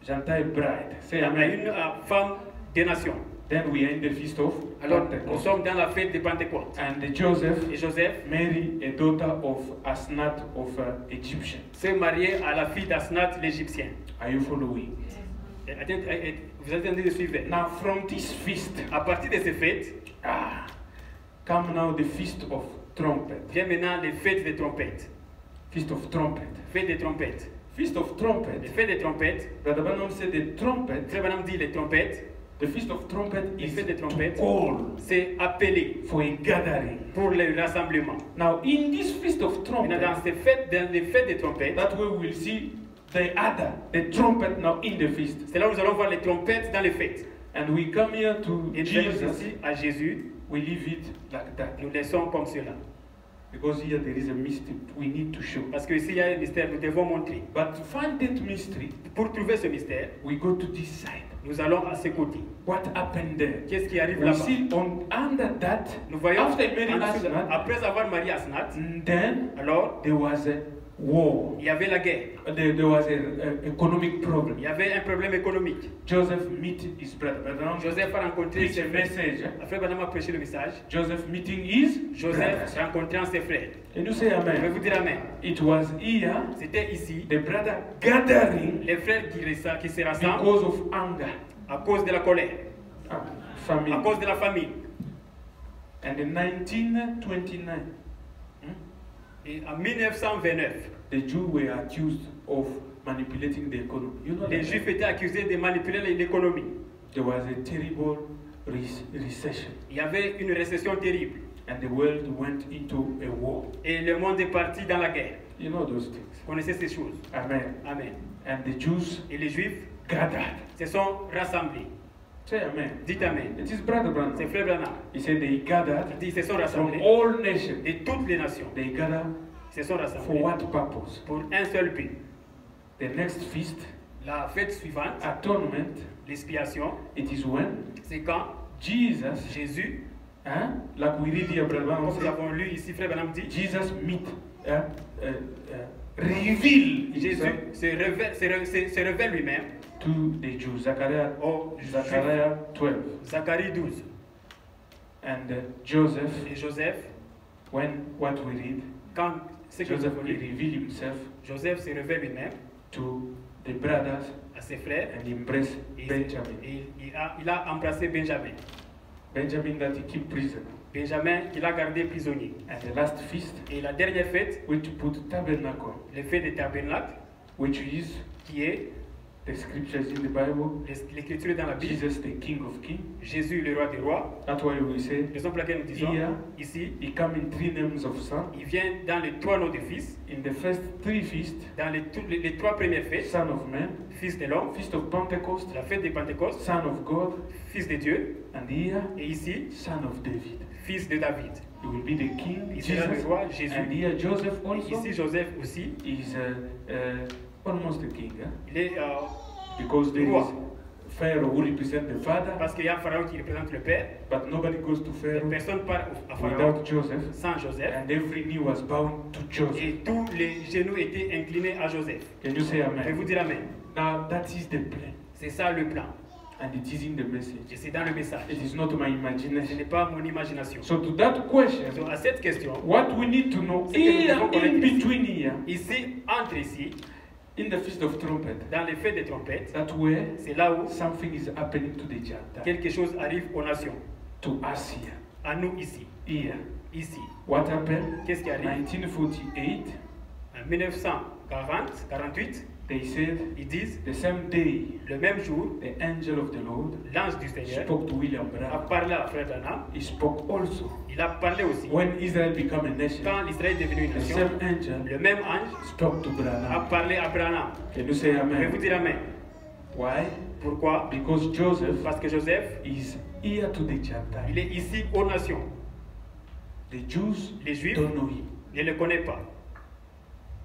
Speaker 2: Gentile bride. Say
Speaker 1: à
Speaker 2: amen.
Speaker 1: une femme des nations.
Speaker 2: Then we are in the feast of
Speaker 1: Alors nous
Speaker 2: Pentecost.
Speaker 1: sommes dans la fête de Pentecôte.
Speaker 2: And Joseph
Speaker 1: Et Joseph
Speaker 2: married a daughter of Asnath of Egyptian.
Speaker 1: s'est marié à la fille d'Asnath l'Égyptien.
Speaker 2: Are you following?
Speaker 1: Vous êtes en train de suivre.
Speaker 2: Now from this feast,
Speaker 1: À partir de ces fêtes,
Speaker 2: come now the feast of trumpet.
Speaker 1: vient maintenant les fêtes des trompettes.
Speaker 2: Feast of trumpet.
Speaker 1: Fête des trompettes.
Speaker 2: Feast of
Speaker 1: Les
Speaker 2: trumpet.
Speaker 1: fêtes des trompettes.
Speaker 2: Brother Branham said the trumpet,
Speaker 1: Frère Branham dit les trompettes.
Speaker 2: the feast of trumpet
Speaker 1: Les
Speaker 2: is
Speaker 1: fêtes des
Speaker 2: to
Speaker 1: trompettes,
Speaker 2: call
Speaker 1: c'est appelé
Speaker 2: for a gathering.
Speaker 1: pour le rassemblement.
Speaker 2: Now in this feast of
Speaker 1: Maintenant,
Speaker 2: trumpet,
Speaker 1: dans les fêtes des trompettes,
Speaker 2: that way we'll see the trumpet now in the feast.
Speaker 1: c'est là où nous allons voir les trompettes dans les fêtes.
Speaker 2: And we come here to
Speaker 1: Et nous venons
Speaker 2: Jesus,
Speaker 1: ici à Jésus,
Speaker 2: we leave it like that.
Speaker 1: nous laissons comme cela.
Speaker 2: Because here there is a mystery we need to show.
Speaker 1: Parce que ici il y a un mystère, nous devons montrer.
Speaker 2: But to find that mystery,
Speaker 1: Pour trouver ce mystère,
Speaker 2: we go to this side.
Speaker 1: nous allons à ses côtés.
Speaker 2: What happened there?
Speaker 1: Qu'est-ce qui arrive
Speaker 2: We
Speaker 1: là-bas?
Speaker 2: see under that,
Speaker 1: Nous voyons,
Speaker 2: after Mary
Speaker 1: en dessous,
Speaker 2: Asnath,
Speaker 1: après avoir marié Asnath,
Speaker 2: then
Speaker 1: alors
Speaker 2: there was war.
Speaker 1: Il y avait la guerre.
Speaker 2: There was an economic problem.
Speaker 1: Il y avait un problème économique.
Speaker 2: Joseph met his brother.
Speaker 1: Joseph a rencontré
Speaker 2: Preach
Speaker 1: ses
Speaker 2: a
Speaker 1: frères.
Speaker 2: message.
Speaker 1: Frère Branham a prêché le message.
Speaker 2: Joseph meeting his
Speaker 1: Joseph
Speaker 2: brothers.
Speaker 1: rencontrant ses frères.
Speaker 2: Can you say
Speaker 1: Je vais
Speaker 2: amen?
Speaker 1: vous dire amen.
Speaker 2: It was here,
Speaker 1: C'était ici,
Speaker 2: the brother gathering
Speaker 1: les frères qui se rassemblent
Speaker 2: because of anger,
Speaker 1: à cause de la colère, à
Speaker 2: famine.
Speaker 1: cause de la famine.
Speaker 2: And in 1929,
Speaker 1: Et en 1929,
Speaker 2: the Jews were accused of manipulating the economy. You know
Speaker 1: les
Speaker 2: that?
Speaker 1: Juifs étaient accusés de manipuler l'économie.
Speaker 2: There was a terrible recession,
Speaker 1: Il y avait une récession terrible.
Speaker 2: and the world went into a war.
Speaker 1: Et le monde est parti dans la guerre.
Speaker 2: You know those things.
Speaker 1: Vous connaissez ces choses.
Speaker 2: Amen.
Speaker 1: Amen.
Speaker 2: And the Jews
Speaker 1: Et les Juifs
Speaker 2: gathered.
Speaker 1: se sont rassemblés.
Speaker 2: Say amen.
Speaker 1: Dites amen.
Speaker 2: It is Brother
Speaker 1: C'est
Speaker 2: Branham.
Speaker 1: frère Branham.
Speaker 2: He said they gathered
Speaker 1: Ils se sont
Speaker 2: from
Speaker 1: rassemblés
Speaker 2: all nations.
Speaker 1: de toutes les nations.
Speaker 2: They gathered
Speaker 1: Ils se sont
Speaker 2: for
Speaker 1: rassemblés
Speaker 2: what purpose?
Speaker 1: pour un seul but.
Speaker 2: The next feast,
Speaker 1: La fête suivante,
Speaker 2: atonement,
Speaker 1: l'expiation,
Speaker 2: it is when
Speaker 1: c'est quand
Speaker 2: Jesus,
Speaker 1: Jésus,
Speaker 2: like we read here, Brother Branham
Speaker 1: comme nous
Speaker 2: said,
Speaker 1: avons lu ici, frère Branham dit,
Speaker 2: Jesus reveal
Speaker 1: Jésus
Speaker 2: himself
Speaker 1: se révèle lui-même
Speaker 2: to the Jews. Zechariah
Speaker 1: au Juifs.
Speaker 2: 12.
Speaker 1: Zacharie 12.
Speaker 2: And Joseph,
Speaker 1: Et Joseph,
Speaker 2: when what we read,
Speaker 1: quand ce que nous
Speaker 2: Joseph
Speaker 1: avons
Speaker 2: he
Speaker 1: lu,
Speaker 2: reveal himself
Speaker 1: Joseph se révèle lui-même
Speaker 2: to the brothers
Speaker 1: à ses frères
Speaker 2: and embrace
Speaker 1: et,
Speaker 2: Benjamin.
Speaker 1: et il a embrassé Benjamin.
Speaker 2: Benjamin that he keep prison.
Speaker 1: Benjamin, il a gardé prisonnier.
Speaker 2: And the last feast,
Speaker 1: Et la dernière fête,
Speaker 2: which put tabernacle,
Speaker 1: le fête des tabernacles,
Speaker 2: which is
Speaker 1: qui est
Speaker 2: the scriptures in the Bible,
Speaker 1: l'écriture dans la Bible,
Speaker 2: Jesus the King of Kings.
Speaker 1: Jésus le roi des rois.
Speaker 2: That's why we say
Speaker 1: Raison pour laquelle nous disons,
Speaker 2: here
Speaker 1: ici,
Speaker 2: he come in 3 names of son.
Speaker 1: il vient dans les 3 noms de fils,
Speaker 2: In the first 3 feasts,
Speaker 1: dans les 3 premières fêtes,
Speaker 2: Son of Man,
Speaker 1: fils de l'homme,
Speaker 2: Feast of Pentecost,
Speaker 1: la fête de Pentecôte,
Speaker 2: Son of God,
Speaker 1: fils de Dieu,
Speaker 2: and here
Speaker 1: et ici,
Speaker 2: Son of David.
Speaker 1: fils de David.
Speaker 2: He will be the King,
Speaker 1: Il sera le
Speaker 2: Jesus,
Speaker 1: roi, Jésus.
Speaker 2: and here Joseph
Speaker 1: Et
Speaker 2: also
Speaker 1: ici, Joseph aussi,
Speaker 2: is almost the king,
Speaker 1: il est
Speaker 2: because there is
Speaker 1: Roi.
Speaker 2: Pharaoh who represents the father,
Speaker 1: parce qu'il y a Pharaon qui représente le père.
Speaker 2: but nobody goes to Pharaoh
Speaker 1: Personne part à Pharaon
Speaker 2: without Joseph,
Speaker 1: sans Joseph.
Speaker 2: and every knee was bowing to Joseph.
Speaker 1: Et tous les genoux étaient inclinés à Joseph.
Speaker 2: Can you say
Speaker 1: Je vais vous
Speaker 2: amen?
Speaker 1: dire amen.
Speaker 2: Now that is the plan,
Speaker 1: C'est ça le plan.
Speaker 2: and it is in the message.
Speaker 1: Et c'est dans le message.
Speaker 2: It is not my
Speaker 1: Ce
Speaker 2: imagination.
Speaker 1: n'est pas mon imagination.
Speaker 2: So to that question,
Speaker 1: Donc, à cette question,
Speaker 2: what we need to know
Speaker 1: Ce que nous
Speaker 2: here
Speaker 1: devons connaître
Speaker 2: in
Speaker 1: ici.
Speaker 2: between here,
Speaker 1: ici, entre ici,
Speaker 2: in the Feast of Trumpet,
Speaker 1: dans les fêtes des trompettes,
Speaker 2: that where
Speaker 1: c'est là où
Speaker 2: something is happening to the Gentiles,
Speaker 1: quelque chose arrive aux nations.
Speaker 2: to us here.
Speaker 1: À nous ici.
Speaker 2: Here.
Speaker 1: Ici.
Speaker 2: What happened?
Speaker 1: Qu'est-ce qui arrive?
Speaker 2: 1948,
Speaker 1: En 1948,
Speaker 2: they said
Speaker 1: ils disent,
Speaker 2: the same day
Speaker 1: le même jour,
Speaker 2: the angel of the Lord
Speaker 1: l'ange du Seigneur
Speaker 2: spoke to William
Speaker 1: a
Speaker 2: Branham.
Speaker 1: parlé à Frère Branham.
Speaker 2: He spoke also
Speaker 1: Il a parlé aussi.
Speaker 2: when Israel became a nation.
Speaker 1: Quand l'Israël est devenu une
Speaker 2: The
Speaker 1: nation,
Speaker 2: same angel
Speaker 1: le même ange
Speaker 2: spoke to
Speaker 1: a
Speaker 2: Branham.
Speaker 1: parlé à Branham.
Speaker 2: Can you say
Speaker 1: Je vais vous
Speaker 2: amen?
Speaker 1: dire amen.
Speaker 2: Why?
Speaker 1: Pourquoi?
Speaker 2: Because Joseph
Speaker 1: Parce que Joseph,
Speaker 2: is here to the
Speaker 1: il
Speaker 2: Gentiles.
Speaker 1: est ici aux nations.
Speaker 2: The Jews
Speaker 1: Les Juifs
Speaker 2: don't know him.
Speaker 1: ne le connaissent pas.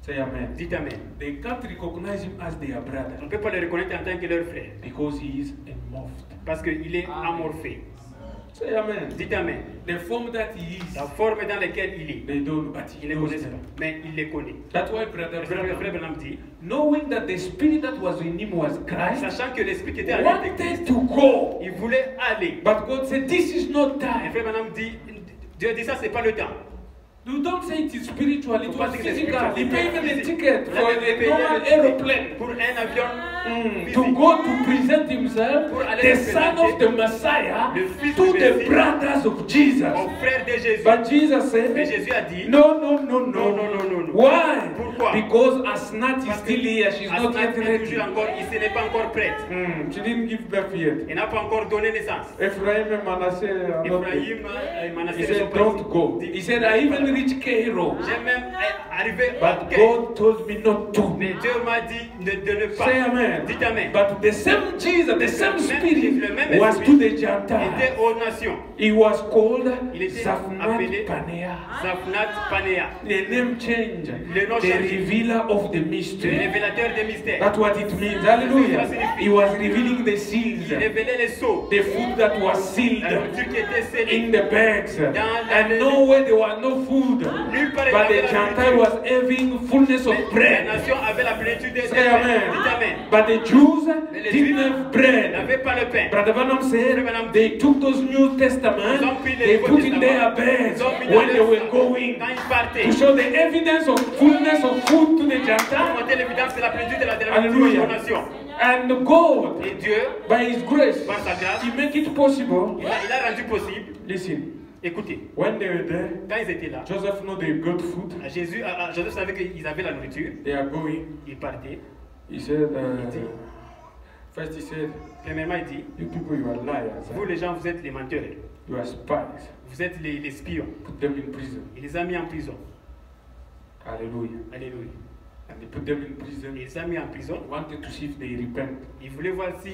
Speaker 2: Say amen.
Speaker 1: Dites amen.
Speaker 2: They can't recognize him as their
Speaker 1: On
Speaker 2: brother
Speaker 1: ne peut pas le reconnaître en tant que leur frère.
Speaker 2: because he is morphed.
Speaker 1: Parce qu'il est amorphé.
Speaker 2: Say amen.
Speaker 1: Dites amen.
Speaker 2: The form that he is,
Speaker 1: La forme dans laquelle il est,
Speaker 2: they don't, but
Speaker 1: ils
Speaker 2: he
Speaker 1: ne
Speaker 2: knows
Speaker 1: connaissent
Speaker 2: them.
Speaker 1: pas. Mais il les connaît.
Speaker 2: That's why Brother
Speaker 1: Le frère
Speaker 2: Branham,
Speaker 1: Branham dit,
Speaker 2: knowing that the spirit that was in him was Christ,
Speaker 1: sachant que l'esprit qui était en lui était
Speaker 2: wanted
Speaker 1: Christ,
Speaker 2: to go.
Speaker 1: il voulait aller.
Speaker 2: But God said, this is not
Speaker 1: Le
Speaker 2: time.
Speaker 1: frère Branham dit, Dieu dit ça, c'est pas le temps.
Speaker 2: You don't say it is spiritual, it
Speaker 1: Faut pas
Speaker 2: was
Speaker 1: dire que c'est
Speaker 2: physical. He paid even a
Speaker 1: physique.
Speaker 2: ticket
Speaker 1: Il
Speaker 2: for
Speaker 1: a
Speaker 2: a
Speaker 1: payé
Speaker 2: normal
Speaker 1: un
Speaker 2: aeroplane
Speaker 1: pour un avion
Speaker 2: to
Speaker 1: physique.
Speaker 2: go to present himself,
Speaker 1: Pour aller
Speaker 2: the
Speaker 1: se
Speaker 2: son
Speaker 1: présenter,
Speaker 2: of the Messiah,
Speaker 1: le fils
Speaker 2: to
Speaker 1: du
Speaker 2: the
Speaker 1: Messie,
Speaker 2: brothers of Jesus.
Speaker 1: au frère de Jésus.
Speaker 2: But Jesus
Speaker 1: Mais
Speaker 2: said,
Speaker 1: Jésus a dit,
Speaker 2: no, no, no,
Speaker 1: Non, non, non, non, non.
Speaker 2: Why?
Speaker 1: Pourquoi?
Speaker 2: Because Asnat is
Speaker 1: Parce que
Speaker 2: still here, she's not
Speaker 1: Asnath
Speaker 2: yet
Speaker 1: est
Speaker 2: ready.
Speaker 1: toujours encore ici, n'est pas encore prête.
Speaker 2: She didn't give birth yet.
Speaker 1: Elle n'a pas encore donné naissance.
Speaker 2: Ephraim and Manasseh are not there.
Speaker 1: Ephraïm et
Speaker 2: He
Speaker 1: Manasseh ne sont
Speaker 2: said,
Speaker 1: pas
Speaker 2: don't
Speaker 1: ici.
Speaker 2: go. He said, I even reached Cairo.
Speaker 1: J'ai même arrivé au
Speaker 2: But
Speaker 1: Caire.
Speaker 2: God told me not to.
Speaker 1: Mais Dieu m'a dit de ne pas.
Speaker 2: Say amen.
Speaker 1: Dites amen.
Speaker 2: But the same Jesus, the same Spirit
Speaker 1: le même
Speaker 2: was
Speaker 1: esprit
Speaker 2: to the
Speaker 1: était
Speaker 2: Gentiles.
Speaker 1: aux nations.
Speaker 2: He was called
Speaker 1: Il était
Speaker 2: Zaphnath
Speaker 1: appelé
Speaker 2: Paneah.
Speaker 1: Zaphnath Paneah,
Speaker 2: The name change.
Speaker 1: Le nom
Speaker 2: The
Speaker 1: change.
Speaker 2: revealer of the
Speaker 1: le
Speaker 2: mystery.
Speaker 1: révélateur des mystères.
Speaker 2: That's what it means. Hallelujah. He was revealing the
Speaker 1: Il
Speaker 2: seals,
Speaker 1: révélait les sceaux,
Speaker 2: the food that was
Speaker 1: la
Speaker 2: sealed
Speaker 1: nourriture qui était scellée.
Speaker 2: in the bags.
Speaker 1: Dans la-
Speaker 2: And nowhere there was no food.
Speaker 1: Nulle part il y
Speaker 2: But
Speaker 1: avait
Speaker 2: the
Speaker 1: la
Speaker 2: Gentile
Speaker 1: nourriture.
Speaker 2: was having fullness of
Speaker 1: Les
Speaker 2: bread.
Speaker 1: nations avaient la plénitude des
Speaker 2: Say amen.
Speaker 1: Dites amen.
Speaker 2: But the Jews
Speaker 1: Mais les
Speaker 2: didn't
Speaker 1: Juifs
Speaker 2: have bread.
Speaker 1: n'avaient pas le pain.
Speaker 2: Brother Branham said they took those New Testament,
Speaker 1: Ils ont pris les
Speaker 2: they
Speaker 1: Nouveaux
Speaker 2: put in their
Speaker 1: Testaments.
Speaker 2: beds
Speaker 1: Ils ont mis dans
Speaker 2: when they
Speaker 1: leur
Speaker 2: were
Speaker 1: sac
Speaker 2: going
Speaker 1: quand ils partaient.
Speaker 2: to show the evidence of fullness of food to the
Speaker 1: Pour
Speaker 2: Gentiles.
Speaker 1: montrer l'évidence de la plénitude de la
Speaker 2: Hallelujah.
Speaker 1: aux nations.
Speaker 2: And God,
Speaker 1: Et Dieu,
Speaker 2: by His grace,
Speaker 1: par sa grâce,
Speaker 2: He make it possible.
Speaker 1: il a rendu possible.
Speaker 2: Listen,
Speaker 1: Écoutez,
Speaker 2: when they were there,
Speaker 1: quand ils étaient là,
Speaker 2: Joseph know they got food.
Speaker 1: Joseph savait qu'ils avaient la nourriture.
Speaker 2: They are going.
Speaker 1: Ils partaient.
Speaker 2: He said, first he said,
Speaker 1: Premièrement, il dit,
Speaker 2: you people, you are liars.
Speaker 1: vous les gens, vous êtes les menteurs.
Speaker 2: You are spies.
Speaker 1: Vous êtes les spions.
Speaker 2: Put them in prison.
Speaker 1: Il les a mis en prison.
Speaker 2: Hallelujah.
Speaker 1: Alléluia.
Speaker 2: And they put them in prison.
Speaker 1: Il les a mis en prison.
Speaker 2: Wanted to see if they repent.
Speaker 1: Il voulait voir si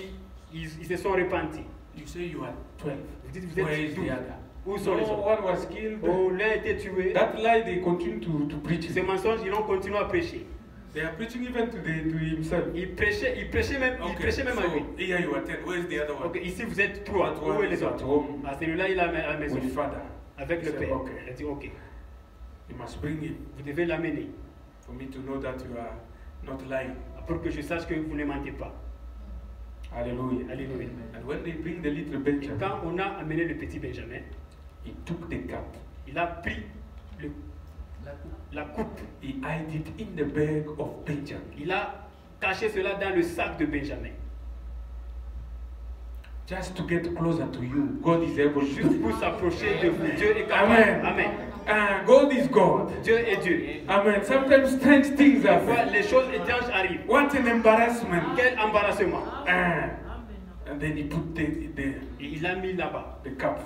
Speaker 1: ils se sont repentis.
Speaker 2: You say you are 12.
Speaker 1: Vous dites, vous
Speaker 2: Where
Speaker 1: êtes
Speaker 2: is
Speaker 1: 12.
Speaker 2: the other?
Speaker 1: Où sont les
Speaker 2: No
Speaker 1: autres?
Speaker 2: one was killed.
Speaker 1: Oh, l'un a été tué.
Speaker 2: That lie they continue to preach.
Speaker 1: Ces mensonges, ils ont continué à prêcher.
Speaker 2: They are preaching even to himself.
Speaker 1: Il prêchait même à lui.
Speaker 2: Here you are 10. Where is the other one?
Speaker 1: Ok, ici vous êtes trois.
Speaker 2: That one
Speaker 1: Où est les
Speaker 2: is at
Speaker 1: autres?
Speaker 2: home
Speaker 1: Ah, celui-là, il est à la maison.
Speaker 2: with father.
Speaker 1: Avec le
Speaker 2: He said,
Speaker 1: père.
Speaker 2: okay.
Speaker 1: Il a dit, ok,
Speaker 2: You must bring him
Speaker 1: vous devez l'amener
Speaker 2: for me to know that you are not lying.
Speaker 1: pour que je sache que vous ne mentez pas.
Speaker 2: Hallelujah.
Speaker 1: Alléluia.
Speaker 2: And when they bring the little
Speaker 1: Et
Speaker 2: Benjamin,
Speaker 1: quand on a amené le petit Benjamin,
Speaker 2: he took the cup.
Speaker 1: il a pris la coupe.
Speaker 2: He hid it in the bag of Benjamin.
Speaker 1: Il a caché cela dans le sac de Benjamin.
Speaker 2: Just to get closer to you, God is able to.
Speaker 1: Juste pour s'approcher de vous. Dieu est capable.
Speaker 2: Amen.
Speaker 1: Amen.
Speaker 2: God is God.
Speaker 1: Dieu est Dieu.
Speaker 2: Amen. Sometimes strange things
Speaker 1: Parfois,
Speaker 2: happen.
Speaker 1: les choses étranges arrivent.
Speaker 2: What an embarrassment.
Speaker 1: Quel embarrassement.
Speaker 2: And then he put
Speaker 1: Et il a mis là-bas
Speaker 2: the cup.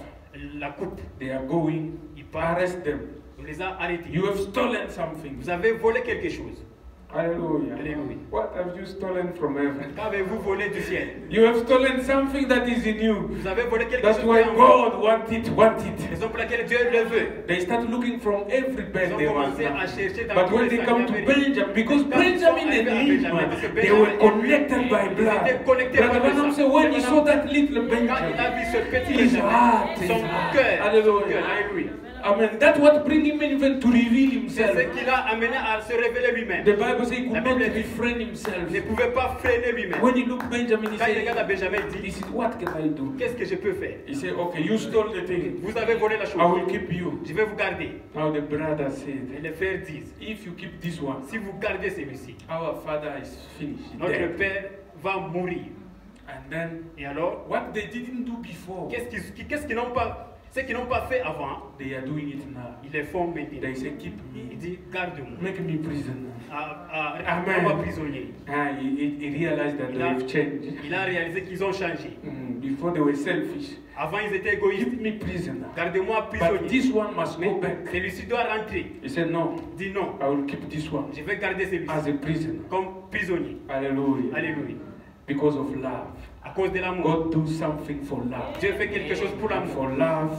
Speaker 1: la coupe.
Speaker 2: They are going.
Speaker 1: Il part.
Speaker 2: Arrest them.
Speaker 1: On les a arrêtés.
Speaker 2: You have stolen something.
Speaker 1: Vous avez volé quelque chose.
Speaker 2: Hallelujah.
Speaker 1: Alléluia.
Speaker 2: What have you stolen from heaven?
Speaker 1: Qu'avez-vous volé du ciel?
Speaker 2: You have stolen something that is in you.
Speaker 1: Vous avez volé quelque
Speaker 2: That's
Speaker 1: chose
Speaker 2: why
Speaker 1: qui est en vous.
Speaker 2: God want it.
Speaker 1: Raison pour laquelle Dieu le veut.
Speaker 2: They start looking from every
Speaker 1: Ils
Speaker 2: bed
Speaker 1: ont
Speaker 2: there was
Speaker 1: commencé à
Speaker 2: nothing.
Speaker 1: chercher dans
Speaker 2: But
Speaker 1: tous
Speaker 2: when
Speaker 1: les
Speaker 2: they
Speaker 1: sacs
Speaker 2: come to
Speaker 1: d'Amérique.
Speaker 2: Benjamin, because
Speaker 1: Quand ils sont
Speaker 2: Benjamin
Speaker 1: arrivés à
Speaker 2: and
Speaker 1: Benjamin,
Speaker 2: Ishmael,
Speaker 1: parce que
Speaker 2: they
Speaker 1: Benjamin
Speaker 2: were connected by
Speaker 1: ils
Speaker 2: blood.
Speaker 1: étaient connectés par
Speaker 2: Brother
Speaker 1: le
Speaker 2: Branham
Speaker 1: sang.
Speaker 2: said when he
Speaker 1: Branham,
Speaker 2: saw that little
Speaker 1: Quand il a
Speaker 2: Benjamin,
Speaker 1: vu ce petit
Speaker 2: his
Speaker 1: Benjamin,
Speaker 2: heart,
Speaker 1: son cœur,
Speaker 2: Hallelujah.
Speaker 1: alléluia.
Speaker 2: Amen. That's what bring him even to reveal
Speaker 1: C'est ce
Speaker 2: himself.
Speaker 1: qui l'a amené à se révéler lui-même.
Speaker 2: The Bible says he
Speaker 1: La
Speaker 2: could
Speaker 1: Bible
Speaker 2: not
Speaker 1: dit,
Speaker 2: refrain himself.
Speaker 1: Il ne pouvait pas freiner lui-même.
Speaker 2: When he looked Benjamin, he
Speaker 1: Quand il
Speaker 2: said,
Speaker 1: regarde à Benjamin, il dit,
Speaker 2: "This is what can I do?"
Speaker 1: qu'est-ce que je peux faire?
Speaker 2: He said, "Okay, you stole the thing.
Speaker 1: Vous avez volé la chose.
Speaker 2: I will keep you."
Speaker 1: Je vais vous garder.
Speaker 2: Now the brother
Speaker 1: Et
Speaker 2: said,
Speaker 1: les frères disent,
Speaker 2: "If you keep this one,
Speaker 1: si vous gardez celui-ci,
Speaker 2: our father is finished.
Speaker 1: notre
Speaker 2: dead."
Speaker 1: père va mourir.
Speaker 2: And then
Speaker 1: Et alors,
Speaker 2: what they didn't do before,
Speaker 1: qu'est-ce qu'ils n'ont pas, ce qu'ils n'ont pas fait avant,
Speaker 2: they are doing it now.
Speaker 1: ils le font maintenant.
Speaker 2: They say, "Keep
Speaker 1: Il
Speaker 2: me,
Speaker 1: dit, garde-moi.
Speaker 2: make me prisoner."
Speaker 1: Amen. Prisonnier.
Speaker 2: He realized that
Speaker 1: Il a-
Speaker 2: they've changed.
Speaker 1: Il a réalisé qu'ils ont changé.
Speaker 2: Before they were selfish.
Speaker 1: Avant, ils étaient égoïstes.
Speaker 2: Keep me prisoner.
Speaker 1: Gardez-moi
Speaker 2: But
Speaker 1: prisonnier.
Speaker 2: this one must
Speaker 1: Mais
Speaker 2: go back.
Speaker 1: celui-ci doit rentrer.
Speaker 2: He said, "No,
Speaker 1: Dis non.
Speaker 2: I will keep this one
Speaker 1: Je vais garder celui-ci
Speaker 2: as a prisoner."
Speaker 1: comme prisonnier.
Speaker 2: Hallelujah.
Speaker 1: Alléluia.
Speaker 2: Because of love.
Speaker 1: À cause de l'amour.
Speaker 2: God do something for love.
Speaker 1: Dieu fait quelque chose pour
Speaker 2: And
Speaker 1: l'amour.
Speaker 2: for love,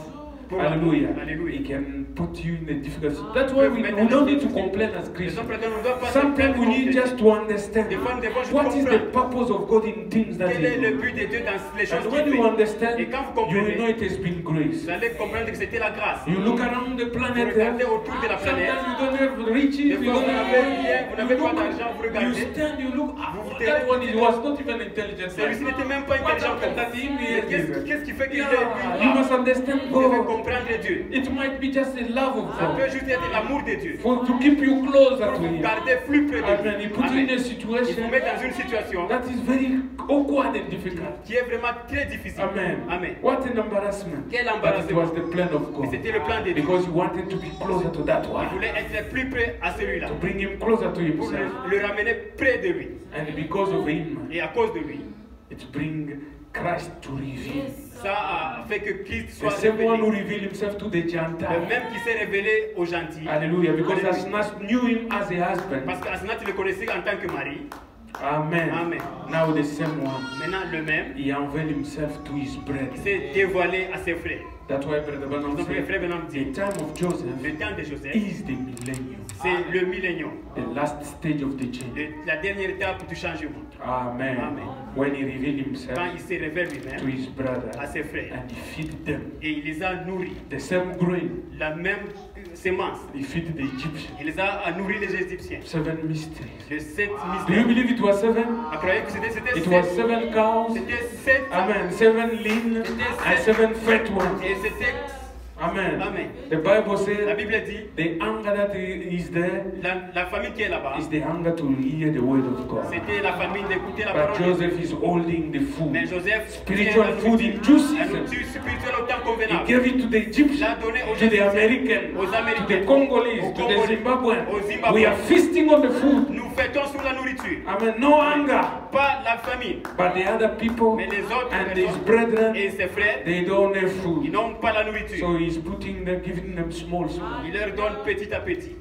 Speaker 1: Pour
Speaker 2: hallelujah,
Speaker 1: Hallelujah.
Speaker 2: He can put you in a difficult situation. That's why we don't need to complain as
Speaker 1: Raison
Speaker 2: Christians.
Speaker 1: pour laquelle on ne doit pas se
Speaker 2: Sometimes
Speaker 1: plaindre
Speaker 2: we need
Speaker 1: contre
Speaker 2: just
Speaker 1: Dieu.
Speaker 2: to understand
Speaker 1: Des fois, je
Speaker 2: what is the
Speaker 1: comprends.
Speaker 2: purpose of God in things that
Speaker 1: Quel est
Speaker 2: He
Speaker 1: le
Speaker 2: does.
Speaker 1: but de Dieu dans les choses
Speaker 2: And
Speaker 1: qu'il
Speaker 2: when you
Speaker 1: fait?
Speaker 2: understand,
Speaker 1: Et quand vous
Speaker 2: you will know
Speaker 1: comprenez,
Speaker 2: it has been grace.
Speaker 1: vous allez comprendre que c'était la grâce.
Speaker 2: You look around the
Speaker 1: Vous
Speaker 2: planet
Speaker 1: regardez
Speaker 2: Earth.
Speaker 1: autour de la planète.
Speaker 2: Sometimes you don't have riches,
Speaker 1: Des
Speaker 2: you
Speaker 1: fois,
Speaker 2: don't
Speaker 1: vous
Speaker 2: have
Speaker 1: n'avez rien, vous n'avez
Speaker 2: you
Speaker 1: pas
Speaker 2: look,
Speaker 1: d'argent, vous
Speaker 2: you
Speaker 1: regardez.
Speaker 2: stand, you look,
Speaker 1: Vous
Speaker 2: that one is, was not even intelligent.
Speaker 1: Celui-ci n'était même pas
Speaker 2: What
Speaker 1: intelligent
Speaker 2: happened
Speaker 1: comme
Speaker 2: that him
Speaker 1: Mais qu'est-ce qui fait qu'il est
Speaker 2: You must understand
Speaker 1: Vous devez
Speaker 2: God.
Speaker 1: comprendre Dieu.
Speaker 2: It might be just the love of
Speaker 1: Ça peut
Speaker 2: God.
Speaker 1: juste être l'amour de Dieu.
Speaker 2: For to keep you closer
Speaker 1: Pour
Speaker 2: to
Speaker 1: vous
Speaker 2: Him.
Speaker 1: garder plus près de
Speaker 2: Amen. He
Speaker 1: lui.
Speaker 2: put you in
Speaker 1: Amen.
Speaker 2: a
Speaker 1: Il
Speaker 2: situation
Speaker 1: vous met dans une situation
Speaker 2: that is very awkward and difficult.
Speaker 1: qui est vraiment très difficile.
Speaker 2: Amen.
Speaker 1: Amen.
Speaker 2: What an embarrassment.
Speaker 1: Quel
Speaker 2: But it
Speaker 1: embarrassement.
Speaker 2: was the plan of
Speaker 1: Mais
Speaker 2: God.
Speaker 1: c'était le plan de Dieu.
Speaker 2: Because He wanted to be closer to that
Speaker 1: Il
Speaker 2: one.
Speaker 1: voulait être plus près à celui-là.
Speaker 2: To bring him closer to
Speaker 1: Pour
Speaker 2: Himself.
Speaker 1: le ramener près de lui.
Speaker 2: And because of Him,
Speaker 1: Et à cause de lui,
Speaker 2: it brings Christ to reveal.
Speaker 1: ça a fait que Christ
Speaker 2: The
Speaker 1: soit
Speaker 2: same one who
Speaker 1: révélé.
Speaker 2: revealed Himself to the
Speaker 1: Le
Speaker 2: Gentiles.
Speaker 1: même qui s'est révélé aux gentils.
Speaker 2: Hallelujah. Because
Speaker 1: Hallelujah.
Speaker 2: Asnas knew Him as a husband.
Speaker 1: Parce qu'Asnath le connaissait en tant que mari.
Speaker 2: Amen.
Speaker 1: Amen.
Speaker 2: Now the same one.
Speaker 1: Maintenant, le même,
Speaker 2: He unveiled Himself to His
Speaker 1: il
Speaker 2: brethren.
Speaker 1: s'est dévoilé à ses frères.
Speaker 2: That's why Brother Branham
Speaker 1: Donc le frère
Speaker 2: said,
Speaker 1: Branham dit,
Speaker 2: the time of Joseph
Speaker 1: le temps de Joseph,
Speaker 2: is the millennium,
Speaker 1: c'est le millénium,
Speaker 2: the last stage of the change.
Speaker 1: la dernière étape du changement.
Speaker 2: Amen.
Speaker 1: Amen.
Speaker 2: When he revealed himself
Speaker 1: Quand il se révèle
Speaker 2: to
Speaker 1: lui-même
Speaker 2: his brother
Speaker 1: à ses frères,
Speaker 2: and he feed them
Speaker 1: et il les a nourris,
Speaker 2: the same grain
Speaker 1: la même sémence,
Speaker 2: he feed the Egyptians.
Speaker 1: il les a nourris les Égyptiens.
Speaker 2: 7 mysteries.
Speaker 1: Les 7
Speaker 2: Do you
Speaker 1: mystères.
Speaker 2: believe it was 7?
Speaker 1: Vous croyez que c'était
Speaker 2: It was
Speaker 1: 7?
Speaker 2: 7 cows.
Speaker 1: C'était 7.
Speaker 2: Amen. 7 lean and 7 fat ones.
Speaker 1: Et c'était,
Speaker 2: Amen.
Speaker 1: Amen.
Speaker 2: The Bible
Speaker 1: La
Speaker 2: says
Speaker 1: Bible dit,
Speaker 2: the hunger that is there
Speaker 1: la famille qui est là-bas,
Speaker 2: is the hunger to hear the word of God.
Speaker 1: c'était la famille d'écouter la
Speaker 2: But
Speaker 1: parole de Dieu.
Speaker 2: Joseph is holding the food.
Speaker 1: Mais Joseph,
Speaker 2: Spiritual food in due
Speaker 1: la
Speaker 2: season.
Speaker 1: nourriture spirituelle au temps
Speaker 2: He
Speaker 1: convenable.
Speaker 2: gave it to the Egyptians,
Speaker 1: L'a donné aux
Speaker 2: to the
Speaker 1: Égyptiens,
Speaker 2: Americans,
Speaker 1: aux
Speaker 2: to the
Speaker 1: Américains,
Speaker 2: Congolese,
Speaker 1: aux
Speaker 2: to the
Speaker 1: Congolais,
Speaker 2: Zimbabweans.
Speaker 1: aux Zimbabweans.
Speaker 2: We are feasting on the food.
Speaker 1: Nous fêtons sur la nourriture.
Speaker 2: Amen. No hunger.
Speaker 1: Pas la famille,
Speaker 2: But the other people
Speaker 1: mais les autres
Speaker 2: and his
Speaker 1: personnes
Speaker 2: brethren,
Speaker 1: et ses frères,
Speaker 2: they don't have
Speaker 1: ils
Speaker 2: food.
Speaker 1: n'ont pas la nourriture.
Speaker 2: So he's putting them, giving them small.
Speaker 1: Il leur donne petit à petit.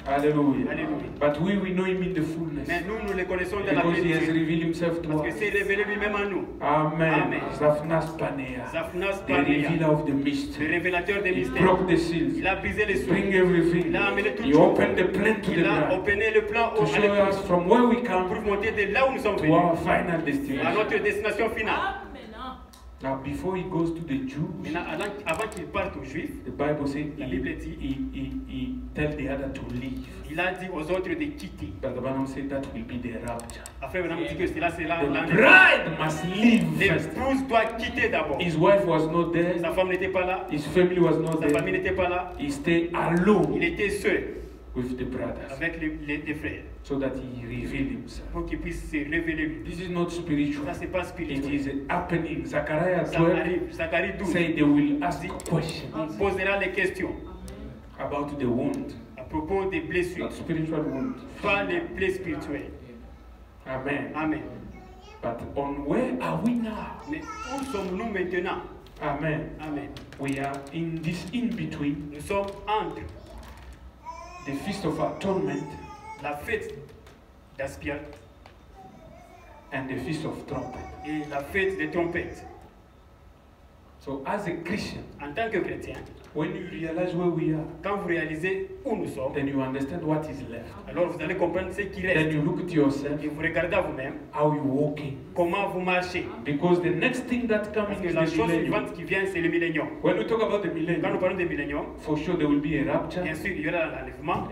Speaker 2: Hallelujah.
Speaker 1: Alléluia.
Speaker 2: But we know him in the fullness.
Speaker 1: Mais nous les connaissons dans la
Speaker 2: Because he has
Speaker 1: plénitude.
Speaker 2: revealed himself to
Speaker 1: Parce que
Speaker 2: us.
Speaker 1: c'est révélé lui-même en nous.
Speaker 2: Amen.
Speaker 1: Amen.
Speaker 2: Zaphnas Panea.
Speaker 1: Zaphnas
Speaker 2: The
Speaker 1: Panéa,
Speaker 2: revealer of the
Speaker 1: le
Speaker 2: mystery.
Speaker 1: révélateur des
Speaker 2: He
Speaker 1: mystères.
Speaker 2: broke the seals.
Speaker 1: Il a brisé les sceaux.
Speaker 2: Bring everything.
Speaker 1: Il a amené tout
Speaker 2: He
Speaker 1: le
Speaker 2: opened the plan to the
Speaker 1: Il a
Speaker 2: bride.
Speaker 1: opené le plan
Speaker 2: To
Speaker 1: à
Speaker 2: show
Speaker 1: l'époque
Speaker 2: us from where we
Speaker 1: pour
Speaker 2: come
Speaker 1: monter de là où nous sommes
Speaker 2: to
Speaker 1: venus
Speaker 2: our final
Speaker 1: à
Speaker 2: destination.
Speaker 1: notre destination finale.
Speaker 2: Now, before he goes to the Jews,
Speaker 1: Maintenant, avant qu'il parte aux Juifs,
Speaker 2: the Bible says
Speaker 1: La Bible dit,
Speaker 2: he tell the other to leave.
Speaker 1: il a dit aux autres de quitter.
Speaker 2: But the Bible said that will be the rapture.
Speaker 1: Après, on dit que c'est là
Speaker 2: The
Speaker 1: l'enlèvement.
Speaker 2: bride must leave first.
Speaker 1: L'épouse doit quitter d'abord.
Speaker 2: His wife was not there.
Speaker 1: Sa femme n'était pas là,
Speaker 2: His family was not
Speaker 1: sa famille
Speaker 2: there.
Speaker 1: n'était pas là.
Speaker 2: He stayed
Speaker 1: Il
Speaker 2: alone
Speaker 1: était seul
Speaker 2: with the brothers
Speaker 1: avec les frères
Speaker 2: so that he revealed himself.
Speaker 1: pour qu'il puisse se révéler lui.
Speaker 2: This is not spiritual.
Speaker 1: Ça, c'est pas
Speaker 2: It
Speaker 1: spirituel.
Speaker 2: is happening. Zechariah
Speaker 1: Ça
Speaker 2: 12
Speaker 1: arrive. Zacharie 12.
Speaker 2: say they will ask questions
Speaker 1: On posera les questions
Speaker 2: about the wound,
Speaker 1: à propos des blessures,
Speaker 2: not spiritual wound.
Speaker 1: pas les plaies spirituelles.
Speaker 2: Amen.
Speaker 1: Amen.
Speaker 2: But on where are we now?
Speaker 1: Mais où sommes-nous maintenant?
Speaker 2: Amen.
Speaker 1: Amen.
Speaker 2: We are in this in between
Speaker 1: Nous sommes entre
Speaker 2: the Feast of Atonement
Speaker 1: la fête d'Aspiat
Speaker 2: and the Feast of Trumpet.
Speaker 1: et la fête des trompettes.
Speaker 2: So, as a Christian,
Speaker 1: En tant que chrétien,
Speaker 2: when you realize where we are,
Speaker 1: quand vous réalisez où nous sommes,
Speaker 2: then you understand what is left.
Speaker 1: alors vous allez comprendre ce qui
Speaker 2: Then
Speaker 1: reste.
Speaker 2: you look at yourself,
Speaker 1: Et vous regardez à vous-même
Speaker 2: how you walking.
Speaker 1: comment vous marchez.
Speaker 2: Because the next thing that comes
Speaker 1: Parce que
Speaker 2: is
Speaker 1: la
Speaker 2: the
Speaker 1: chose
Speaker 2: millennium.
Speaker 1: suivante qui vient, c'est le millénium.
Speaker 2: When we talk about the
Speaker 1: Quand nous
Speaker 2: millennium,
Speaker 1: parlons des milléniums,
Speaker 2: for sure there will be a rapture,
Speaker 1: bien sûr, il y aura l'enlèvement,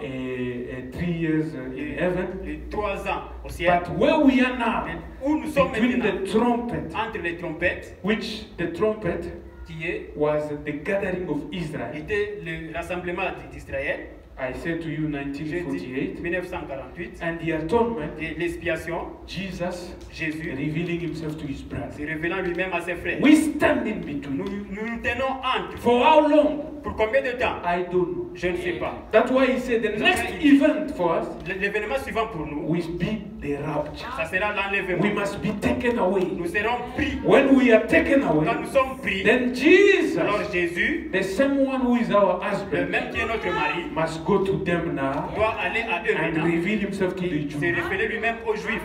Speaker 2: 3 years in heaven.
Speaker 1: les 3 ans au ciel.
Speaker 2: But where we are now,
Speaker 1: Mais où nous sommes
Speaker 2: between
Speaker 1: maintenant,
Speaker 2: the trumpet,
Speaker 1: entre les trompettes,
Speaker 2: which the trumpet
Speaker 1: qui
Speaker 2: was the gathering of Israel.
Speaker 1: était le rassemblement d'Israël,
Speaker 2: I said to you
Speaker 1: j'ai dit
Speaker 2: 1948.
Speaker 1: 1948,
Speaker 2: And the atonement,
Speaker 1: et l'expiation,
Speaker 2: Jesus
Speaker 1: Jésus
Speaker 2: revealing himself to his brother.
Speaker 1: se révélant lui-même à ses frères.
Speaker 2: We stand in
Speaker 1: Nous
Speaker 2: between.
Speaker 1: nous tenons entre.
Speaker 2: For how long?
Speaker 1: Pour combien de temps?
Speaker 2: I don't know.
Speaker 1: Je ne sais pas.
Speaker 2: That's why he said the next event for us
Speaker 1: L'événement suivant pour nous,
Speaker 2: will be the rapture.
Speaker 1: ça sera
Speaker 2: We
Speaker 1: l'enlèvement.
Speaker 2: must be taken away.
Speaker 1: Nous serons pris.
Speaker 2: When we are taken
Speaker 1: Quand
Speaker 2: away,
Speaker 1: nous sommes pris,
Speaker 2: then Jesus,
Speaker 1: alors Jésus,
Speaker 2: the same one who is our
Speaker 1: le
Speaker 2: husband,
Speaker 1: même qui est notre mari,
Speaker 2: must go to them now
Speaker 1: doit aller à eux
Speaker 2: and
Speaker 1: maintenant
Speaker 2: reveal himself to the
Speaker 1: et se
Speaker 2: Jews.
Speaker 1: révéler lui-même aux Juifs.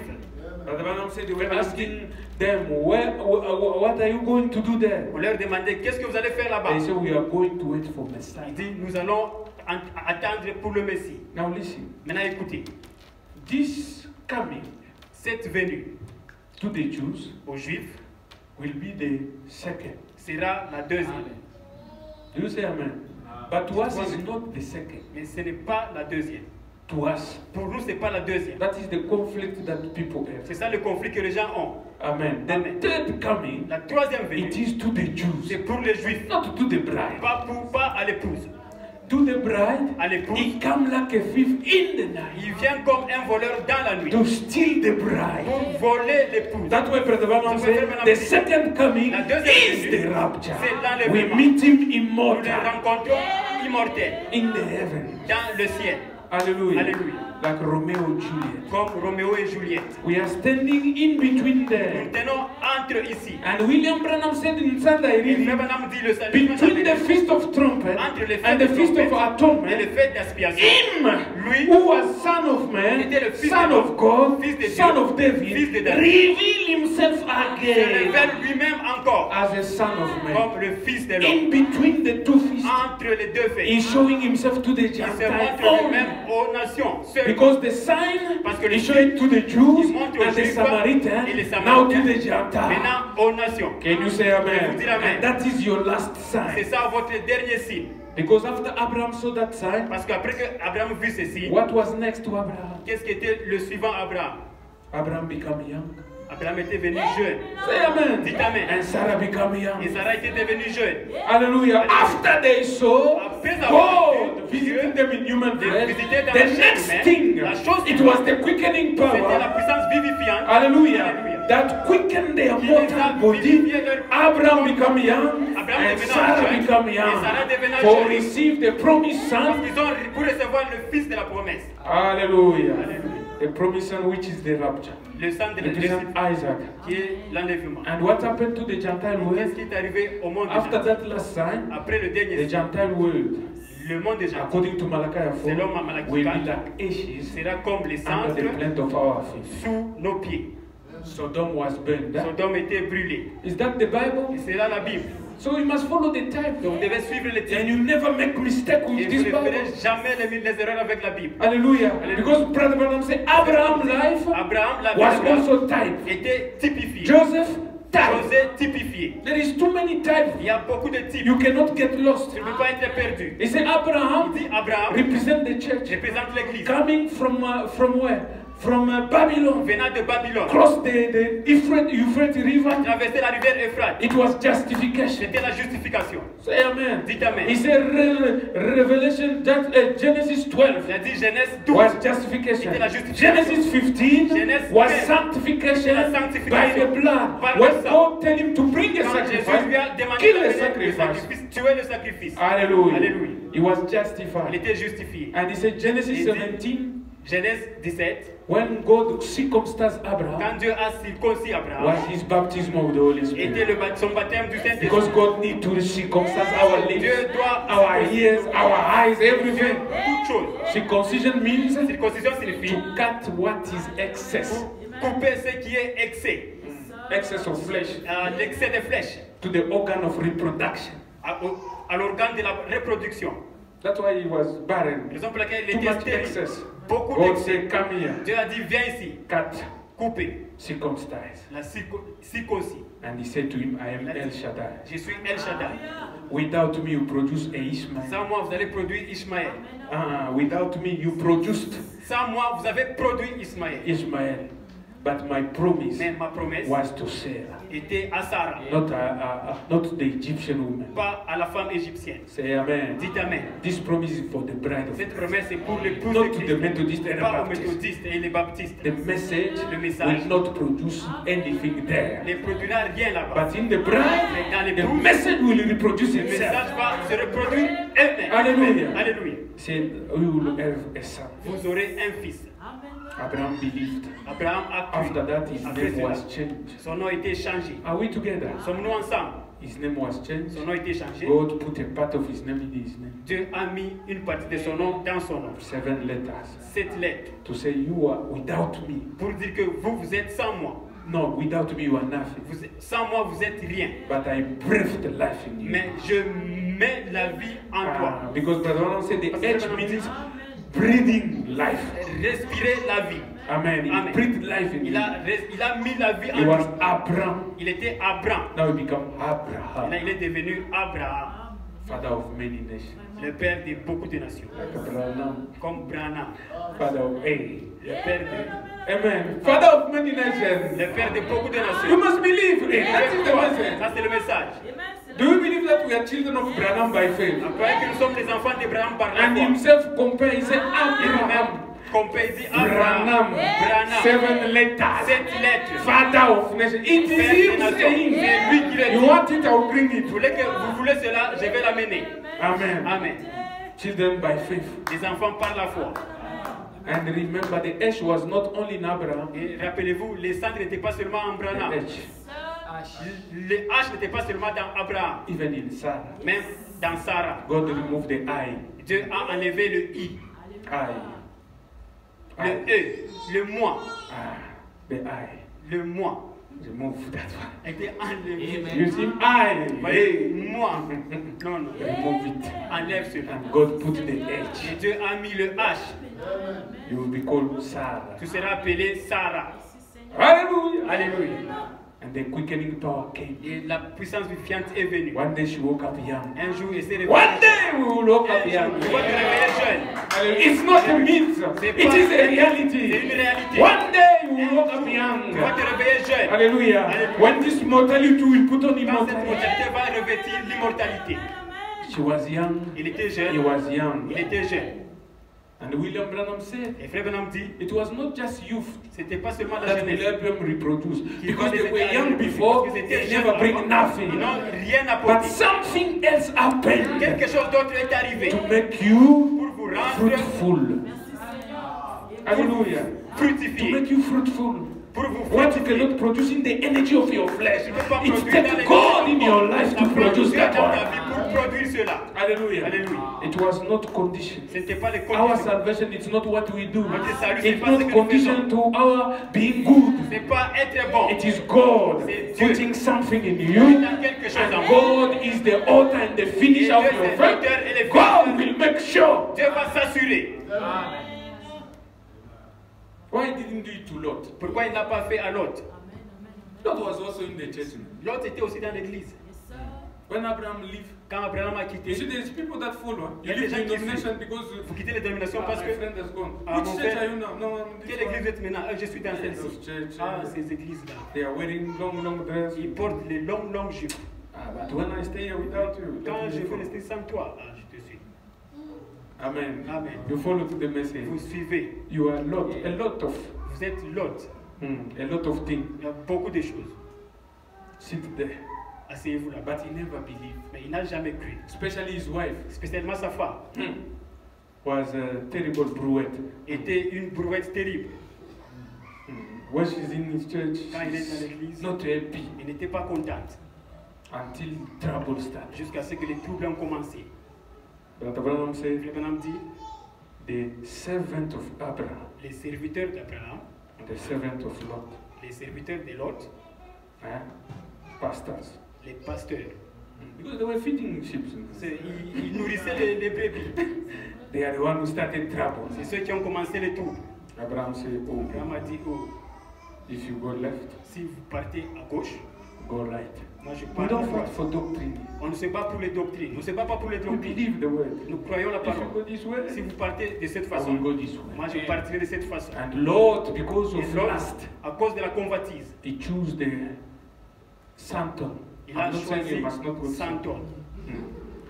Speaker 2: Brother Branham said they were asking them, what are you going to do there?
Speaker 1: On leur demandait qu'est-ce que vous allez faire là-bas.
Speaker 2: They said, we are going to wait for Messiah.
Speaker 1: Il dit nous allons attendre pour le Messie.
Speaker 2: Now listen,
Speaker 1: Maintenant écoutez,
Speaker 2: this coming
Speaker 1: cette venue
Speaker 2: to the Jews
Speaker 1: aux Juifs
Speaker 2: will be the second.
Speaker 1: sera la deuxième.
Speaker 2: Do you say amen? But to us is not the second.
Speaker 1: Mais ce n'est pas la deuxième.
Speaker 2: To us,
Speaker 1: Pour nous, ce n'est pas la deuxième.
Speaker 2: that is the conflict that people
Speaker 1: C'est
Speaker 2: have.
Speaker 1: ça le conflit que les gens ont.
Speaker 2: Amen.
Speaker 1: Amen.
Speaker 2: The third coming,
Speaker 1: La troisième venue,
Speaker 2: it is to the Jews,
Speaker 1: c'est pour les Juifs,
Speaker 2: not to the bride.
Speaker 1: pas à l'épouse.
Speaker 2: To the bride,
Speaker 1: À l'épouse,
Speaker 2: he come like a thief in the night
Speaker 1: il vient comme un voleur dans la nuit
Speaker 2: to steal the bride.
Speaker 1: pour voler l'épouse.
Speaker 2: That's why Brother Branham said the second coming
Speaker 1: La deuxième
Speaker 2: is
Speaker 1: venue,
Speaker 2: the rapture.
Speaker 1: c'est l'enlèvement.
Speaker 2: We meet him
Speaker 1: Nous les
Speaker 2: immortal
Speaker 1: rencontrons immortels
Speaker 2: in the heaven.
Speaker 1: dans le ciel.
Speaker 2: Hallelujah.
Speaker 1: Alléluia.
Speaker 3: Like Romeo and Juliet.
Speaker 1: comme Roméo et Juliette.
Speaker 3: We are standing in between
Speaker 1: Nous
Speaker 3: there.
Speaker 1: tenons entre ici.
Speaker 3: And William Branham said in Sunday
Speaker 1: Et
Speaker 3: reading,
Speaker 1: Frère Branham dit le salut
Speaker 3: between the feast of trumpet
Speaker 1: entre le
Speaker 3: and
Speaker 1: fait
Speaker 3: the
Speaker 1: de
Speaker 3: feast of
Speaker 1: trompette et le
Speaker 3: atonement,
Speaker 1: fait d'expiation.
Speaker 3: him
Speaker 1: Lui,
Speaker 3: who was son of man,
Speaker 1: était le fils
Speaker 3: son
Speaker 1: de
Speaker 3: of
Speaker 1: l'homme,
Speaker 3: God,
Speaker 1: fils de Dieu,
Speaker 3: son of
Speaker 1: fils
Speaker 3: David,
Speaker 1: de David,
Speaker 3: reveal himself
Speaker 1: se
Speaker 3: again
Speaker 1: révèle lui-même encore
Speaker 3: as a son of man.
Speaker 1: comme le fils de l'homme.
Speaker 3: In between the two feasts,
Speaker 1: Entre les deux faits,
Speaker 3: he's showing himself to the
Speaker 1: il se
Speaker 3: Gentiles
Speaker 1: montre
Speaker 3: only.
Speaker 1: lui-même aux nations. Seul.
Speaker 3: Because the sign
Speaker 1: Parce que
Speaker 3: he
Speaker 1: le
Speaker 3: showed to the Jews
Speaker 1: il montre aux
Speaker 3: and the
Speaker 1: Juifs
Speaker 3: Samaritans,
Speaker 1: et les
Speaker 3: now to
Speaker 1: Samaritains,
Speaker 3: the Gentiles.
Speaker 1: maintenant aux nations.
Speaker 3: Can you say amen?
Speaker 1: Vous dire amen.
Speaker 3: And that is your last
Speaker 1: C'est
Speaker 3: sign.
Speaker 1: ça votre dernier signe.
Speaker 3: Because after Abraham saw that sign,
Speaker 1: Parce qu'après que Abraham vit ceci,
Speaker 3: what was next to Abraham?
Speaker 1: qu'est-ce qui était le suivant Abraham?
Speaker 3: Abraham became young.
Speaker 1: Abraham était devenu jeune.
Speaker 3: Say amen.
Speaker 1: Dites amen.
Speaker 3: And Sarah became
Speaker 1: Et
Speaker 3: young.
Speaker 1: Sarah était devenue jeune.
Speaker 3: Hallelujah. After they saw
Speaker 1: Après avoir
Speaker 3: God visiting them in human
Speaker 1: de
Speaker 3: flesh,
Speaker 1: visiter dans
Speaker 3: the
Speaker 1: la chair
Speaker 3: next
Speaker 1: humaine,
Speaker 3: thing,
Speaker 1: la chose
Speaker 3: it was the quickening
Speaker 1: c'était la
Speaker 3: power.
Speaker 1: puissance vivifiante.
Speaker 3: Hallelujah.
Speaker 1: Alléluia.
Speaker 3: That quickened their
Speaker 1: Qui les a
Speaker 3: mortal body.
Speaker 1: vivifiés leur-
Speaker 3: Abraham became young
Speaker 1: Abraham
Speaker 3: and
Speaker 1: devenant
Speaker 3: Sarah
Speaker 1: jeune,
Speaker 3: became
Speaker 1: et
Speaker 3: young
Speaker 1: Sarah devenant
Speaker 3: for
Speaker 1: jeune.
Speaker 3: receive the promised
Speaker 1: Parce
Speaker 3: son.
Speaker 1: qu'ils ont pour recevoir le fils de la promesse.
Speaker 3: Hallelujah.
Speaker 1: Alléluia.
Speaker 3: The promised son, which is the rapture,
Speaker 1: Le sang de
Speaker 3: represent Isaac.
Speaker 1: qui est l'enlèvement.
Speaker 3: And what happened to the Gentile world?
Speaker 1: Qu'est-ce qui est arrivé au monde des
Speaker 3: After
Speaker 1: gens?
Speaker 3: that last sign,
Speaker 1: Après le dernier
Speaker 3: the
Speaker 1: signe,
Speaker 3: Gentile world,
Speaker 1: le monde des gens
Speaker 3: according to Malachi
Speaker 1: Selon
Speaker 3: 4,
Speaker 1: Malachi
Speaker 3: will
Speaker 1: 4,
Speaker 3: be like ashes
Speaker 1: sera comme les
Speaker 3: under the
Speaker 1: cendres
Speaker 3: plant of our feet.
Speaker 1: sous nos pieds.
Speaker 3: Sodom was burned.
Speaker 1: Sodome était brûlé.
Speaker 3: Is that the Bible?
Speaker 1: Et c'est là la Bible.
Speaker 3: So you must follow the type.
Speaker 1: Donc vous devez suivre les
Speaker 3: And
Speaker 1: titres.
Speaker 3: you never make mistake
Speaker 1: Et
Speaker 3: with
Speaker 1: vous
Speaker 3: this
Speaker 1: ne ferez
Speaker 3: Bible.
Speaker 1: jamais les erreurs avec la Bible.
Speaker 3: Hallelujah. Because Brother Branham said Abraham's life
Speaker 1: Abraham, la
Speaker 3: was
Speaker 1: Bible,
Speaker 3: also type.
Speaker 1: était typifié.
Speaker 3: Joseph, type.
Speaker 1: José, typifié.
Speaker 3: There is too many types.
Speaker 1: Il y a beaucoup de types.
Speaker 3: You cannot get lost.
Speaker 1: Tu ne peux pas être perdu.
Speaker 3: He said Abraham
Speaker 1: Il dit Abraham
Speaker 3: represent the church
Speaker 1: représente l'église.
Speaker 3: coming from where? From Babylon.
Speaker 1: Venant de Babylone,
Speaker 3: Cross the Euphrates River.
Speaker 1: traverser la rivière Euphrates.
Speaker 3: It was justification.
Speaker 1: C'était la justification.
Speaker 3: Say amen.
Speaker 1: Dites amen.
Speaker 3: He said Revelation, Genesis 12
Speaker 1: Il a dit Genèse 12.
Speaker 3: was justification.
Speaker 1: C'était la justification.
Speaker 3: Genesis 15
Speaker 1: Genèse
Speaker 3: was
Speaker 1: 15.
Speaker 3: sanctification
Speaker 1: La
Speaker 3: by
Speaker 1: sanctification.
Speaker 3: the blood.
Speaker 1: Par le
Speaker 3: When
Speaker 1: sang.
Speaker 3: God tell him to bring a
Speaker 1: Quand Jésus
Speaker 3: sacrifice,
Speaker 1: lui a demandé
Speaker 3: kill the
Speaker 1: d'amener le
Speaker 3: sacrifice.
Speaker 1: sacrifice, tuer le sacrifice.
Speaker 3: Hallelujah.
Speaker 1: Alléluia.
Speaker 3: He was
Speaker 1: Il
Speaker 3: justified.
Speaker 1: était justifié.
Speaker 3: And he said Genesis
Speaker 1: Il dit-
Speaker 3: 17,
Speaker 1: Genèse 17,
Speaker 3: when God circumcised Abraham,
Speaker 1: quand Dieu a circoncis Abraham,
Speaker 3: was his baptism of the Holy
Speaker 1: était
Speaker 3: Spirit.
Speaker 1: son baptême du
Speaker 3: Because
Speaker 1: Saint-Esprit.
Speaker 3: God need to circumcise our lips,
Speaker 1: Dieu doit
Speaker 3: our ears, our eyes,
Speaker 1: Dieu,
Speaker 3: everything.
Speaker 1: toute chose.
Speaker 3: Circumcision means
Speaker 1: Circoncision signifie
Speaker 3: to cut what is excess,
Speaker 1: couper ce qui est excès,
Speaker 3: excess of flesh,
Speaker 1: l'excès de flèches,
Speaker 3: to the organ of reproduction.
Speaker 1: à l'organe de la reproduction.
Speaker 3: That's why he was barren.
Speaker 1: Raison pour laquelle il
Speaker 3: Too
Speaker 1: était
Speaker 3: much
Speaker 1: stérile.
Speaker 3: excess.
Speaker 1: Beaucoup
Speaker 3: God
Speaker 1: d'excès.
Speaker 3: said, come here,
Speaker 1: Dieu a dit, viens ici,
Speaker 3: cut,
Speaker 1: couper,
Speaker 3: circumcise.
Speaker 1: la circoncis.
Speaker 3: And he said to him, I am El Shaddai.
Speaker 1: Je suis El Shaddai.
Speaker 3: Without me, you produce a Ishmael.
Speaker 1: Sans moi, vous allez produire Ishmaël.
Speaker 3: Without me, you produced
Speaker 1: Sans moi, vous avez produit Ismaël.
Speaker 3: Ishmael. But my promise
Speaker 1: Mais ma promesse
Speaker 3: was to Sarah,
Speaker 1: était à Sarah,
Speaker 3: not the Egyptian woman.
Speaker 1: pas à la femme égyptienne.
Speaker 3: Say amen.
Speaker 1: Dites Amen.
Speaker 3: This promise is for the bride of
Speaker 1: Cette promesse est pour l'épouse
Speaker 3: not
Speaker 1: de
Speaker 3: to the
Speaker 1: Christ,
Speaker 3: Methodist and the
Speaker 1: pas aux
Speaker 3: Baptist.
Speaker 1: méthodistes et les baptistes.
Speaker 3: The message
Speaker 1: Le message
Speaker 3: will not produce anything there.
Speaker 1: ne produira rien là-bas.
Speaker 3: But in the bride,
Speaker 1: Mais dans
Speaker 3: the
Speaker 1: l'épouse,
Speaker 3: message will reproduce
Speaker 1: le
Speaker 3: itself.
Speaker 1: message va se reproduire elle-même.
Speaker 3: Alléluia.
Speaker 1: Alléluia.
Speaker 3: Said, we will have a son.
Speaker 1: Vous aurez un fils.
Speaker 3: Abraham believed.
Speaker 1: Abraham a cru.
Speaker 3: After that, his
Speaker 1: Après
Speaker 3: name
Speaker 1: cela,
Speaker 3: was changed.
Speaker 1: son nom a été changé.
Speaker 3: Are we together?
Speaker 1: Sommes-nous ensemble?
Speaker 3: His name was changed.
Speaker 1: Son nom a été changé.
Speaker 3: God put a part of his name in his name.
Speaker 1: Dieu a mis une partie de son nom dans son nom.
Speaker 3: 7 letters.
Speaker 1: 7 lettres.
Speaker 3: To say you are without me.
Speaker 1: Pour dire que vous êtes sans moi.
Speaker 3: No, without me you are nothing.
Speaker 1: Sans moi, vous êtes rien.
Speaker 3: But I breathed life in you.
Speaker 1: Mais je mets la vie en toi.
Speaker 3: Because Brother Ronald said the
Speaker 1: Parce que
Speaker 3: H
Speaker 1: Brother Ronald
Speaker 3: means breathing life.
Speaker 1: Respirer la vie.
Speaker 3: Amen. He
Speaker 1: Amen.
Speaker 3: breathed life in
Speaker 1: Il
Speaker 3: you.
Speaker 1: a mis la vie
Speaker 3: He
Speaker 1: en
Speaker 3: was
Speaker 1: lui.
Speaker 3: Abraham.
Speaker 1: Il était Abraham.
Speaker 3: Now he become
Speaker 1: Et là,
Speaker 3: Abraham.
Speaker 1: il est devenu Abraham,
Speaker 3: Father of many nations.
Speaker 1: le père de beaucoup de nations.
Speaker 3: Like Abraham.
Speaker 1: Comme Branham,
Speaker 3: Father of A.
Speaker 1: le père de,
Speaker 3: Amen. Father of many nations.
Speaker 1: le père de beaucoup de
Speaker 3: You
Speaker 1: nations.
Speaker 3: must believe. That is the message.
Speaker 1: Ça, c'est le message.
Speaker 3: Do you believe that we are children of Branham by faith?
Speaker 1: Après que nous sommes les enfants d'Abraham par la
Speaker 3: And
Speaker 1: foi.
Speaker 3: himself compare, he said,
Speaker 1: Et
Speaker 3: Abraham.
Speaker 1: lui-même, compare, dit Abraham,
Speaker 3: Branham.
Speaker 1: Branham,
Speaker 3: 7 letters.
Speaker 1: 7 lettres.
Speaker 3: Father of nations. It is him saying,
Speaker 1: C'est lui qui l'a
Speaker 3: you
Speaker 1: dit.
Speaker 3: want it, I'll bring
Speaker 1: Vous
Speaker 3: it.
Speaker 1: voulez cela, je vais l'amener.
Speaker 3: Amen.
Speaker 1: Amen.
Speaker 3: Children by faith.
Speaker 1: Les enfants par la foi.
Speaker 2: And remember, the ash was not only in Abraham.
Speaker 1: Et rappelez-vous, les cendres n'étaient pas seulement en
Speaker 2: The
Speaker 1: Abraham.
Speaker 2: ash,
Speaker 1: Les haches n'étaient pas seulement dans Abraham,
Speaker 2: even in Sarah.
Speaker 1: même dans Sarah.
Speaker 2: God removed the eye.
Speaker 1: Dieu a enlevé le i,
Speaker 2: Eye.
Speaker 1: le e, le moi,
Speaker 2: The eye.
Speaker 1: le moi
Speaker 2: Remove that one.
Speaker 1: a été enlevé.
Speaker 2: You see, eye.
Speaker 1: Vous voyez, moi, non, non,
Speaker 2: Remove it.
Speaker 1: enlève cela.
Speaker 2: And God put the edge.
Speaker 1: Et Dieu a mis le H.
Speaker 2: You will be called Sarah.
Speaker 1: Tu seras appelé Sarah.
Speaker 2: Hallelujah.
Speaker 1: Alléluia.
Speaker 2: And the quickening power came.
Speaker 1: Et la puissance vivifiante est venue.
Speaker 2: One day she woke up young.
Speaker 1: Un jour, elle s'est réveillée.
Speaker 2: One day we will woke up
Speaker 1: Un jour,
Speaker 2: young.
Speaker 1: tu vas te réveiller jeune.
Speaker 2: It's not a myth.
Speaker 1: C'est
Speaker 2: It
Speaker 1: pas-
Speaker 2: is a
Speaker 1: C'est
Speaker 2: reality.
Speaker 1: une réalité.
Speaker 2: One day you
Speaker 1: Un
Speaker 2: will woke
Speaker 1: jour,
Speaker 2: up
Speaker 1: tu vas
Speaker 2: young.
Speaker 1: te réveiller jeune.
Speaker 2: Hallelujah.
Speaker 1: Hallelujah.
Speaker 2: When this mortality will put on
Speaker 1: Quand cette
Speaker 2: immortality.
Speaker 1: mortalité va revêtir l'immortalité.
Speaker 2: She was young.
Speaker 1: Il était
Speaker 2: He
Speaker 1: jeune.
Speaker 2: was young.
Speaker 1: Il était jeune.
Speaker 2: And William Branham said,
Speaker 1: Et Frère Branham dit,
Speaker 2: it was not just youth
Speaker 1: c'était pas seulement la
Speaker 2: that will
Speaker 1: jeunesse.
Speaker 2: help them reproduce.
Speaker 1: qui
Speaker 2: Because
Speaker 1: va
Speaker 2: they
Speaker 1: les
Speaker 2: were
Speaker 1: aider à
Speaker 2: young
Speaker 1: reproduire,
Speaker 2: before,
Speaker 1: parce qu'ils étaient
Speaker 2: they
Speaker 1: jeunes
Speaker 2: never bring
Speaker 1: avant.
Speaker 2: nothing.
Speaker 1: Ils n'ont rien
Speaker 2: But
Speaker 1: apporté.
Speaker 2: something else happened
Speaker 1: Quelque chose d'autre est arrivé
Speaker 2: to make you
Speaker 1: pour vous rendre
Speaker 2: fruitful. Hallelujah. To
Speaker 1: fructifiés,
Speaker 2: make you fruitful.
Speaker 1: pour vous
Speaker 2: What you
Speaker 1: fructifier.
Speaker 2: cannot produce in the energy of your flesh.
Speaker 1: Tu ne peux pas
Speaker 2: It
Speaker 1: produire dans
Speaker 2: takes
Speaker 1: les
Speaker 2: God in your life to produce
Speaker 1: Dieu
Speaker 2: that
Speaker 1: dans ta
Speaker 2: one.
Speaker 1: vie pour produire cela.
Speaker 2: Hallelujah.
Speaker 1: Alléluia.
Speaker 2: It was not conditioned.
Speaker 1: Ce n'était pas les
Speaker 2: Our
Speaker 1: conditions.
Speaker 2: salvation is not what we do.
Speaker 1: Notre salut, c'est
Speaker 2: It's
Speaker 1: pas ce
Speaker 2: not
Speaker 1: que nous
Speaker 2: conditioned to our being good.
Speaker 1: Ce n'est pas être bon.
Speaker 2: It is God
Speaker 1: C'est Dieu.
Speaker 2: putting something in
Speaker 1: Il
Speaker 2: you.
Speaker 1: y a quelque chose en
Speaker 2: And
Speaker 1: vous.
Speaker 2: God is the author and the finisher of
Speaker 1: Dieu,
Speaker 2: your
Speaker 1: c'est
Speaker 2: faith.
Speaker 1: l'auteur et le
Speaker 2: God
Speaker 1: finisher.
Speaker 2: will make sure.
Speaker 1: Dieu va s'assurer.
Speaker 2: Why didn't do it to Lot?
Speaker 1: Pourquoi il n'a pas fait à l'autre?
Speaker 2: Lot was also in the church.
Speaker 1: L'autre était aussi dans l'église.
Speaker 2: When Abraham left,
Speaker 1: Quand Abraham a
Speaker 2: you
Speaker 1: quitté,
Speaker 2: see, there's people that follow.
Speaker 1: Il y
Speaker 2: You
Speaker 1: a
Speaker 2: leave
Speaker 1: des
Speaker 2: the
Speaker 1: gens qui
Speaker 2: denomination because
Speaker 1: vous quittez les dénominations
Speaker 2: my
Speaker 1: parce que
Speaker 2: friend has gone.
Speaker 1: Ah,
Speaker 2: Which
Speaker 1: mon
Speaker 2: church
Speaker 1: frère-
Speaker 2: are you now? No, I'm this
Speaker 1: quelle église
Speaker 2: one.
Speaker 1: vous êtes maintenant? Je suis dans celle-ci.
Speaker 2: Those church,
Speaker 1: Ah, ces églises-là.
Speaker 2: they are wearing long dress.
Speaker 1: Ils portent les longues jupes.
Speaker 2: But when I stay here without you,
Speaker 1: Quand
Speaker 2: let
Speaker 1: je
Speaker 2: me
Speaker 1: veux
Speaker 2: follow.
Speaker 1: rester sans toi, ah, je te suis.
Speaker 2: Amen.
Speaker 1: Amen.
Speaker 2: You follow to the message.
Speaker 1: Vous suivez.
Speaker 2: You are a lot of,
Speaker 1: Vous êtes l'autre.
Speaker 2: a lot of things.
Speaker 1: Il y a beaucoup de choses.
Speaker 2: Sit there.
Speaker 1: Asseyez-vous là.
Speaker 2: But he never believed.
Speaker 1: Mais il n'a jamais cru.
Speaker 2: Especially his wife
Speaker 1: Spécialement sa femme.
Speaker 2: was a terrible brouette.
Speaker 1: Était une brouette terrible.
Speaker 2: When she's in his church,
Speaker 1: Quand il est dans
Speaker 2: she's
Speaker 1: l'église,
Speaker 2: not happy
Speaker 1: elle n'était pas contente.
Speaker 2: until trouble started.
Speaker 1: Jusqu'à ce que les troubles ont commencé.
Speaker 2: Brother Branham said,
Speaker 1: Frère Branham dit,
Speaker 2: the servant of Abraham
Speaker 1: les serviteurs d'Abraham,
Speaker 2: and the servant of Lot,
Speaker 1: les serviteurs de Lot,
Speaker 2: pastors,
Speaker 1: les pasteurs,
Speaker 2: because they were feeding sheep.
Speaker 1: ils nourrissaient les brebis.
Speaker 2: They are the one who started trouble.
Speaker 1: C'est ceux qui ont commencé les troubles.
Speaker 2: Abraham said, oh,
Speaker 1: Abraham a dit, oh,
Speaker 2: if you go left,
Speaker 1: si vous partez à gauche,
Speaker 2: go right.
Speaker 1: moi je
Speaker 2: We
Speaker 1: pars à
Speaker 2: don't
Speaker 1: droite.
Speaker 2: fight for doctrine.
Speaker 1: On ne se bat pour les doctrines. On ne se bat pas pour les
Speaker 2: We
Speaker 1: doctrines.
Speaker 2: believe the word.
Speaker 1: Nous croyons la
Speaker 2: If you
Speaker 1: parole.
Speaker 2: go this way,
Speaker 1: Si vous partez de cette
Speaker 2: I
Speaker 1: façon,
Speaker 2: will go this
Speaker 1: moi
Speaker 2: way.
Speaker 1: je partirai de cette façon.
Speaker 2: And Lord, because
Speaker 1: Et
Speaker 2: of
Speaker 1: Lot,
Speaker 2: lust,
Speaker 1: à cause de la convoitise,
Speaker 2: he chose the Santon.
Speaker 1: il a
Speaker 2: I'm not saying you
Speaker 1: choisi
Speaker 2: must not go
Speaker 1: 100 tonnes.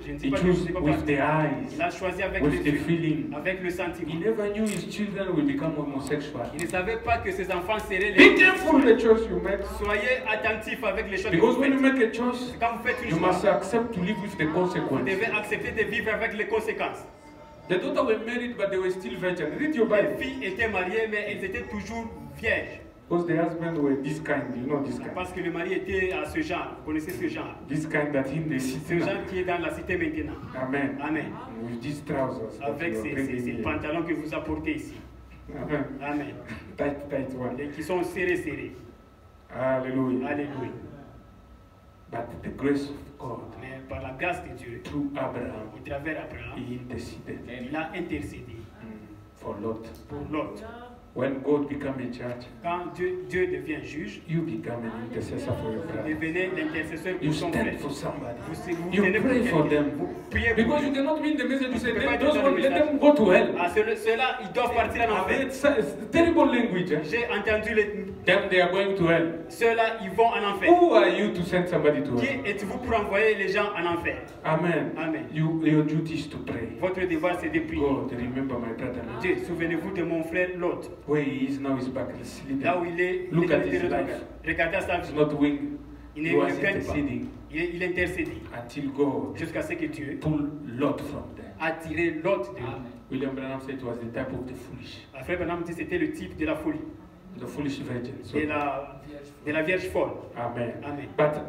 Speaker 1: Je ne dis
Speaker 2: He
Speaker 1: pas que je
Speaker 2: chose
Speaker 1: ne sais pas
Speaker 2: with
Speaker 1: partir.
Speaker 2: the eyes,
Speaker 1: Il a choisi avec
Speaker 2: with
Speaker 1: les
Speaker 2: the
Speaker 1: yeux,
Speaker 2: feeling.
Speaker 1: avec le
Speaker 2: He
Speaker 1: sentiment.
Speaker 2: never knew his children will become homosexual.
Speaker 1: Il ne savait pas que ses enfants seraient
Speaker 2: Be
Speaker 1: les...
Speaker 2: careful the choice you make.
Speaker 1: Soyez attentifs avec les choses que
Speaker 2: Because
Speaker 1: vous
Speaker 2: when you
Speaker 1: faites.
Speaker 2: make a choice,
Speaker 1: Quand vous faites une
Speaker 2: you must
Speaker 1: choix,
Speaker 2: accept to live with the
Speaker 1: vous
Speaker 2: consequence.
Speaker 1: devez accepter de vivre avec les conséquences.
Speaker 2: The daughter were married, but they were still virgin. Read your
Speaker 1: Les
Speaker 2: Bible.
Speaker 1: filles étaient mariées, mais elles étaient toujours vierges.
Speaker 2: Because the husband were this kind, you know this kind.
Speaker 1: Parce que le mari était à ce genre. Vous connaissez ce genre.
Speaker 2: This kind that in the
Speaker 1: Ce
Speaker 2: city.
Speaker 1: genre qui est dans la cité maintenant.
Speaker 2: Amen.
Speaker 1: Amen.
Speaker 2: With these trousers. that
Speaker 1: Avec
Speaker 2: you are
Speaker 1: ces
Speaker 2: bringing here.
Speaker 1: pantalons que vous apportez ici.
Speaker 2: Amen.
Speaker 1: Amen.
Speaker 2: Tight one.
Speaker 1: Et qui sont serrés.
Speaker 2: Hallelujah.
Speaker 1: Alléluia.
Speaker 2: But the grace of God
Speaker 1: Mais par la grâce de Dieu,
Speaker 2: through Abraham,
Speaker 1: au travers d'Abraham,
Speaker 2: he interceded
Speaker 1: il a intercédé
Speaker 2: for Lot.
Speaker 1: pour l'autre.
Speaker 2: When God became a judge,
Speaker 1: Quand Dieu devient juge,
Speaker 2: you become an intercessor for your
Speaker 1: vous
Speaker 2: brother.
Speaker 1: devenez l'intercesseur
Speaker 2: You
Speaker 1: pour son frère.
Speaker 2: stand for somebody.
Speaker 1: Vous
Speaker 2: You
Speaker 1: tenez
Speaker 2: pray for
Speaker 1: quelqu'un.
Speaker 2: them.
Speaker 1: Vous priez pour
Speaker 2: Because
Speaker 1: eux.
Speaker 2: you cannot mean the message to say,
Speaker 1: Tu peux pas
Speaker 2: those
Speaker 1: dire
Speaker 2: one,
Speaker 1: le
Speaker 2: let
Speaker 1: message.
Speaker 2: them go to hell.
Speaker 1: Ah, ceux-là, ils doivent partir en enfer.
Speaker 2: It's terrible language. Eh?
Speaker 1: J'ai entendu les...
Speaker 2: Them, they are going to hell.
Speaker 1: Ceux-là, ils vont en enfer.
Speaker 2: Who are you to send somebody to
Speaker 1: Qui
Speaker 2: hell?
Speaker 1: êtes-vous pour envoyer les gens en enfer?
Speaker 2: Amen.
Speaker 1: Amen.
Speaker 2: Your duty is to pray.
Speaker 1: Votre devoir, c'est de prier.
Speaker 2: God, remember my brother.
Speaker 1: Dieu, souvenez-vous de mon frère Lot.
Speaker 2: Where he is now is back sleeping.
Speaker 1: Là où il est,
Speaker 2: Look
Speaker 1: il est
Speaker 2: at his
Speaker 1: dans le
Speaker 2: life.
Speaker 1: Regardez sa
Speaker 2: It's
Speaker 1: vie.
Speaker 2: not wing.
Speaker 1: Il
Speaker 2: He
Speaker 1: ne
Speaker 2: was
Speaker 1: gagne pas.
Speaker 2: interceding
Speaker 1: Il intercédé
Speaker 2: until God
Speaker 1: jusqu'à ce que Dieu
Speaker 2: pull Lot from there.
Speaker 1: attirer l'autre d'eux.
Speaker 2: William Branham said it was the type of the foolish.
Speaker 1: Frère Branham dit que c'était le type de la folie,
Speaker 2: The foolish virgin. So,
Speaker 1: de la Vierge folle.
Speaker 2: amen.
Speaker 1: Amen.
Speaker 2: But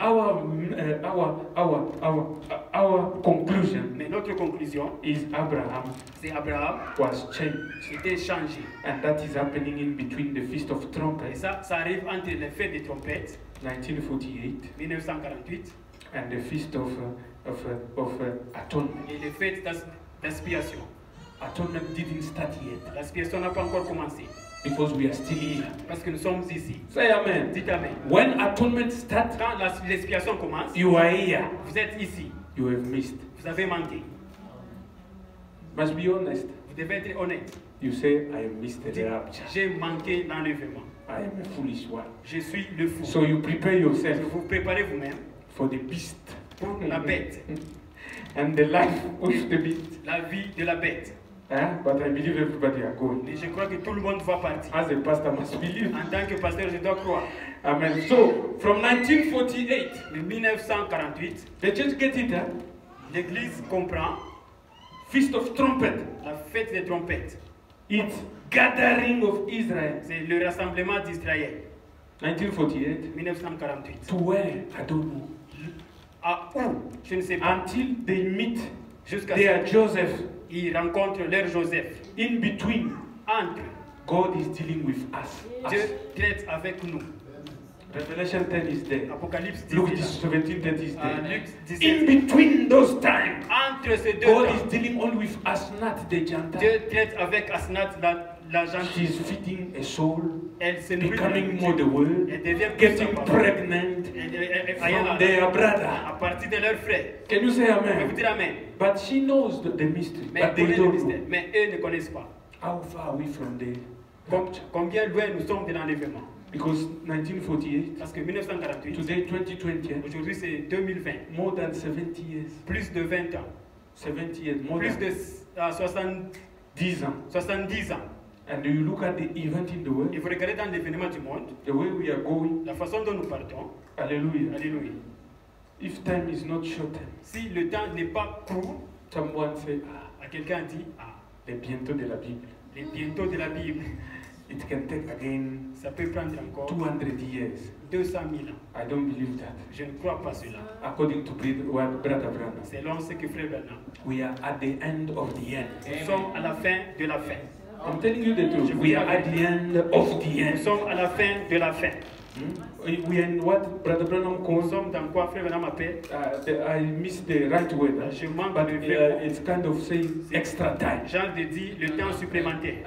Speaker 2: our conclusion
Speaker 1: Mais notre conclusion,
Speaker 2: is Abraham
Speaker 1: c'est Abraham
Speaker 2: was changed.
Speaker 1: qui était changé.
Speaker 2: And that is happening in between the Feast of
Speaker 1: Et
Speaker 2: Trumpets,
Speaker 1: ça arrive entre les fêtes des trompettes,
Speaker 2: 1948,
Speaker 1: 1948,
Speaker 2: and the Feast of Atonement.
Speaker 1: et les fêtes d'expiation.
Speaker 2: Atonement didn't start yet
Speaker 1: L'expiation n'a pas encore commencé,
Speaker 2: because we are still here.
Speaker 1: parce que nous sommes ici.
Speaker 2: Say amen.
Speaker 1: Dites Amen.
Speaker 2: When atonement starts,
Speaker 1: Quand l'expiation commence,
Speaker 2: you are here.
Speaker 1: vous êtes ici,
Speaker 2: You have missed.
Speaker 1: vous avez manqué.
Speaker 2: Must be honest.
Speaker 1: Vous devez être honnête.
Speaker 2: You say, I have missed the
Speaker 1: Dites,
Speaker 2: rapture.
Speaker 1: j'ai manqué l'enlèvement.
Speaker 2: I am a foolish one.
Speaker 1: Je suis le fou.
Speaker 2: So you prepare yourself
Speaker 1: Vous vous préparez vous-même
Speaker 2: for the beast
Speaker 1: pour la bête,
Speaker 2: and the life of the beast.
Speaker 1: la vie de la bête.
Speaker 2: But I believe everybody are going.
Speaker 1: Mais je crois que tout le monde va partir.
Speaker 2: As a pastor must believe.
Speaker 1: En tant que pasteur, je dois croire.
Speaker 2: Amen. So from 1948,
Speaker 1: En 1948,
Speaker 2: the church get it,
Speaker 1: l'Église comprend
Speaker 2: Feast of Trumpet.
Speaker 1: la fête des trompettes.
Speaker 2: It's gathering of Israel.
Speaker 1: C'est le rassemblement d'Israël.
Speaker 2: 1948.
Speaker 1: 1948.
Speaker 2: To where? I don't know.
Speaker 1: À où? Je ne sais pas.
Speaker 2: Until they meet
Speaker 1: Jusqu'à
Speaker 2: their
Speaker 1: ce
Speaker 2: Joseph.
Speaker 1: qu'ils rencontrent leur Joseph.
Speaker 2: In between,
Speaker 1: Entre,
Speaker 2: God is dealing with us.
Speaker 1: Dieu traite avec nous.
Speaker 2: Revelation 10 is there.
Speaker 1: Apocalypse
Speaker 2: Luke
Speaker 1: 10.
Speaker 2: 17 is there.
Speaker 1: Luc
Speaker 2: In
Speaker 1: 17.
Speaker 2: between those times,
Speaker 1: Entre ces deux
Speaker 2: God is
Speaker 1: temps,
Speaker 2: dealing only with us, not the Gentiles.
Speaker 1: Dieu traite avec Asnath la gentille.
Speaker 2: She's feeding a soul,
Speaker 1: Elle se nourrit
Speaker 2: becoming
Speaker 1: de
Speaker 2: more the word,
Speaker 1: Elle devient plus
Speaker 2: getting
Speaker 1: sa parole.
Speaker 2: pregnant from their brother.
Speaker 1: À partir de leur frère.
Speaker 2: Can you say
Speaker 1: Vous
Speaker 2: amen?
Speaker 1: dire Amen.
Speaker 2: But she knows the mystery,
Speaker 1: Mais
Speaker 2: but
Speaker 1: elle
Speaker 2: they
Speaker 1: connaît le
Speaker 2: don't
Speaker 1: mystère.
Speaker 2: know.
Speaker 1: Mais eux ne connaissent pas.
Speaker 2: How far are we from the rapture?
Speaker 1: Combien loin nous sommes de l'enlèvement?
Speaker 2: Because 1948,
Speaker 1: Parce que 1948,
Speaker 2: today 2020,
Speaker 1: aujourd'hui c'est 2020.
Speaker 2: more than 70 years.
Speaker 1: Plus de 20 ans.
Speaker 2: 70 years, more
Speaker 1: Plus
Speaker 2: than
Speaker 1: de
Speaker 2: 10 ans.
Speaker 1: 70 ans.
Speaker 2: And you look at the event in the world,
Speaker 1: Et vous regardez dans l'événement du monde,
Speaker 2: the way we are going,
Speaker 1: la façon dont nous partons.
Speaker 2: hallelujah.
Speaker 1: Alléluia.
Speaker 2: If time is not short,
Speaker 1: Si le temps n'est pas court,
Speaker 2: someone say,
Speaker 1: à quelqu'un dit, ah,
Speaker 2: les bientôt de la Bible.
Speaker 1: les bientôt de la Bible,
Speaker 2: It can take again
Speaker 1: ça peut prendre encore
Speaker 2: 200 years.
Speaker 1: 200 000 ans.
Speaker 2: I don't believe that.
Speaker 1: Je ne crois pas cela.
Speaker 2: According to what Brother Branham,
Speaker 1: Selon ce que Frère Branham.
Speaker 2: we are at the end of the end.
Speaker 1: Nous sommes à la fin de la fin.
Speaker 2: I'm telling you the truth. We are at the end of the
Speaker 1: Nous
Speaker 2: end.
Speaker 1: sommes à la fin de la fin.
Speaker 2: We are in what Brother Branham
Speaker 1: Nous
Speaker 2: calls,
Speaker 1: sommes dans quoi Frère Branham appelle?
Speaker 2: I missed the right word,
Speaker 1: Je manque
Speaker 2: but
Speaker 1: le verbe.
Speaker 2: it's kind of saying extra time.
Speaker 1: Jean de dit le temps supplémentaire.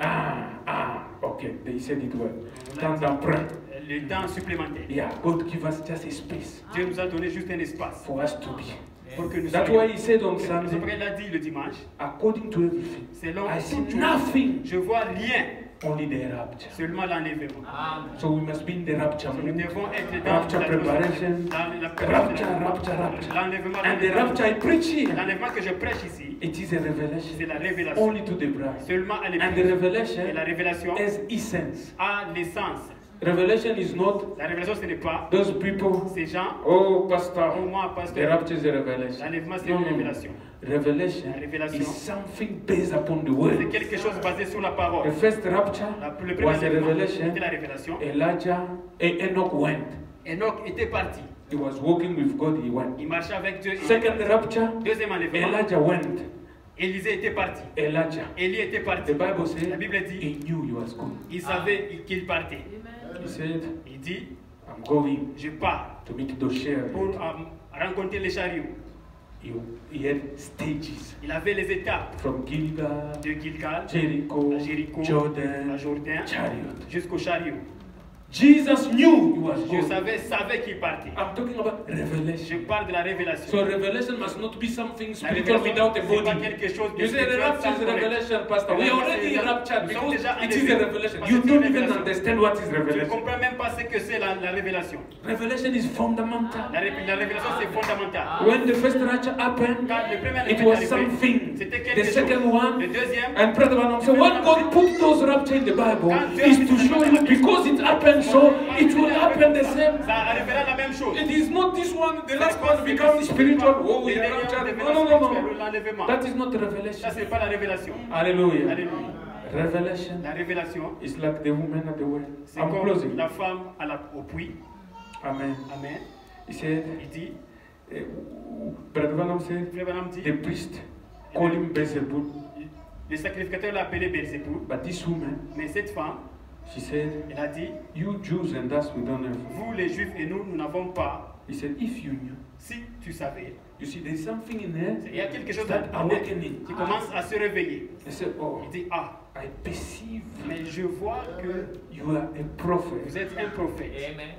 Speaker 2: Okay, they said it well. Temps d'emprunt.
Speaker 1: Le temps supplémentaire.
Speaker 2: Yeah, God give us just a space
Speaker 1: Dieu nous a donné juste un espace
Speaker 2: for us to be.
Speaker 1: pour que nous
Speaker 2: That's
Speaker 1: soyons.
Speaker 2: why he said on
Speaker 1: C'est pourquoi
Speaker 2: Sunday,
Speaker 1: il a dit le dimanche,
Speaker 2: according to everything,
Speaker 1: selon
Speaker 2: I see
Speaker 1: toute chose,
Speaker 2: nothing,
Speaker 1: je vois rien,
Speaker 2: only the rapture.
Speaker 1: seulement l'enlèvement.
Speaker 2: So we must be in the rapture
Speaker 1: Nous
Speaker 2: mood.
Speaker 1: devons être dans
Speaker 2: Rapture
Speaker 1: la
Speaker 2: preparation.
Speaker 1: la
Speaker 2: Rapture.
Speaker 1: l'enlèvement.
Speaker 2: And the rapture I preach here,
Speaker 1: L'enlèvement que je prêche ici,
Speaker 2: it is a
Speaker 1: c'est
Speaker 2: revelation
Speaker 1: la révélation.
Speaker 2: only to the bride.
Speaker 1: Seulement à
Speaker 2: And the
Speaker 1: l'église. Et
Speaker 2: revelation
Speaker 1: la révélation
Speaker 2: has essence.
Speaker 1: a l'essence.
Speaker 2: Revelation is not
Speaker 1: La révélation, ce n'est pas
Speaker 2: those people,
Speaker 1: ces gens,
Speaker 2: oh pastor,
Speaker 1: au moins
Speaker 2: the
Speaker 1: pasteur.
Speaker 2: rapture is a revelation.
Speaker 1: L'enlèvement, c'est
Speaker 2: No,
Speaker 1: une
Speaker 2: no, no.
Speaker 1: révélation.
Speaker 2: Revelation
Speaker 1: La révélation.
Speaker 2: is something based upon the
Speaker 1: C'est
Speaker 2: word.
Speaker 1: quelque chose basé sur la parole.
Speaker 2: The first rapture
Speaker 1: Le premier
Speaker 2: was a
Speaker 1: enlèvement,
Speaker 2: revelation.
Speaker 1: c'était la révélation.
Speaker 2: Elijah, Enoch went.
Speaker 1: Enoch était parti.
Speaker 2: He was walking with God, he went.
Speaker 1: Il marchait avec Dieu.
Speaker 2: Second rapture,
Speaker 1: Deuxième enlèvement,
Speaker 2: Elijah went.
Speaker 1: Élisée était parti.
Speaker 2: Elijah.
Speaker 1: Élie était parti.
Speaker 2: The Bible
Speaker 1: La
Speaker 2: says
Speaker 1: Bible dit,
Speaker 2: he knew he was going.
Speaker 1: il savait qu'il partait.
Speaker 2: He said,
Speaker 1: Il dit,
Speaker 2: I'm going
Speaker 1: je pars
Speaker 2: to meet those shepherds.
Speaker 1: pour rencontrer les chariots.
Speaker 2: He had stages
Speaker 1: Il avait les étapes
Speaker 2: from Gilgal,
Speaker 1: de Gilgal
Speaker 2: Jericho,
Speaker 1: à Jéricho,
Speaker 2: Jordan,
Speaker 1: à Jourdain,
Speaker 2: chariot.
Speaker 1: jusqu'au chariot.
Speaker 2: Jesus knew he was
Speaker 1: Je
Speaker 2: going.
Speaker 1: savais qu'il partait.
Speaker 2: I'm talking about
Speaker 1: Je
Speaker 2: revelation.
Speaker 1: parle de la révélation.
Speaker 2: So revelation must not be something
Speaker 1: La
Speaker 2: spiritual
Speaker 1: révélation,
Speaker 2: without a
Speaker 1: c'est pas
Speaker 2: body.
Speaker 1: quelque chose de
Speaker 2: You say the
Speaker 1: spirituel
Speaker 2: rapture
Speaker 1: sans
Speaker 2: is a
Speaker 1: connaître.
Speaker 2: revelation, Pastor. We are already raptured
Speaker 1: Nous sommes
Speaker 2: because
Speaker 1: déjà
Speaker 2: it is a
Speaker 1: enlevés.
Speaker 2: revelation.
Speaker 1: Parce
Speaker 2: You
Speaker 1: que c'est une
Speaker 2: don't even
Speaker 1: révélation.
Speaker 2: understand what is
Speaker 1: Tu ne
Speaker 2: revelation.
Speaker 1: comprends même pas ce que c'est la révélation.
Speaker 2: Revelation is fundamental.
Speaker 1: La révélation, c'est fondamental.
Speaker 2: When the first rapture happened,
Speaker 1: Quand le premier
Speaker 2: it
Speaker 1: enlèvement
Speaker 2: was
Speaker 1: est arrivé,
Speaker 2: something
Speaker 1: C'était
Speaker 3: The
Speaker 1: quelque chose.
Speaker 3: second one,
Speaker 1: Le deuxième,
Speaker 3: and Brother Branham said, when God put those rapture in the Bible, is to show you because it happened so, it will happen the same.
Speaker 1: ça arrivera la même chose.
Speaker 3: It is not this one, the last one becomes spiritual. Oh, we are raptured. No, no, no, no.
Speaker 1: L'enlèvement.
Speaker 3: That is not the
Speaker 1: Ça,
Speaker 3: revelation.
Speaker 1: c'est pas la révélation.
Speaker 3: Hallelujah.
Speaker 1: Alléluia.
Speaker 3: Revelation
Speaker 1: La révélation,
Speaker 3: is like the woman at the well.
Speaker 1: c'est
Speaker 3: I'm
Speaker 1: comme
Speaker 3: closing.
Speaker 1: la femme au puits.
Speaker 3: Amen.
Speaker 1: Amen.
Speaker 3: He said,
Speaker 1: Il dit,
Speaker 3: Brother Branham said,
Speaker 1: Frère Branham dit,
Speaker 3: the priest called him Beelzebub,
Speaker 1: le sacrificateur l'a appelé Belzébuth.
Speaker 3: but this woman,
Speaker 1: Mais cette femme,
Speaker 3: she said,
Speaker 1: elle a dit,
Speaker 3: you Jews and us, we don't have.
Speaker 1: vous les Juifs et nous, nous n'avons pas.
Speaker 3: He said, if you knew.
Speaker 1: Si tu savais.
Speaker 3: You see, there's something in there
Speaker 1: Il y a quelque chose
Speaker 3: that awakening.
Speaker 1: qui commence à se réveiller.
Speaker 3: I said, oh,
Speaker 1: Il dit, ah,
Speaker 3: I perceive
Speaker 1: mais je vois que
Speaker 3: you are a prophet.
Speaker 1: vous êtes un prophète.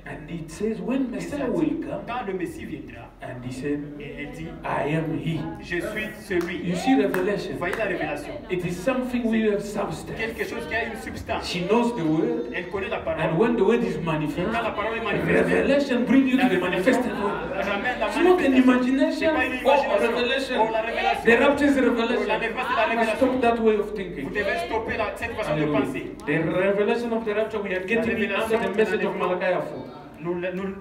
Speaker 3: And it says, when
Speaker 1: Et ça
Speaker 3: Messiah
Speaker 1: dit,
Speaker 3: will come,
Speaker 1: quand le Messie viendra,
Speaker 3: and he said,
Speaker 1: et elle dit,
Speaker 3: I am he.
Speaker 1: je suis celui.
Speaker 3: You see
Speaker 1: Vous
Speaker 3: revelation.
Speaker 1: voyez la révélation.
Speaker 3: It is something with a substance.
Speaker 1: Quelque chose qui a une substance.
Speaker 3: She knows the word,
Speaker 1: Elle connaît la
Speaker 3: and
Speaker 1: parole.
Speaker 3: when the word is
Speaker 1: Quand la
Speaker 3: manifest,
Speaker 1: parole est manifestée,
Speaker 3: revelation brings you
Speaker 1: la
Speaker 3: to the manifested
Speaker 1: révélation
Speaker 3: word.
Speaker 1: ramène la
Speaker 3: It's not an
Speaker 1: manifestation. C'est
Speaker 3: imagination
Speaker 1: pas une
Speaker 3: or
Speaker 1: imagination.
Speaker 3: revelation.
Speaker 1: Oh, la révélation.
Speaker 3: The rapture is a
Speaker 1: Oh,
Speaker 3: revelation.
Speaker 1: l'enlèvement, c'est la
Speaker 3: You must
Speaker 1: révélation.
Speaker 3: stop that way of
Speaker 1: Vous
Speaker 3: thinking.
Speaker 1: devez stopper cette façon de
Speaker 3: Hallelujah.
Speaker 1: penser.
Speaker 3: The revelation of the rapture, we are getting it under the message of Malachi 4.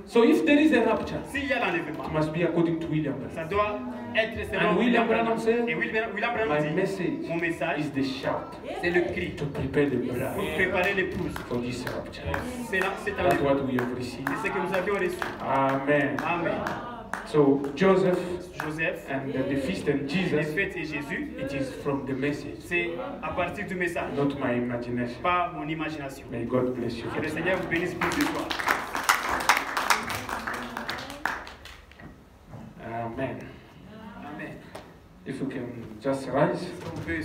Speaker 3: So if there is a rapture,
Speaker 1: S'il y a l'enlèvement,
Speaker 3: it must be according to William.
Speaker 1: ça doit être selon
Speaker 3: And William Branham said,
Speaker 1: Et William Branham
Speaker 3: my
Speaker 1: dit,
Speaker 3: message
Speaker 1: mon message,
Speaker 3: is the shout
Speaker 1: c'est le cri
Speaker 3: to prepare the
Speaker 1: pour
Speaker 3: bride
Speaker 1: préparer l'épouse.
Speaker 3: for this rapture.
Speaker 1: C'est
Speaker 3: That's
Speaker 1: enlèvement.
Speaker 3: what we have received.
Speaker 1: C'est ce que nous avions reçu.
Speaker 3: Amen.
Speaker 1: Amen.
Speaker 3: So Joseph
Speaker 1: Joseph,
Speaker 3: and the feast and
Speaker 1: les
Speaker 3: Jesus,
Speaker 1: fêtes et Jésus,
Speaker 3: it is from the message,
Speaker 1: c'est à partir du message,
Speaker 3: not my imagination.
Speaker 1: pas mon imagination.
Speaker 3: May God bless you.
Speaker 1: Que le Seigneur vous bénisse plus ce soir.
Speaker 3: Amen.
Speaker 1: Amen.
Speaker 3: If you can just rise.
Speaker 1: On peut